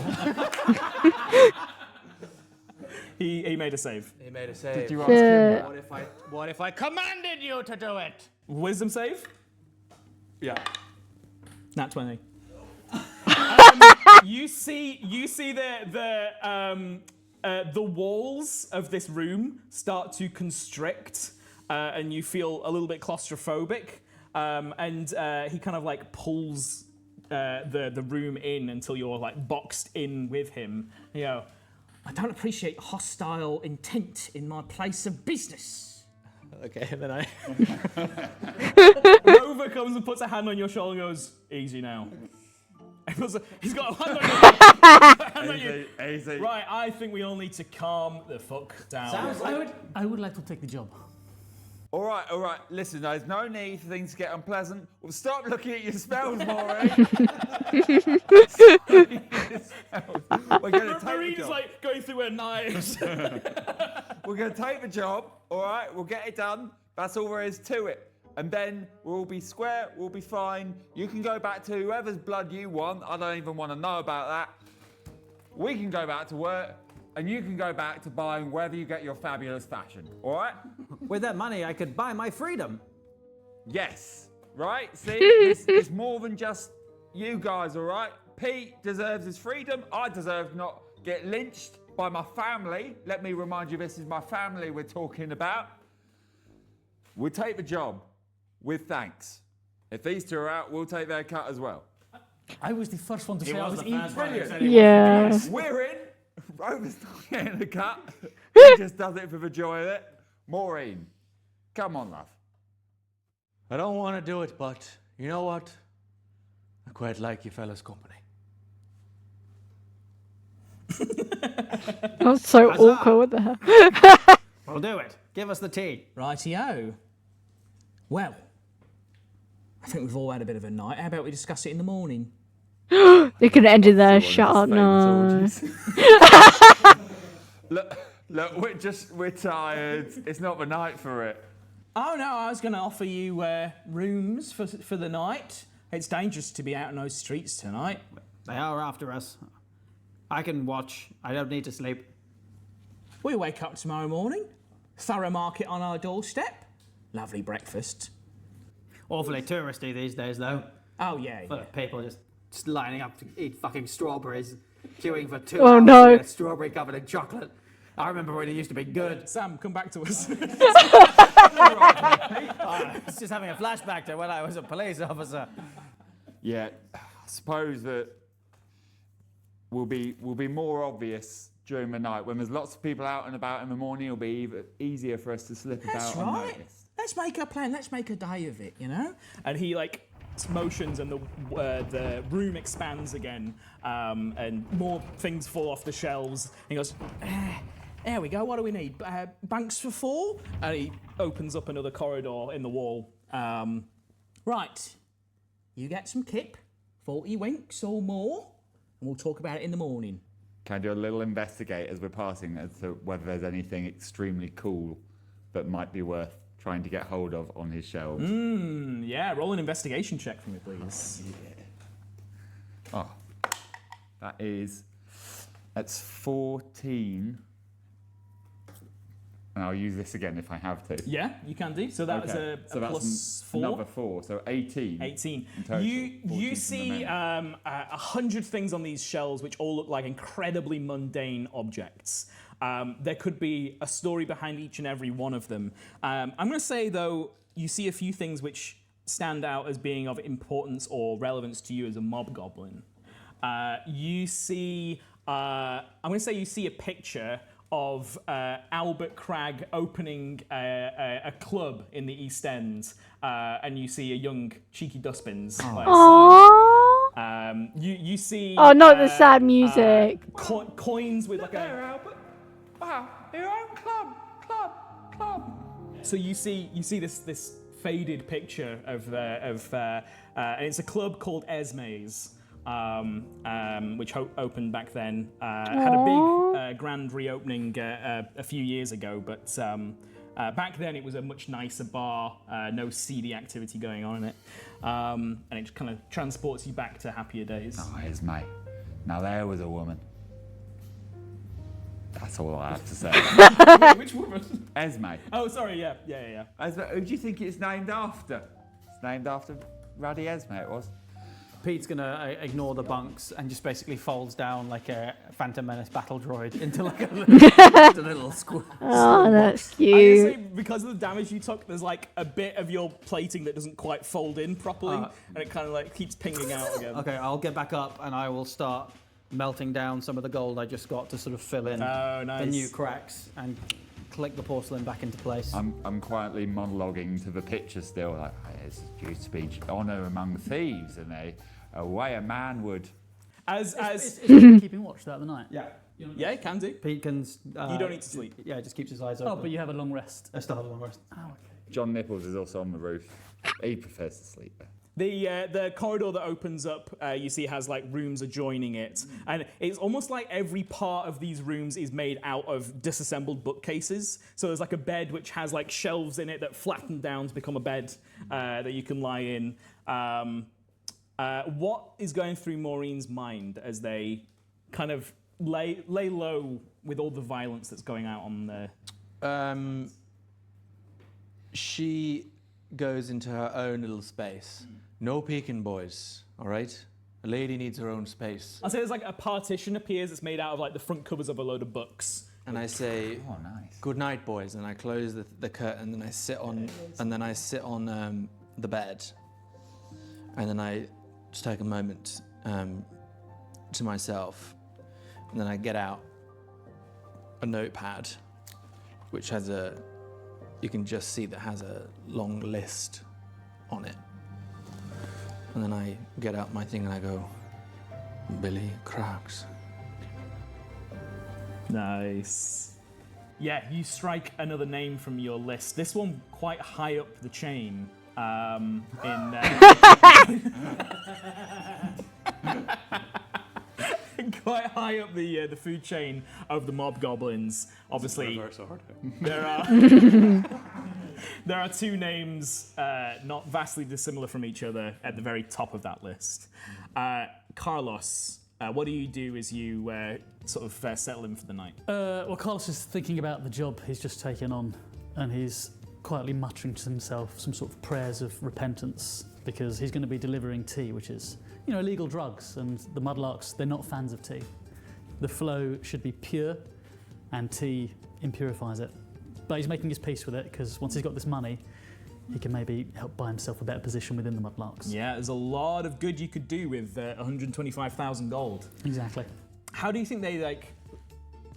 He made a save. He made a save. Did you ask him? What if I commanded you to do it? Wisdom save? Yeah. Nat 20. You see the walls of this room start to constrict, and you feel a little bit claustrophobic. And he kind of like pulls the room in until you're like boxed in with him. You know, I don't appreciate hostile intent in my place of business. Okay, and then I. Rover comes and puts a hand on your shoulder and goes, "Easy now." He's got a hand on you. Right, I think we all need to calm the fuck down. I would like to take the job. All right. Listen, there's no need for things to get unpleasant. Well, stop looking at your spells, Maureen. We're going to take the Marine's job. like going through her knives. We're going to take the job, all right? We'll get it done. That's all there is to it. And then we'll be square, we'll be fine. You can go back to whoever's blood you want. I don't even want to know about that. We can go back to work, and you can go back to buying wherever you get your fabulous fashion, all right? With that money, I could buy my freedom. Yes, right? See, it's more than just you guys, all right? Pete deserves his freedom. I deserve not get lynched by my family. Let me remind you, this is my family we're talking about. We'll take the job with thanks. If these two are out, we'll take their cut as well. I was the first one to say I was in. Yeah. We're in. Rover's not getting the cut. He just does it for the joy of it. Maureen, come on, love. I don't want to do it, but you know what? I quite like you fellas' company. That was so Huzzah. awkward. What the hell? We'll do it. Give us the tea. Rightio. Well, I think we've all had a bit of a night. How about we discuss it in the morning? They could have ended there. Shut up, no. Look, we're tired. It's not the night for it. Oh no, I was going to offer you rooms for the night. It's dangerous to be out in those streets tonight. They are after us. I can watch. I don't need to sleep. We wake up tomorrow morning, thorough market on our doorstep, lovely breakfast. Awfully touristy these days, though. Oh, yeah. Full of people just lining up to eat fucking strawberries, queuing for 2 Oh, hours no. to get a strawberry covered in chocolate. I remember when it used to be good. Sam, come back to us. I was just having a flashback to when I was a police officer. Yeah, I suppose that will be more obvious during the night when there's lots of people out and about in the morning. It'll be easier for us to slip That's about right. unnoticed. Let's make a plan. Let's make a day of it, you know? And he motions, and the room expands again, and more things fall off the shelves. He goes, There we go. What do we need? Banks for 4? and he opens up another corridor in the wall. Right. You get some kip, 40 winks or more, and we'll talk about it in the morning. Can I do a little investigate as we're passing as to whether there's anything extremely cool that might be worth trying to get hold of on his shelves? Yeah, roll an investigation check for me, please. Oh, that's 14. And I'll use this again if I have to. Yeah, you can do. So that was a so that's plus 4. Another 4, so 18. 18. in total, You 14 see from the 100 things on these shelves which all look like incredibly mundane objects. There could be a story behind each and every one of them. I'm going to say, though, you see a few things which stand out as being of importance or relevance to you as a mob goblin. You see, I'm going to say you see a picture of Albert Cragg opening a club in the East End, and you see a young Cheeky Dustbins by his side. You see... Oh, not the sad music. Coins with like a... Albert. Wow, your own club. So you see this faded picture of and it's a club called Esme's, which opened back then. Had a big grand reopening a few years ago, but back then it was a much nicer bar, no seedy activity going on in it, and it just kind of transports you back to happier days. Oh, Esme. Now there was a woman. That's all I have to say. Wait, which woman? Esme. Oh, sorry, yeah. Esme, who do you think it's named after? It's named after Ruddy Esme, it was. Pete's gonna ignore the bunks and just basically folds down like a Phantom Menace battle droid into like a little square. Oh, that's I'm cute. gonna say, because of the damage you took, there's like a bit of your plating that doesn't quite fold in properly, and it kind of like keeps pinging out again. Okay, I'll get back up and I will start melting down some of the gold I just got to sort of fill in the new cracks and click the porcelain back into place. I'm quietly monologuing to the picture still, like, it's used to be honour among thieves, and a way a man would. As Is he keeping watch throughout the night? Yeah. yeah, can do. Pete can. You don't need to sleep. Yeah, just keeps his eyes open. Oh, but you have a long rest. I still have a long rest. Oh, okay. John Nichols is also on the roof. He prefers to sleep there. The corridor that opens up, you see, has like rooms adjoining it, and it's almost like every part of these rooms is made out of disassembled bookcases. So there's like a bed which has like shelves in it that flatten down to become a bed that you can lie in. What is going through Maureen's mind as they kind of lay low with all the violence that's going out on the... She goes into her own little space. No peeking, boys, all right? A lady needs her own space. I'll say there's like a partition appears that's made out of like the front covers of a load of books. And I say, Oh, nice. good night, boys, and I close the curtain, and I sit on the bed, and then I just take a moment to myself, and then I get out a notepad, which has you can just see that has a long list on it, and then I get out my thing and I go, Billy Craggs. Nice. Yeah, you strike another name from your list. This one quite high up the chain. Quite high up the food chain of the mob goblins. Obviously, there are two names not vastly dissimilar from each other at the very top of that list. Carlos What do you do as you sort of settle in for the night? Well, Carlos is thinking about the job he's just taken on, and he's quietly muttering to himself some sort of prayers of repentance, because he's going to be delivering tea, which is, illegal drugs, and the Mudlarks, they're not fans of tea. The flow should be pure, and tea impurifies it. But he's making his peace with it, because once he's got this money, he can maybe help buy himself a better position within the Mudlarks. Yeah, there's a lot of good you could do with 125,000 gold. Exactly. How do you think they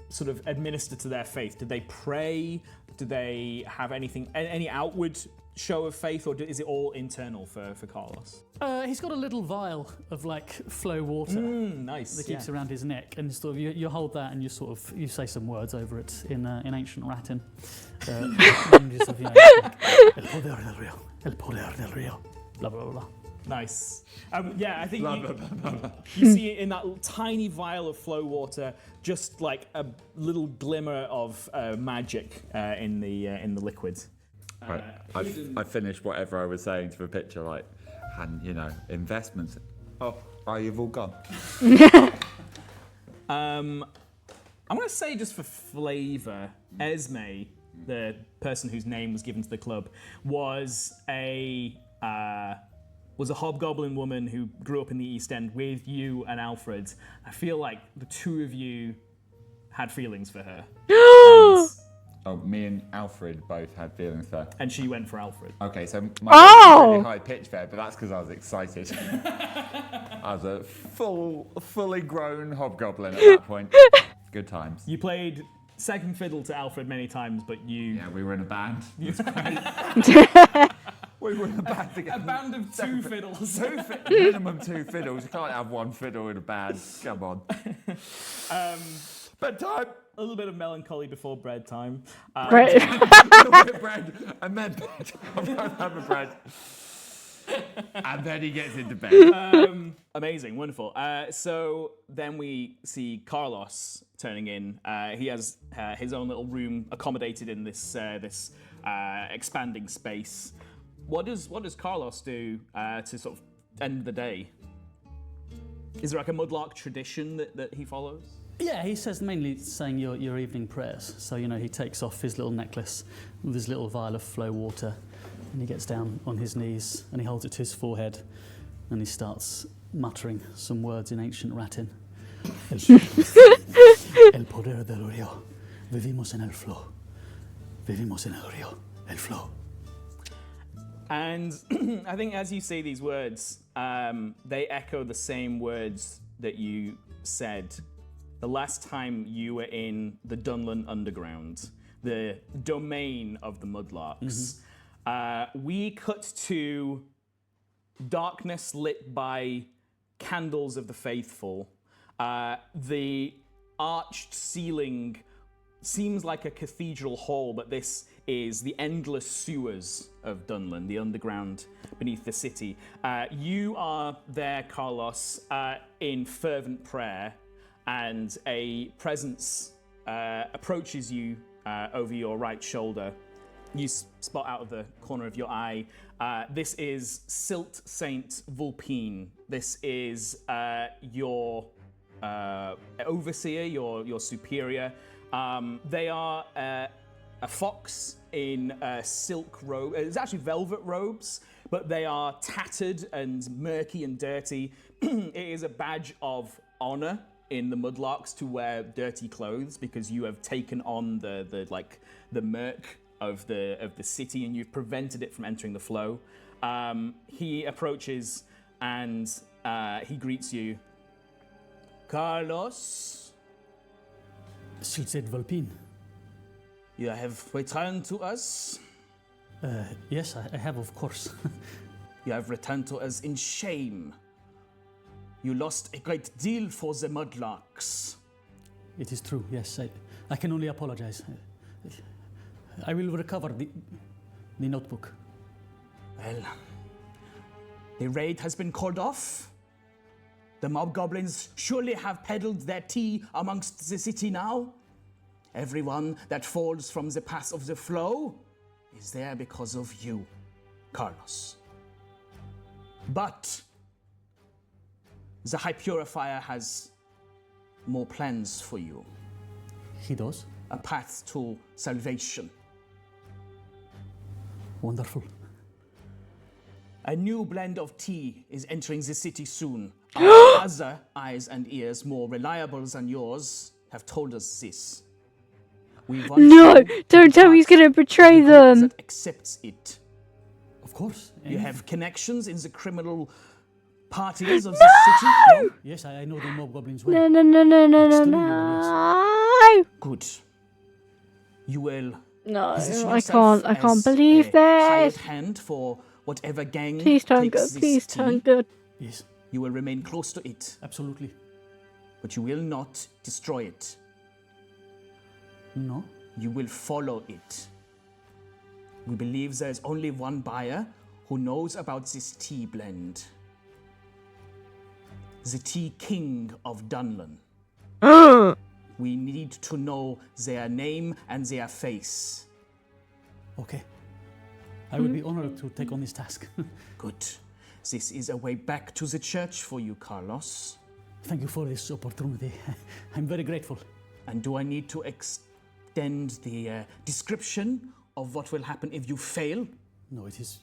sort of administer to their faith? Do they pray? Do they have any outward show of faith, or is it all internal for Carlos? He's got a little vial of flow water. Nice. That keeps around his neck, and sort of you hold that and you say some words over it in ancient Latin. El poder del río, el poder del río, blah blah blah. Nice. I think you see in that tiny vial of flow water just like a little glimmer of magic in the liquid. Right. I finished whatever I was saying to the picture, and investments. Oh, you've all gone. I'm going to say, just for flavour, Esme, the person whose name was given to the club, was a hobgoblin woman who grew up in the East End with you and Alfred. I feel like the two of you had feelings for her. Me and Alfred both had feelings for her. And she went for Alfred. Okay, so my was really high pitch there, but that's because I was excited. I was a fully grown hobgoblin at that point. Good times. You played second fiddle to Alfred many times, but you... Yeah, we were in a band. It was great. We were in a band together. A band of two fiddles. Minimum two fiddles. You can't have one fiddle in a band. Come on. Bedtime. A little bit of melancholy before bread time. Bread. A little bit of bread and then bed. I'm going to have a bread. And then he gets into bed. Amazing, wonderful. So then we see Carlos turning in. He has his own little room accommodated in this expanding space. What does Carlos do to sort of end the day? Is there like a Mudlark tradition that he follows? Yeah, he says mainly saying your evening prayers. So, he takes off his little necklace with his little vial of flow water, and he gets down on his knees and he holds it to his forehead and he starts muttering some words in ancient Latin. El poder del río. Vivimos en el flow. Vivimos en el río. El flow. And I think as you say these words, they echo the same words that you said the last time you were in the Dunlan Underground, the domain of the Mudlarks. We cut to darkness lit by candles of the faithful. The arched ceiling seems like a cathedral hall, but this is the endless sewers of Dunlan, the underground beneath the city. You are there, Carlos, in fervent prayer, and a presence approaches you over your right shoulder. You spot out of the corner of your eye. This is Silt Saint Vulpine. This is your overseer, your superior. They are a fox in silk robe. It's actually velvet robes, but they are tattered and murky and dirty. It is a badge of honor in the Mudlarks to wear dirty clothes, because you have taken on the murk of the city and you've prevented it from entering the flow. He approaches and he greets you. Carlos? Silt Saint Vulpine. You have returned to us? Yes, I have, of course. You have returned to us in shame. You lost a great deal for the Mudlarks. It is true, yes. I can only apologize. I will recover the notebook. Well, the raid has been called off. The mobgoblins surely have peddled their tea amongst the city now. Everyone that falls from the path of the flow is there because of you, Carlos. But The High Purifier has more plans for you. He does. A path to salvation. Wonderful. A new blend of tea is entering the city soon. Our other eyes and ears, more reliable than yours, have told us this. We want No, you to don't tell me he's part gonna betray with the group them. that accepts it. Of course. You eh? have connections in the criminal parties of the city? No? Yes, I know the mob goblins well. No, no, no, no, no, no, Extremely well, no. Good. You will No, position I yourself can't. I can't as believe a hired this. hand for whatever gang Please turn takes good. this Please tea. turn good. Yes, You will remain close to it, absolutely. but you will not destroy it. No. You will follow it. We believe there is only one buyer who knows about this tea blend. The Tea King of Dunlan. We need to know their name and their face. Okay. I would be honored to take on this task. Good. This is a way back to the church for you, Carlos. Thank you for this opportunity. I'm very grateful. And do I need to extend the description of what will happen if you fail? No, it is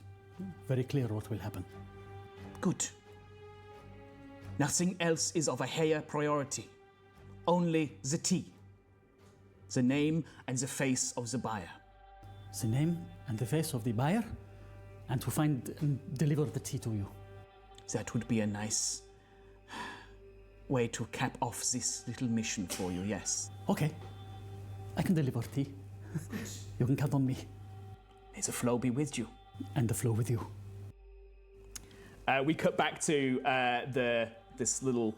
very clear what will happen. Good. Nothing else is of a higher priority. Only the tea. The name and the face of the buyer. The name and the face of the buyer, and to find and deliver the tea to you. That would be a nice way to cap off this little mission for you, yes. Okay. I can deliver tea. You can count on me. May the flow be with you. And the flow with you. We cut back to this little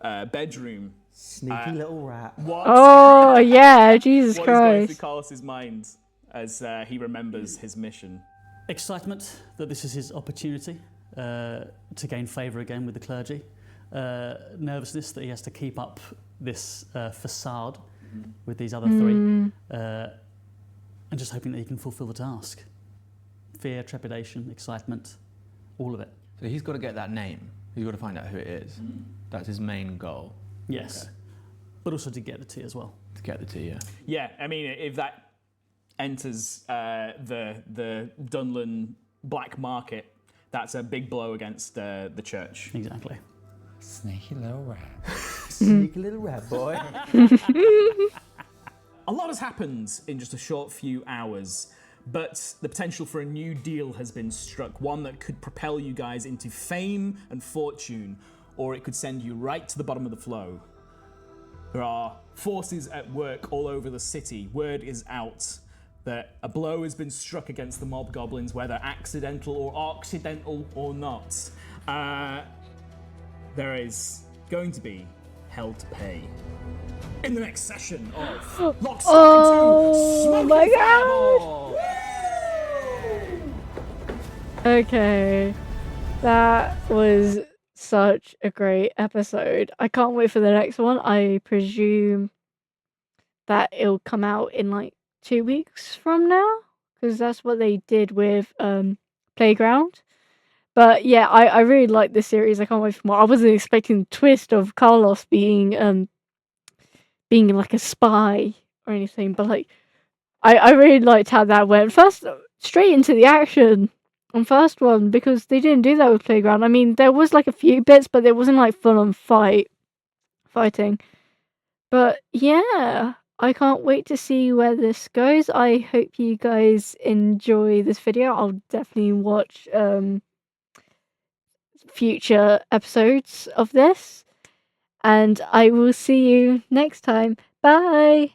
bedroom. Sneaky little rat. What? Oh yeah, Jesus What is going through Christ. Carlos's mind as he remembers his mission? Excitement that this is his opportunity to gain favour again with the clergy. Nervousness that he has to keep up this facade with these other three. And just hoping that he can fulfil the task. Fear, trepidation, excitement, all of it. So he's got to get that name. He's got to find out who it is. That's his main goal. Yes. Okay. But also to get the tea as well. To get the tea, yeah. Yeah, I mean, if that enters the Dunlan black market, that's a big blow against the church. Exactly. Sneaky little rat. Sneaky little rat boy. A lot has happened in just a short few hours, but the potential for a new deal has been struck, one that could propel you guys into fame and fortune, or it could send you right to the bottom of the flow. There are forces at work all over the city. Word is out that a blow has been struck against the mob goblins, whether accidental or accidental or not. There is going to be hell to pay. In the next session of Lock, Stock, and Two Smoking my Fireball! Okay, that was such a great episode. I can't wait for the next one. I presume that it'll come out in like 2 weeks from now, because that's what they did with Playground. But yeah, I really like this series. I can't wait for more. I wasn't expecting the twist of Carlos being like a spy or anything, but like I really liked how that went. First, straight into the action on first one, because they didn't do that with Playground. I mean, there was like a few bits, but there wasn't like full on fighting. But yeah, I can't wait to see where this goes. I hope you guys enjoy this video. I'll definitely watch future episodes of this, and I will see you next time. Bye.